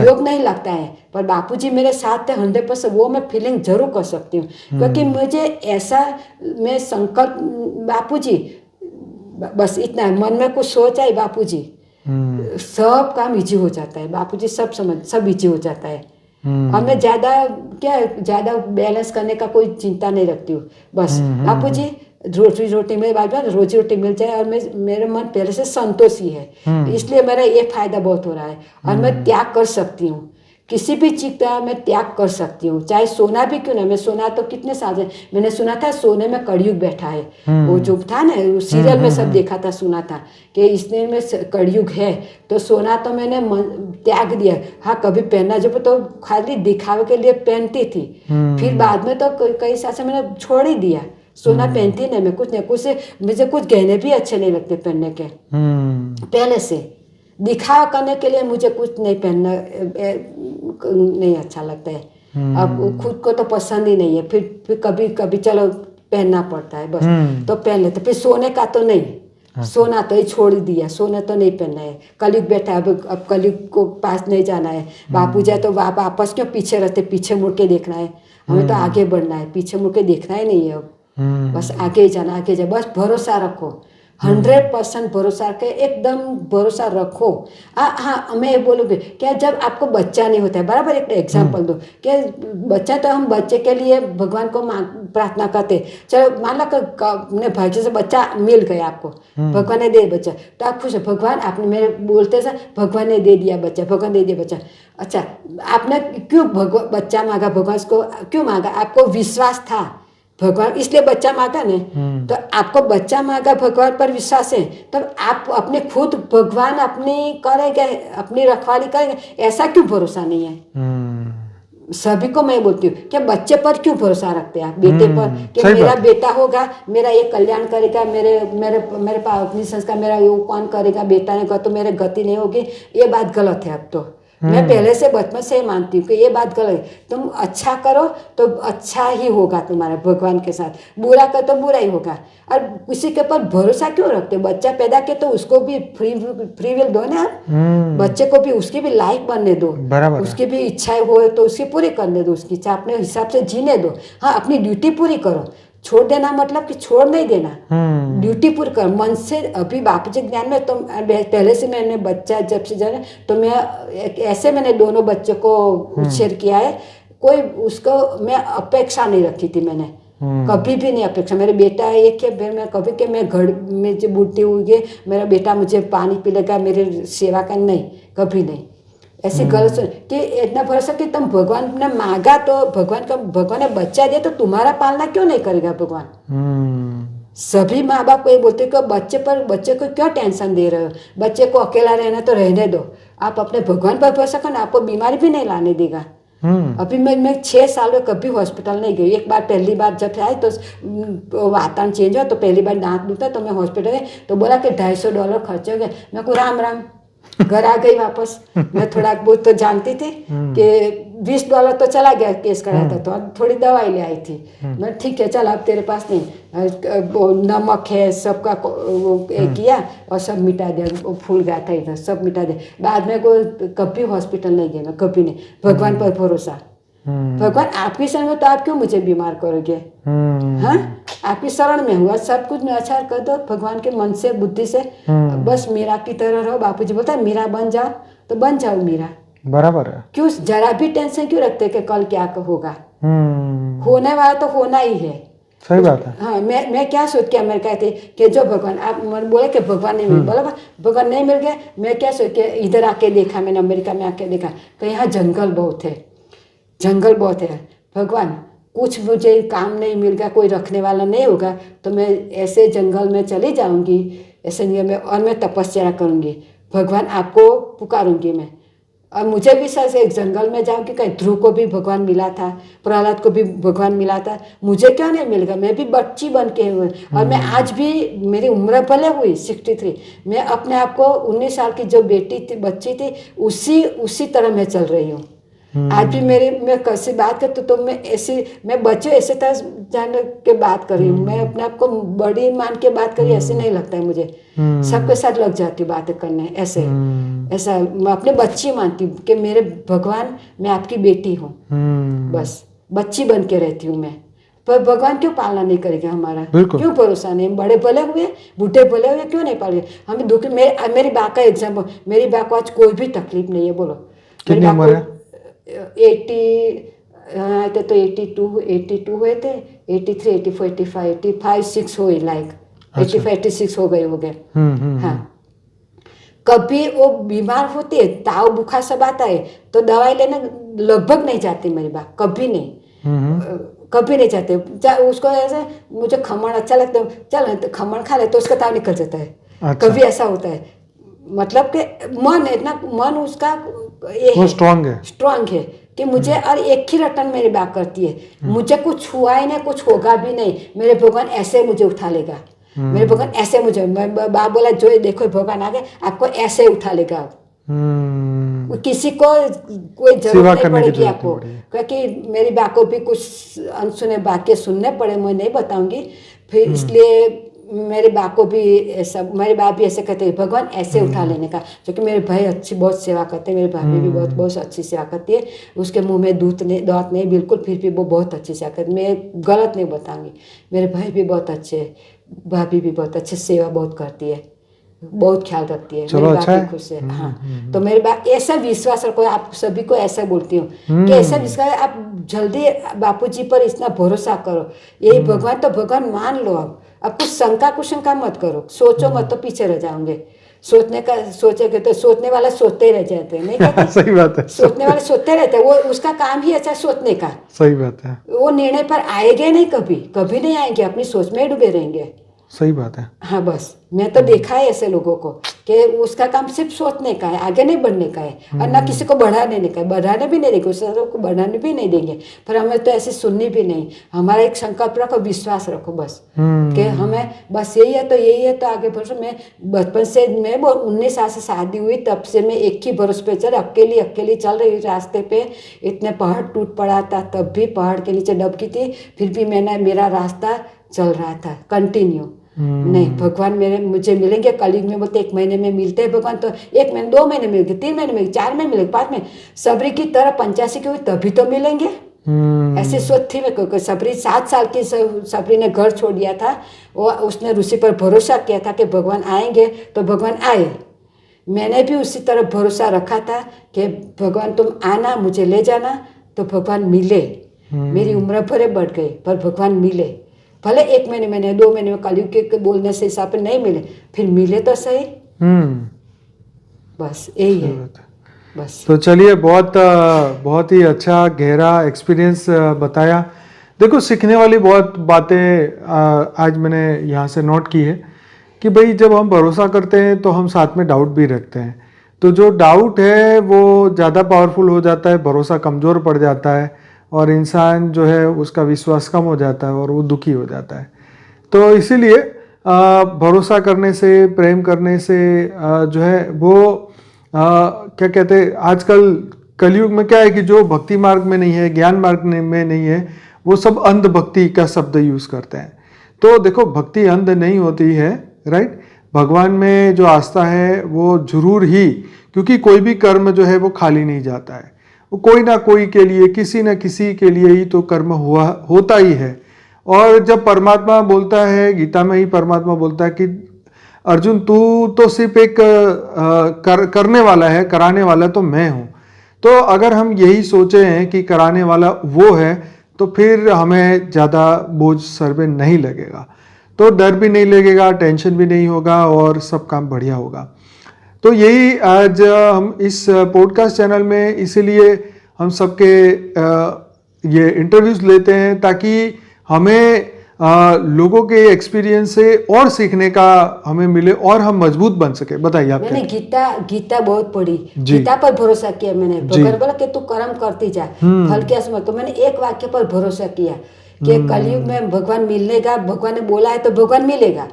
[SPEAKER 2] योग नहीं लगता है पर बापूजी मेरे साथ थे 100%, वो मैं फीलिंग जरूर कर सकती हूँ। क्योंकि मुझे ऐसा मैं संकल्प बापूजी बस इतना है, मन में कुछ सोच आई बापूजी सब काम इजी हो जाता है। बापूजी सब इजी हो जाता है। और मैं ज़्यादा बैलेंस करने का कोई चिंता नहीं रखती हूँ। बस बापूजी रोटी मेरे बाबा रोजी रोटी मिल जाए और मेरे मन पहले से संतोषी है, इसलिए मेरा ये फायदा बहुत हो रहा है। और मैं त्याग कर सकती हूँ, किसी भी चीज का मैं त्याग कर सकती हूँ, चाहे सोना भी क्यों ना। मैं सोना तो कितने साल से मैंने सुना था सोने में कलयुग बैठा है, वो जो था ना सीरियल में सब देखा था, सुना था कि इसने में कलयुग है। तो सोना तो मैंने त्याग दिया। हाँ कभी पहनना जब तो खाली दिखावे के लिए पहनती थी, फिर बाद में तो कई साल से मैंने छोड़ ही दिया। सोना पहनती नहीं मैं, कुछ मुझे कुछ गहने भी अच्छे नहीं लगते पहनने के। पहले से दिखावा करने के लिए मुझे कुछ नहीं पहनना नहीं अच्छा लगता है। अब खुद को तो पसंद ही नहीं है, फिर कभी कभी चलो पहनना पड़ता है बस, तो पहन लेते। फिर सोने का तो नहीं, सोना तो ही छोड़ ही दिया, सोना तो नहीं पहनना है। कलयुग बैठा है, अब कलयुग को पास नहीं जाना है। बापू जाए तो वापस क्यों पीछे रहते, पीछे मुड़ के देखना है। हमें तो आगे बढ़ना है, पीछे मुड़ के देखना ही नहीं है अब। बस आगे ही जाना, आगे जाए, बस भरोसा रखो, 100% भरोसा के एकदम भरोसा रखो। हाँ मैं ये बोलूँगी क्या, जब आपको बच्चा नहीं होता है, बराबर एक एग्जांपल दो कि बच्चा तो हम बच्चे के लिए भगवान को प्रार्थना करते। चलो मान लो अपने भाग्य से बच्चा मिल गया आपको, भगवान ने दे बच्चा, तो आप खुश हो, भगवान आपने मेरे बोलते से भगवान ने दे दिया बच्चा, भगवान दे दिया बच्चा। अच्छा आपने क्यों बच्चा मांगा, भगवान को क्यों मांगा? आपको विश्वास था भगवान, इसलिए बच्चा मांगा ने। तो आपको बच्चा मांगा, भगवान पर विश्वास है, तब आप अपने खुद भगवान अपनी करेंगे, अपनी रखवाली करेंगे, ऐसा क्यों भरोसा नहीं है? सभी को मैं बोलती हूँ कि बच्चे पर क्यों भरोसा रखते हैं आप, बेटे पर, कि मेरा बेटा होगा, मेरा ये कल्याण करेगा, मेरे मेरे मेरे पास अपनी संस्कार, मेरा ये कौन करेगा, बेटा ने कहा तो मेरे गति नहीं होगी। ये बात गलत है। अब तो मैं पहले से बचपन से ही मानती हूँ कि ये बात गलत है। तुम अच्छा करो तो अच्छा ही होगा तुम्हारा भगवान के साथ, बुरा करो तो बुरा ही होगा। और किसी के ऊपर भरोसा क्यों रखते हो? बच्चा पैदा किया तो उसको भी फ्री विल दो ना, बच्चे को भी उसकी भी लाइफ बनने दो, उसकी भी इच्छाएं हो तो उसकी पूरी करने दो, उसकी इच्छा अपने हिसाब से जीने दो। हाँ अपनी ड्यूटी पूरी करो, छोड़ देना मतलब कि छोड़ नहीं देना, ड्यूटी पूरी कर मन से। अभी बापूजी ज्ञान में तो पहले से मैंने बच्चा जब से जाने तो मैं ऐसे मैंने दोनों बच्चों को उछेर किया है, कोई उसको मैं अपेक्षा नहीं रखी थी मैंने, कभी भी नहीं अपेक्षा। मेरा बेटा एक है, मैं कभी के मैं घर में जो बूढ़ी हुई है, मेरा बेटा मुझे पानी पिलेगा, मेरे सेवा का, नहीं कभी नहीं ऐसी गलत कि इतना भरोसा कि तुम भगवान ने मांगा तो भगवान ने बच्चा दिया तो तुम्हारा पालना क्यों नहीं करेगा भगवान? सभी माँ बाप को ये बोलते कि बच्चे को क्यों टेंशन दे रहे हो, बच्चे को अकेला रहना तो रहने दो, आप अपने भगवान पर भरोसा करो, आपको बीमारी भी नहीं लाने देगा। अभी मैं 6 साल में कभी हॉस्पिटल नहीं गई। एक बार पहली बार जब आए तो वातावरण चेंज हुआ, तो पहली बार दांत दुखा तो मैं हॉस्पिटल गई, तो बोला कि $250 खर्च हो गया। मैं को राम राम घर आ गई वापस। मैं थोड़ा बहुत तो जानती थी कि $20 तो चला गया, केस कराया था, तो थोड़ी दवाई ले आई थी। मैं ठीक है चल अब तेरे पास नहीं, नमक है सबका वो किया और सब मिटा दिया, वो फूल गया था इधर, सब मिटा दिया। बाद में कोई कभी हॉस्पिटल नहीं गई मैं, कभी नहीं। भगवान पर भरोसा, भगवान आपकी शरण में तो आप क्यों मुझे बीमार करोगे? हाँ आपकी शरण में हुआ, सब कुछ में अच्छा कर दो भगवान के मन से, बुद्धि से, बस मीरा की तरह रहो। बापूजी बोलता है मीरा बन जाओ तो बन जाओ मीरा, बराबर है। क्यों जरा भी टेंशन क्यों रखते कि कल क्या होगा? होने वाला तो होना ही है।
[SPEAKER 1] सही बात है।
[SPEAKER 2] हाँ मैं क्या सोच के मेरे कहते कि जो भगवान, आप बोले कि भगवान नहीं मिल, बोला भगवान नहीं मिल गया। मैं क्या सोच के इधर आके देखा, मैंने अमेरिका में आके देखा कि यहाँ जंगल बहुत है, जंगल बहुत है। भगवान कुछ मुझे काम नहीं मिल गया, कोई रखने वाला नहीं होगा, तो मैं ऐसे जंगल में चली जाऊंगी, ऐसे नहीं मैं, और मैं तपस्या करूंगी, भगवान आपको पुकारूंगी मैं, और मुझे भी सर से एक जंगल में जाऊँ कि कहीं ध्रुव को भी भगवान मिला था, प्रहलाद को भी भगवान मिला था, मुझे क्यों नहीं मिलेगा? मैं भी बच्ची बन के हुई और मैं आज भी, मेरी उम्र भले हुई 63, मैं अपने आप को 19 साल की जो बेटी थी, बच्ची थी, उसी तरह मैं चल रही हूँ। आज भी मैं कैसे बात करती तो मैं बच्चे ऐसे तरह जान के बात कर रही हूँ, मैं अपने आप को बड़ी मान के बात करी, ऐसे नहीं लगता है मुझे। सबके साथ लग जाती हूँ बातें करने, ऐसा मैं अपने बच्ची मानती हूँ कि मेरे भगवान, मैं आपकी बेटी हूँ, बस बच्ची बन के रहती हूँ मैं। पर भगवान क्यों पालना नहीं करेगा हमारा? क्यों भरोसा नहीं? बड़े भले हुए, बूढ़े भले हुए, क्यों नहीं पालेंगे? हमें दुखी, मेरी बा का एग्जाम्पल, मेरी बा को आज कोई भी तकलीफ नहीं है, बोलो।
[SPEAKER 1] कितनी उम्र है?
[SPEAKER 2] 80 तो 82 हुए थे, 83, 84, 85, 6 हुई, लाइक 85, 86 हो गए। हाँ, कभी वो बीमार होती है, ताव बुखार सब आता है तो दवाई लेने लगभग नहीं जाती मेरी बात, कभी नहीं जाते। उसको ऐसे, मुझे खमण अच्छा लगता है, चल तो खमण खा ले तो उसका ताव निकल जाता है।
[SPEAKER 1] अच्छा।
[SPEAKER 2] कभी ऐसा होता है, मतलब कि मन उसका स्ट्रांग है कि मुझे, और एक ही रटन मेरी बात करती है, मुझे कुछ हुआ ही नहीं, कुछ होगा भी नहीं, मेरे भगवान ऐसे मुझे उठा लेगा, मेरे भगवान ऐसे मुझे, बाप बोला जो देखो भगवान आ गए, आपको ऐसे उठा लेगा। किसी को कोई जरूरत नहीं पड़ेगी आपको, क्योंकि मेरी बात को भी कुछ अनसुने बातें सुनने पड़े, मैं नहीं बताऊंगी फिर, इसलिए मेरे बाप को भी ऐसा, मेरे बाप भी ऐसे कहते हैं भगवान ऐसे उठा लेने का, क्योंकि मेरे भाई बहुत सेवा करते हैं, मेरे भाभी भी बहुत अच्छी सेवा करती है, उसके मुंह में दांत नहीं बिल्कुल, फिर भी वो बहुत अच्छी सेवा करती है, मैं गलत नहीं बताऊंगी। मेरे भाई भी बहुत अच्छे, भाभी भी बहुत अच्छे, सेवा बहुत करती है, बहुत ख्याल रखती है, मेरे बाप भी खुश है। हाँ, तो मेरे बाप ऐसा विश्वास रखो, आप सभी को ऐसा बोलती हूँ कि ऐसा विश्वास, आप जल्दी बापूजी पर इतना भरोसा करो, यही भगवान तो भगवान मान लो। अब कुछ शंका मत करो, सोचो मत तो पीछे रह जाओगे। सोचेंगे तो सोचने वाला सोचते ही रह जाते हैं, नहीं कहते?
[SPEAKER 1] सही बात है,
[SPEAKER 2] सोचने वाले सोचते रहते हैं, वो उसका काम ही अच्छा सोचने का।
[SPEAKER 1] सही बात है,
[SPEAKER 2] वो निर्णय पर आएंगे नहीं, कभी नहीं आएंगे, अपनी सोच में ही डूबे रहेंगे।
[SPEAKER 1] सही बात है।
[SPEAKER 2] हाँ, बस मैं तो देखा है ऐसे लोगों को कि उसका काम सिर्फ सोचने का है, आगे नहीं बढ़ने का है, और ना किसी को बढ़ाने का है, बढ़ाने भी नहीं देंगे, दूसरों को बढ़ाने भी नहीं देंगे, पर हमें तो ऐसे सुननी भी नहीं। हमारा एक संकल्प रखो, विश्वास रखो बस, कि हमें बस यही है तो आगे बढ़ो। मैं बचपन से, मैं 19 साल से शादी हुई, तब से मैं एक ही भरोसे पे चल, अकेली चल रही रास्ते पे। इतने पहाड़ टूट पड़ा था, तब भी पहाड़ के नीचे दबकी थी, फिर भी मेरा रास्ता चल रहा था कंटिन्यू। नहीं, भगवान मुझे मिलेंगे कलयुग में, बोलते 1 महीने में मिलते हैं भगवान, तो 1 महीने, 2 महीने मिलेंगे, 3 महीने मिलेंगे, 4 महीने मिलेंगे, 5 महीने। सबरी की तरह 85 की हुई तभी तो मिलेंगे, ऐसी सोच थी मैं। सबरी 7 साल की सबरी ने घर छोड़ दिया था, वो उसने ऋषि पर भरोसा किया था कि भगवान आएंगे, तो भगवान आए। मैंने भी उसी तरह भरोसा रखा था कि भगवान तुम आना, मुझे ले जाना, तो भगवान मिले। मेरी उम्र भरे बढ़ गई, पर भगवान मिले, भले 1 महीने 2 महीने में, कलयुग के बोलने से हिसाब से नहीं मिले, फिर मिले तो सही। बस यही है, बस।
[SPEAKER 1] तो चलिए, बहुत ही अच्छा गहरा एक्सपीरियंस बताया। देखो, सीखने वाली बहुत बातें आज मैंने यहाँ से नोट की है कि भाई जब हम भरोसा करते हैं तो हम साथ में डाउट भी रखते हैं, तो जो डाउट है वो ज़्यादा पावरफुल हो जाता है, भरोसा कमज़ोर पड़ जाता है, और इंसान जो है उसका विश्वास कम हो जाता है और वो दुखी हो जाता है। तो इसीलिए भरोसा करने से, प्रेम करने से जो है वो क्या कहते हैं, आजकल कलयुग में क्या है कि जो भक्ति मार्ग में नहीं है, ज्ञान मार्ग में नहीं है, वो सब अंध भक्ति का शब्द यूज़ करते हैं। तो देखो, भक्ति अंध नहीं होती है, राइट? भगवान में जो आस्था है वो जरूर ही, क्योंकि कोई भी कर्म जो है वो खाली नहीं जाता है, वो कोई ना कोई के लिए, किसी न किसी के लिए ही तो कर्म होता ही है। और जब परमात्मा बोलता है, गीता में ही परमात्मा बोलता है कि अर्जुन तू तो सिर्फ एक करने वाला है, कराने वाला तो मैं हूँ। तो अगर हम यही सोचे हैं कि कराने वाला वो है, तो फिर हमें ज़्यादा बोझ सर पे नहीं लगेगा, तो डर भी नहीं लगेगा, टेंशन भी नहीं होगा, और सब काम बढ़िया होगा। तो यही आज हम इस पॉडकास्ट चैनल में इसीलिए हम सबके ये इंटरव्यूज़ लेते हैं, ताकि हमें लोगों के एक्सपीरियंस से और सीखने का हमें मिले और हम मजबूत बन सके? बताइए आप।
[SPEAKER 2] मैंने गीता बहुत पढ़ी,
[SPEAKER 1] जी।
[SPEAKER 2] गीता पर भरोसा किया मैंने।
[SPEAKER 1] जी।
[SPEAKER 2] भगवान बोला कि तू कर्म करती जा, फल की आस मत। तो मैंने एक वाक्य पर भरोसा किया कि कलयुग में भगवान मिलेगा, भगवान ने बोला है तो भगवान मिलेगा,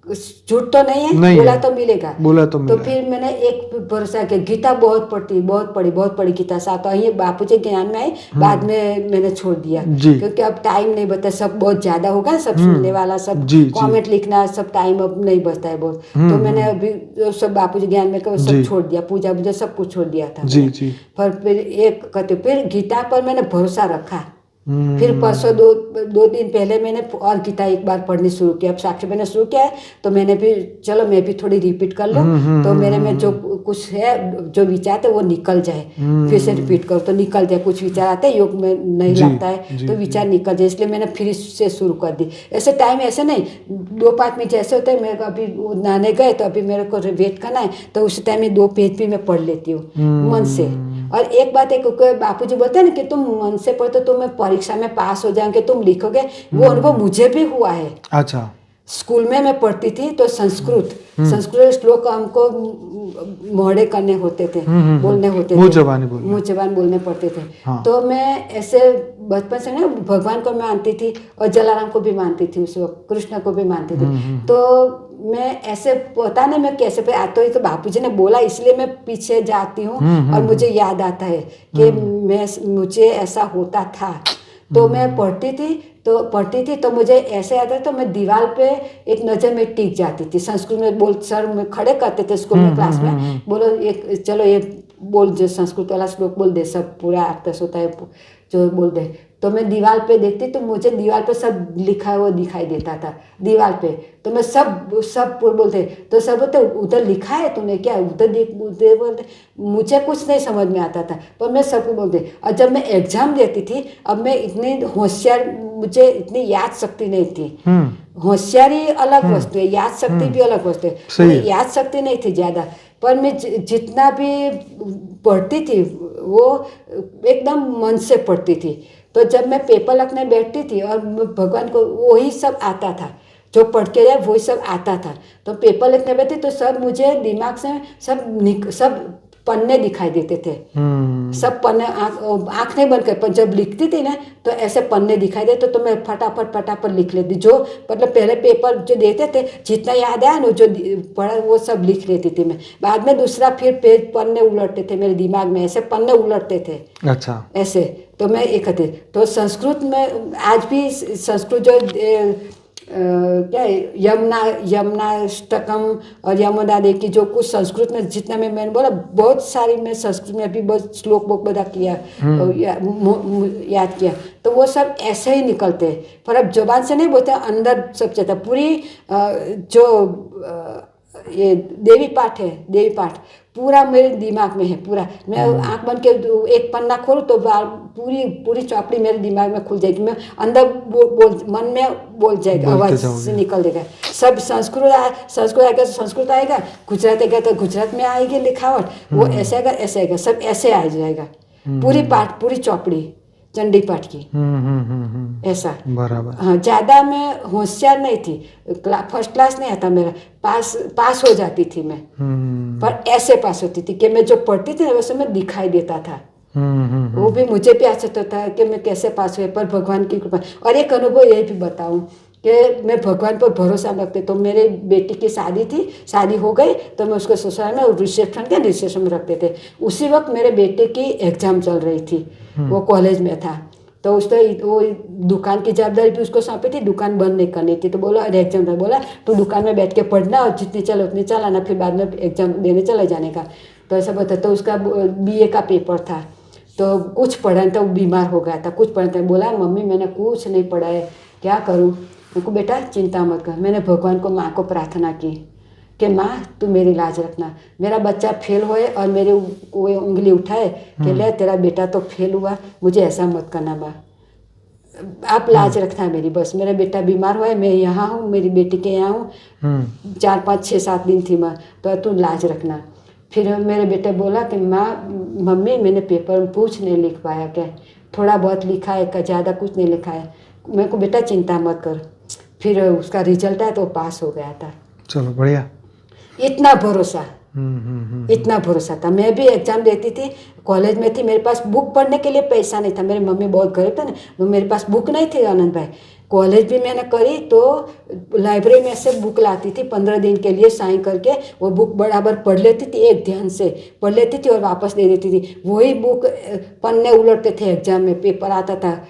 [SPEAKER 2] झूठ तो नहीं है,
[SPEAKER 1] नहीं
[SPEAKER 2] बोला
[SPEAKER 1] है।
[SPEAKER 2] तो मिलेगा।
[SPEAKER 1] बोला तो
[SPEAKER 2] तो
[SPEAKER 1] मिलेगा।
[SPEAKER 2] फिर मैंने एक भरोसा किया। गीता बहुत पढ़ी गीता। साथ ये बापू जी ज्ञान में आई, बाद में मैंने छोड़ दिया
[SPEAKER 1] जी।
[SPEAKER 2] क्योंकि अब टाइम नहीं बचता, सब बहुत ज्यादा होगा, सब सुनने वाला, सब
[SPEAKER 1] जी, जी।
[SPEAKER 2] कमेंट लिखना, सब टाइम अब नहीं बचता है बहुत। तो मैंने अभी जो सब बापू जी ज्ञान में सब
[SPEAKER 1] जी।
[SPEAKER 2] छोड़ दिया, पूजा पूजा सब कुछ छोड़ दिया था
[SPEAKER 1] जी,
[SPEAKER 2] मैंने।
[SPEAKER 1] जी।
[SPEAKER 2] पर फिर गीता पर मैंने भरोसा रखा। फिर परसों दो दिन पहले मैंने और गीता एक बार पढ़नी शुरू किया। अब साक्षी मैंने शुरू किया है तो मैंने भी चलो मैं भी थोड़ी रिपीट कर लूँ, तो मेरे में जो कुछ है, जो विचार थे वो निकल जाए। फिर से रिपीट करो तो निकल जाए। कुछ विचार आते हैं, योग में नहीं लगता है तो विचार निकल जाए, इसलिए मैंने फिर से शुरू कर दी। ऐसे टाइम ऐसे नहीं, 2-5 मिनट जैसे होते हैं। मेरे को अभी नहाने गए तो अभी मेरे को वेट करना है तो उस टाइम में 2 पेज भी मैं पढ़ लेती हूँ मन से। और एक बात है, क्योंकि बापू जी बोलते हैं ना कि तुम मन से पढ़ो तो तुम्हें परीक्षा में पास हो जाओगे, तुम लिखोगे। वो अनुभव मुझे भी हुआ है।
[SPEAKER 1] अच्छा।
[SPEAKER 2] स्कूल में मैं पढ़ती थी तो संस्कृत श्लोक हमको मोहड़े करने होते थे, बोलने होते थे, मुँह जबान बोलने पड़ते थे।
[SPEAKER 1] हाँ।
[SPEAKER 2] तो मैं ऐसे बचपन से ना भगवान को मानती थी और जलाराम को भी मानती थी, उस वक्त कृष्ण को भी मानती थी। तो मैं ऐसे पता नहीं मैं कैसे पे आता हूँ, तो बापू जी ने बोला इसलिए मैं पीछे जाती हूँ और मुझे याद आता है कि मुझे ऐसा होता था। तो मैं पढ़ती थी तो मुझे ऐसे आता है, तो मैं दीवार पे एक नज़र में टिक जाती थी। संस्कृत में सर में खड़े करते थे स्कूल में, क्लास में, बोलो एक चलो ये बोल, जो संस्कृत वाला श्लोक बोल दे, सब पूरा अर्थ होता है जो बोल दे। तो मैं दीवार पे देखती तो मुझे दीवार पे सब लिखा है वो दिखाई देता था दीवार पे। तो मैं सब बोलते तो सब बोलते उधर लिखा है तूने क्या, उधर देख बोलते। मुझे कुछ नहीं समझ में आता था पर मैं सबको बोलते। और जब मैं एग्जाम देती थी, अब मैं इतनी होशियार, मुझे इतनी याद शक्ति नहीं थी। होशियारी अलग वस्तु है, याद शक्ति भी अलग वस्तु है। याद शक्ति नहीं थी ज़्यादा, पर मैं जितना भी पढ़ती थी वो एकदम मन से पढ़ती थी। तो जब मैं पेपर लिखने बैठती थी और भगवान को वही सब आता था, जो पढ़ के जाए वही सब आता था। तो पेपर लिखने बैठती तो सब मुझे दिमाग से सब पन्ने दिखाई देते थे। सब पन्ने, आँख नहीं बंद कर, पर जब लिखती थी ना तो ऐसे पन्ने दिखाई देते तो मैं फटाफट लिख लेती। जो मतलब पहले पेपर जो देते थे जितना याद आया ना, जो पढ़ा वो सब लिख लेती थी मैं। बाद में दूसरा फिर पेज पन्ने उलटते थे मेरे दिमाग में, ऐसे पन्ने उलटते थे। अच्छा। ऐसे तो मैं एक थे। तो संस्कृत में आज भी संस्कृत जो क्या है, यमुनाष्टकम और यमुना की जो कुछ संस्कृत में जितना मैंने बोला, बहुत सारी मैं संस्कृत में भी बहुत श्लोक बदा किया, याद किया। तो वो सब ऐसे ही निकलते हैं, पर अब जुबान से नहीं बोलते, अंदर सब चलता। पूरी जो ये देवी पाठ पूरा मेरे दिमाग में है पूरा। मैं आंख बंद के एक पन्ना खोलूँ तो पूरी चौपड़ी मेरे दिमाग में खुल जाएगी। मैं अंदर मन में बोल जाएगा, आवाज़ से निकल देगा। सब संस्कृत आएगा तो संस्कृत आएगा, गुजरात आएगा तो गुजरात में आएगी लिखावट, वो ऐसे आएगा, सब ऐसे आ जाएगा। पूरी चौपड़ी चंडी पाठ की ऐसा। बराबर। हाँ, ज़्यादा मैं होशियार नहीं थी, फर्स्ट क्लास नहीं आता मेरा, पास हो जाती थी मैं। पर ऐसे पास होती थी कि मैं जो पढ़ती थी वैसे मैं दिखाई देता था। वो भी मुझे भी आश्चर्य होता है कि मैं कैसे पास हुए, पर भगवान की कृपा। और एक अनुभव ये भी बताऊँ कि मैं भगवान पर भरोसा रखते। तो मेरे बेटी की शादी हो गई तो मैं उसको ससुराल में रिसेप्शन में रखते थे। उसी वक्त मेरे बेटे की एग्जाम चल रही थी, वो कॉलेज में था। तो वो दुकान की जवाबदारी भी उसको सौंपी थी, दुकान बंद नहीं करनी थी। तो बोला एग्जाम था, बोला तो दुकान में बैठ के पढ़ना और जितनी चले उतनी चलाना, फिर बाद में एग्जाम देने चले जाने का। तो ऐसा बता। तो उसका BA का पेपर था, तो कुछ पढ़ा तो बीमार हो गया था, कुछ पढ़ा था। बोला मम्मी मैंने कुछ नहीं पढ़ा है, क्या करूँ? उनको बेटा चिंता मत कर। मैंने भगवान को, माँ को प्रार्थना की कि माँ तू मेरी लाज रखना, मेरा बच्चा फेल होए और मेरे कोई उंगली उठाए कि ले तेरा बेटा तो फेल हुआ, मुझे ऐसा मत करना माँ, आप लाज रखना मेरी। बस मेरा बेटा बीमार हुआ है, मैं यहाँ हूँ, मेरी बेटी के यहाँ हूँ, 4, 5, 6, 7 दिन थी माँ, तो तू लाज रखना। फिर मेरे बेटे बोला कि माँ मम्मी मैंने पेपर में कुछ नहीं लिख पाया, क्या थोड़ा बहुत लिखा है, ज़्यादा कुछ नहीं लिखा है, मेरे को बेटा चिंता मत कर। फिर उसका रिजल्ट आया तो पास हो गया था।
[SPEAKER 1] चलो बढ़िया।
[SPEAKER 2] इतना भरोसा, इतना भरोसा था। मैं भी एग्जाम देती थी, कॉलेज में थी, मेरे पास बुक पढ़ने के लिए पैसा नहीं था। मेरी मम्मी बहुत गरीब था ना, तो मेरे पास बुक नहीं थी आनंद भाई। कॉलेज भी मैंने करी तो लाइब्रेरी में से बुक लाती थी, 15 दिन के लिए साइन करके वो बुक बराबर पढ़ लेती थी, एक ध्यान से पढ़ लेती थी और वापस दे देती थी। वही बुक पन्ने उलटते थे, एग्जाम में पेपर आता था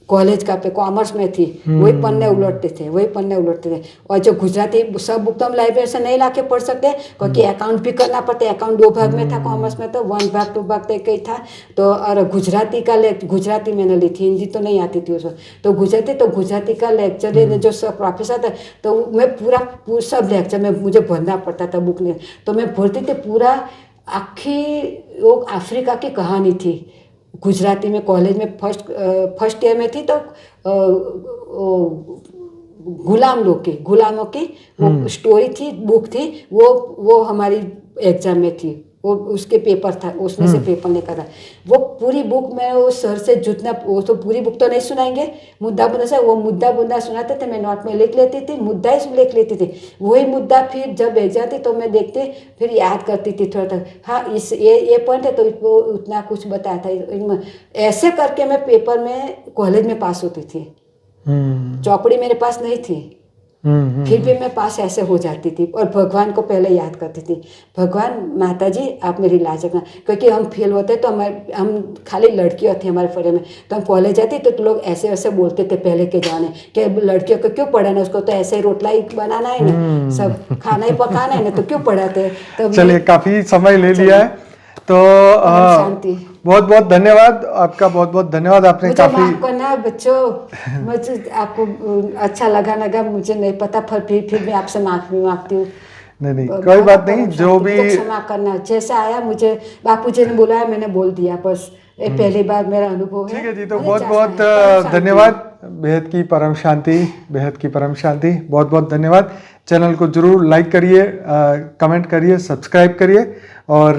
[SPEAKER 2] कॉलेज का, पे कॉमर्स में थी, वही पन्ने उलटते थे, वही पन्ने उलटते थे। और जो गुजराती सब बुक तो हम लाइब्रेरी से नहीं ला के पढ़ सकते, क्योंकि अकाउंट भी करना पड़ता है। अकाउंट 2 भाग में था, कॉमर्स में तो 1 भाग 2 भाग तक ही था। तो और गुजराती का गुजराती मैंने ली थी, हिंदी तो नहीं आती थी उसमें, तो गुजराती का लेक्चर लेने जो सब प्रोफेसर था, तो मैं पूरा सब लेक्चर में मुझे भरना पड़ता था बुक में। तो मैं भरती थी पूरा, आखी वो अफ्रीका की कहानी थी गुजराती में। कॉलेज में फर्स्ट ईयर में थी तो गुलामों की वो स्टोरी थी, बुक थी, वो हमारी एग्जाम में थी। वो उसके पेपर था, उसमें से पेपर निकला। वो पूरी बुक में वो सर से जितना, वो तो पूरी बुक तो नहीं सुनाएंगे, मुद्दा बुद्दा से वो मुद्दा सुनाते थे, मैं नोट में लिख लेती थी, मुद्दा ही लिख लेती थी। वही मुद्दा फिर जब भेज जाती तो मैं देखती, फिर याद करती थी थोड़ा तक, हाँ इस ये पॉइंट है, तो वो उतना कुछ बताया था। ऐसे करके मैं पेपर में कॉलेज में पास होती थी। चौपड़ी मेरे पास नहीं थी, फिर भी मैं पास ऐसे हो जाती थी। और भगवान को पहले याद करती थी, भगवान माता जी आप मेरी लाज रखना, क्योंकि हम फेल होते तो हम खाली लड़कियाँ थी हमारे फरे में, तो हम कॉलेज जाते तो लोग ऐसे वैसे बोलते थे पहले के जाने कि लड़कियों को क्यों पढ़ाना, उसको तो ऐसे रोटला ही बनाना है ना, सब खाना ही पकाना है ना, तो क्यों पढ़ाते। तो
[SPEAKER 1] चलिए काफी समय ले लिया है, तो
[SPEAKER 2] शांति,
[SPEAKER 1] बहुत बहुत धन्यवाद आपका, बहुत बहुत धन्यवाद। आपने
[SPEAKER 2] मुझे
[SPEAKER 1] काफी
[SPEAKER 2] माफ करना बच्चों, मुझे आपको अच्छा लगा मुझे नहीं पता, फिर मैं आपसे माफी मांगती हूँ।
[SPEAKER 1] नहीं कोई बात नहीं, जो भी
[SPEAKER 2] क्षमा करना, जैसा आया मुझे बापूजी ने बुलाया मैंने बोल दिया, बस ये पहली बार मेरा अनुभव है।
[SPEAKER 1] ठीक है जी, तो बहुत बहुत धन्यवाद। बेहद की परम शांति, बेहद की परम शांति, बहुत बहुत धन्यवाद। चैनल को जरूर लाइक करिए, कमेंट करिए, सब्सक्राइब करिए, और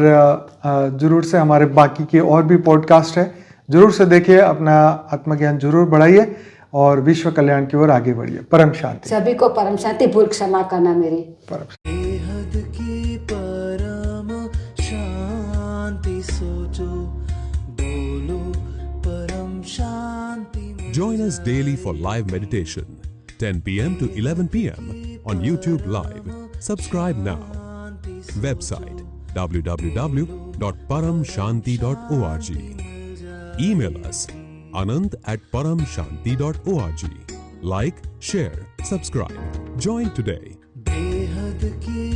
[SPEAKER 1] जरूर से हमारे बाकी के और भी पॉडकास्ट है, जरूर से देखिए, अपना आत्मज्ञान जरूर बढ़ाइए और विश्व कल्याण की ओर आगे बढ़िए। परम शांति।
[SPEAKER 2] सभी को परम शांति, भूल क्षमा करना मेरी।
[SPEAKER 1] परम
[SPEAKER 3] बेहद की परम शांति सोचो, बोलो परम शांति।
[SPEAKER 4] Join us daily for live meditation, 10 p.m. to 11 p.m. on YouTube Live. Subscribe now. Website www.paramshanti.org. Email us anant@paramshanti.org. Like, share, subscribe. Join today.
[SPEAKER 3] बेहद की